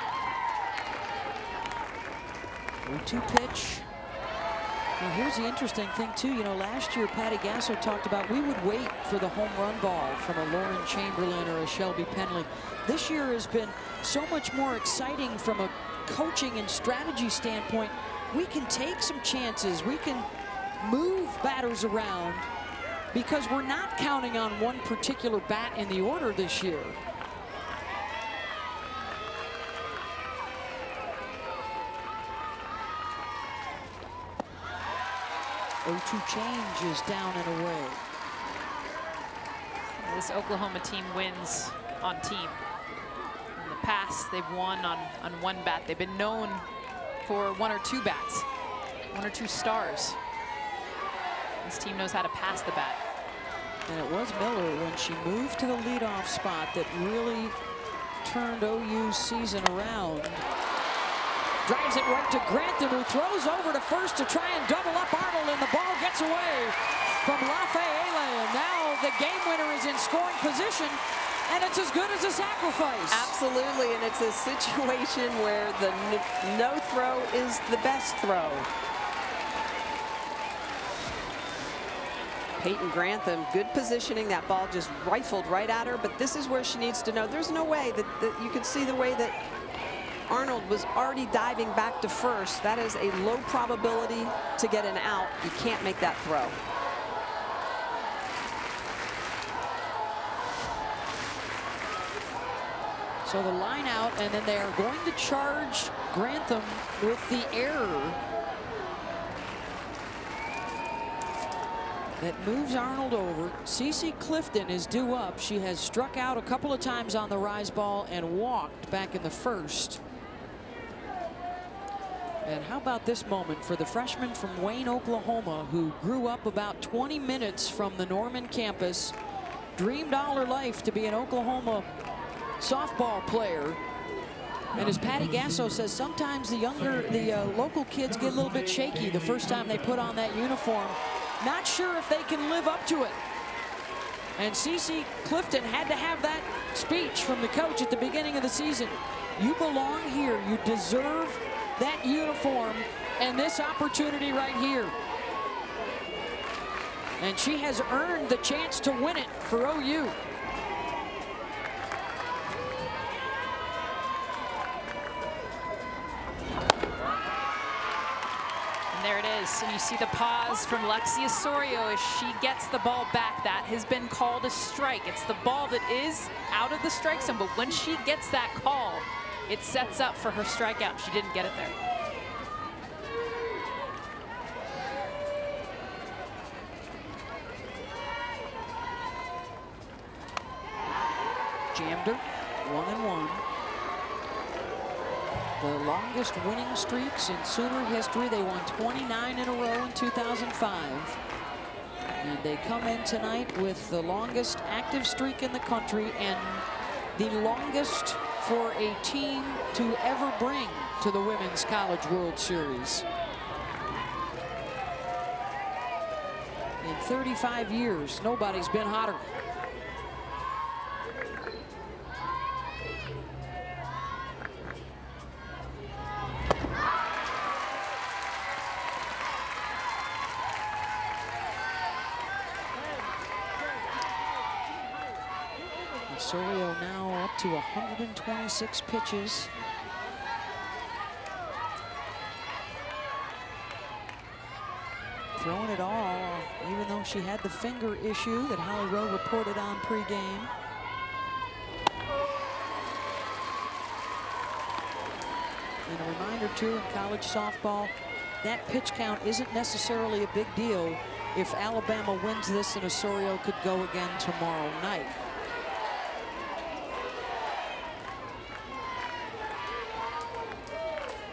0-2 pitch. Now here's the interesting thing too, you know, last year Patty Gasso talked about we would wait for the home run ball from a Lauren Chamberlain or a Shelby Penley. This year has been so much more exciting from a coaching and strategy standpoint. We can take some chances, we can move batters around because we're not counting on one particular bat in the order this year. 0-2 change is down and away. This Oklahoma team wins on team. In the past, they've won on one bat. They've been known for 1 or 2 bats, 1 or 2 stars. This team knows how to pass the bat. And it was Miller when she moved to the leadoff spot that really turned OU's season around. Drives it right to Grantham, who throws over to first to try and double up Arnold, and the ball gets away from Lafaele. And now the game winner is in scoring position, and it's as good as a sacrifice. Absolutely, and it's a situation where the no throw is the best throw. Peyton Grantham, good positioning. That ball just rifled right at her, but this is where she needs to know. There's no way that you can see the way that Arnold was already diving back to first. That is a low probability to get an out. You can't make that throw. So the line out, and then they are going to charge Grantham with the error that moves Arnold over. Cece Clifton is due up. She has struck out a couple of times on the rise ball and walked back in the first. And how about this moment for the freshman from Wayne, Oklahoma, who grew up about 20 minutes from the Norman campus, dreamed all her life to be an Oklahoma softball player. And as Patty Gasso says, sometimes the local kids get a little bit shaky the first time they put on that uniform. Not sure if they can live up to it. And Cece Clifton had to have that speech from the coach at the beginning of the season. You belong here. You deserve that uniform and this opportunity right here. And she has earned the chance to win it for OU. There it is, and you see the pause from Lexi Osorio as she gets the ball back. That has been called a strike. It's the ball that is out of the strike zone, but when she gets that call, it sets up for her strikeout. She didn't get it there. Jammed her, 1-1. The longest winning streaks in Sooner history. They won 29 in a row in 2005. And they come in tonight with the longest active streak in the country and the longest for a team to ever bring to the Women's College World Series. In 35 years, nobody's been hotter. Osorio now up to 126 pitches. Throwing it all, even though she had the finger issue that Holly Rowe reported on pregame. And a reminder too, in college softball, that pitch count isn't necessarily a big deal. If Alabama wins this, and Osorio could go again tomorrow night.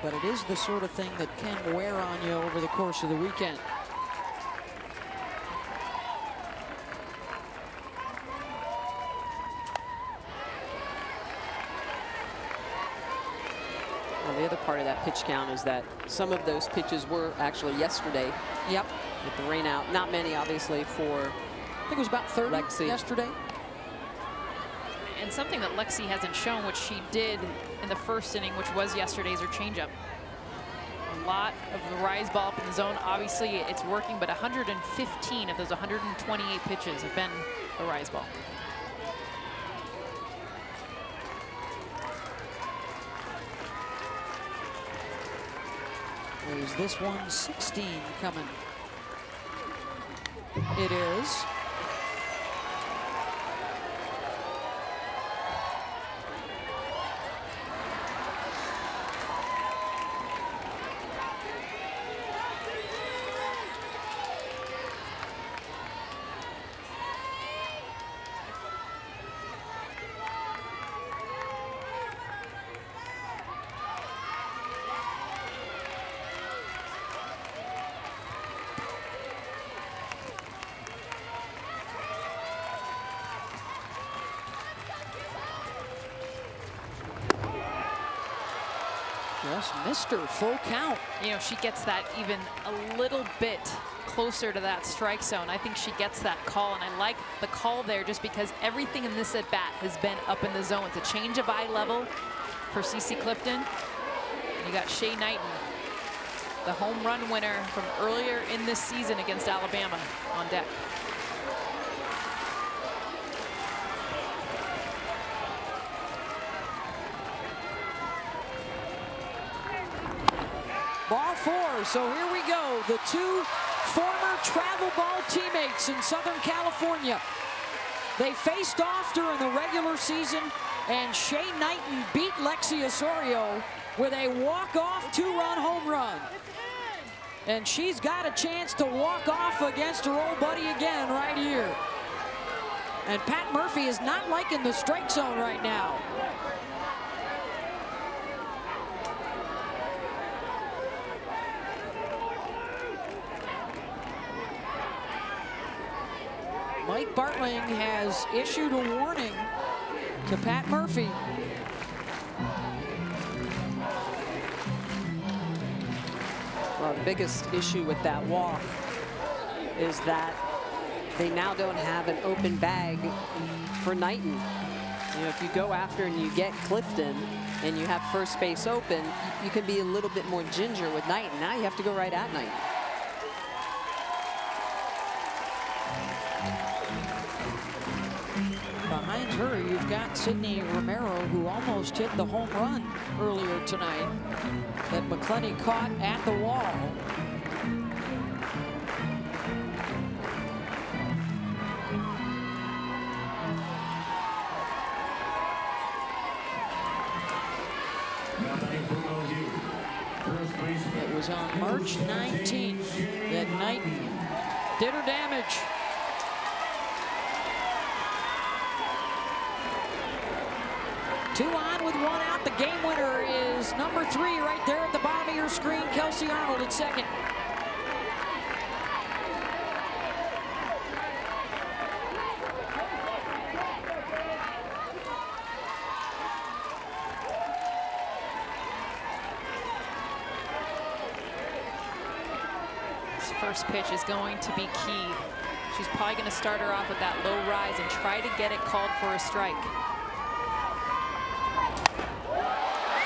But it is the sort of thing that can wear on you over the course of the weekend. Well, the other part of that pitch count is that some of those pitches were actually yesterday. Yep. With the rain out. Not many, obviously, for I think it was about 30 Lexi yesterday. And something that Lexi hasn't shown, which she did in the first inning, which was yesterday's, her changeup. A lot of the rise ball up in the zone. Obviously, it's working, but 115 of those 128 pitches have been a rise ball. Is this one 16 coming? It is. Just missed her, full count. You know, she gets that even a little bit closer to that strike zone. I think she gets that call, and I like the call there just because everything in this at-bat has been up in the zone. It's a change of eye level for CC Clifton. And you got Shay Knighten, the home run winner from earlier in this season against Alabama, on deck. Ball four, so here we go. The two former travel ball teammates in Southern California. They faced off during the regular season, and Shay Knighten beat Lexi Osorio with a walk-off two-run home run. And she's got a chance to walk off against her old buddy again right here. And Pat Murphy is not liking the strike zone right now. Mike Bartling has issued a warning to Pat Murphy. Well, the biggest issue with that walk is that they now don't have an open bag for Knighten. You know, if you go after and you get Clifton and you have first base open, you can be a little bit more ginger with Knighten. Now you have to go right at Knighten. Behind her, you've got Sydney Romero, who almost hit the home run earlier tonight that McCleney caught at the wall. It was on March 19th that Knighten did her damage. Two on with one out. The game winner is number 3 right there at the bottom of your screen, Kelsey Arnold at second. This first pitch is going to be key. She's probably going to start her off with that low rise and try to get it called for a strike.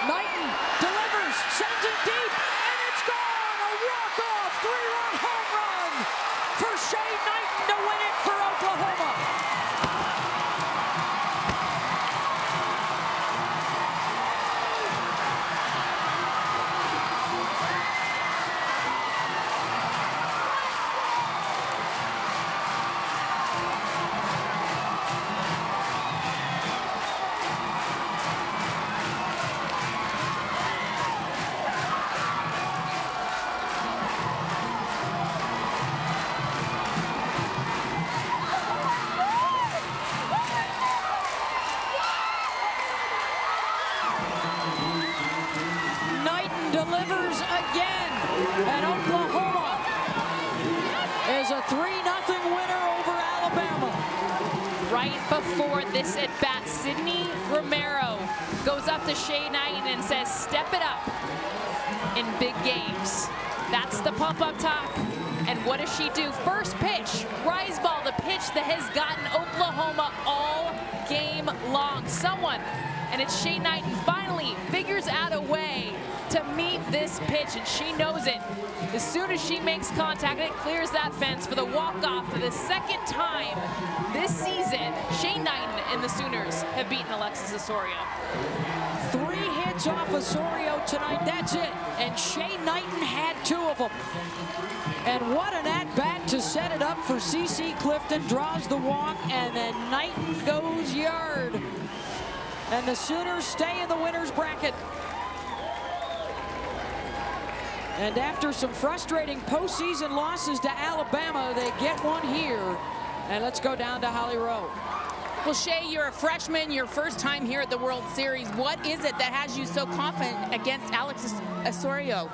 Knighten delivers, sends it deep, and it's gone! A walk-off three-run home run for Shay Knighten to win it for Oklahoma. Delivers again, and Oklahoma is a 3-0 winner over Alabama. Right before this at bat, Sydney Romero goes up to Shay Knighten and says, "Step it up." in big games. That's the pump up top. And what does she do? First pitch, rise ball, the pitch that has gotten Oklahoma all game long. Someone, and it's Shay Knighten, finally figures out a way to meet this pitch, and she knows it. As soon as she makes contact, it clears that fence for the walk-off for the second time this season. Shay Knighten and the Sooners have beaten Alexis Osorio. 3 hits off Osorio tonight, that's it. And Shay Knighten had 2 of them. And what an at-bat to set it up for CC Clifton, draws the walk, and then Knighten goes yard. And the Sooners stay in the winner's bracket. And after some frustrating postseason losses to Alabama, they get one here. And let's go down to Holly Rowe. Well, Shay, you're a freshman, your first time here at the World Series. What is it that has you so confident against Alexis Osorio?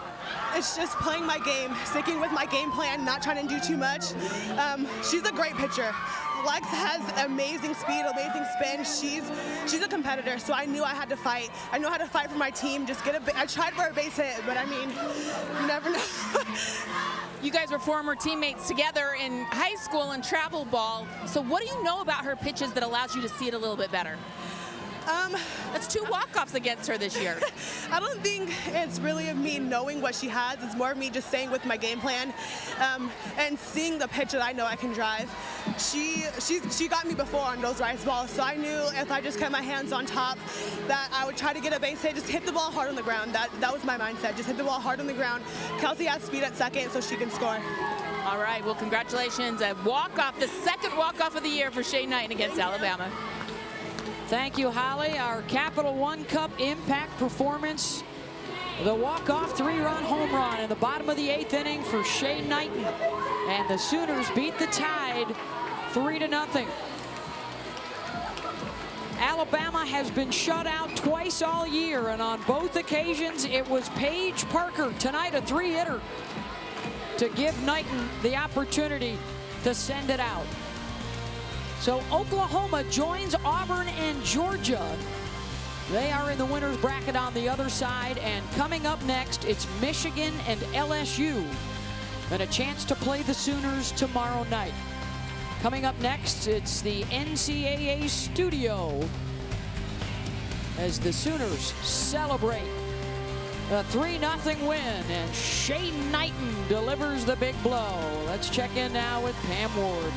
It's just playing my game, sticking with my game plan, not trying to do too much. She's a great pitcher. Lex has amazing speed, amazing spin. She's a competitor, so I knew I had to fight. I know how to fight for my team. Just I tried for a base hit, but I mean, you never know. You guys were former teammates together in high school and travel ball. So what do you know about her pitches that allows you to see it a little bit better? That's 2 walk-offs against her this year. I don't think it's really of me knowing what she has. It's more of me just staying with my game plan and seeing the pitch that I know I can drive. She got me before on those rice balls, so I knew if I just kept my hands on top that I would try to get a base hit, just hit the ball hard on the ground. That was my mindset, just hit the ball hard on the ground. Kelsey has speed at second, so she can score. All right, well, congratulations. A walk-off, the second walk-off of the year for Shay Knighten against Alabama. Thank you, Holly. Our Capital One Cup impact performance. The walk-off 3-run home run in the bottom of the 8th inning for Shay Knighten. And the Sooners beat the Tide 3-0. Alabama has been shut out twice all year, and on both occasions it was Paige Parker, tonight a 3-hitter, to give Knighten the opportunity to send it out. So Oklahoma joins Auburn and Georgia. They are in the winner's bracket on the other side. And coming up next, it's Michigan and LSU. And a chance to play the Sooners tomorrow night. Coming up next, it's the NCAA studio as the Sooners celebrate a 3-0 win. And Shay Knighten delivers the big blow. Let's check in now with Pam Ward.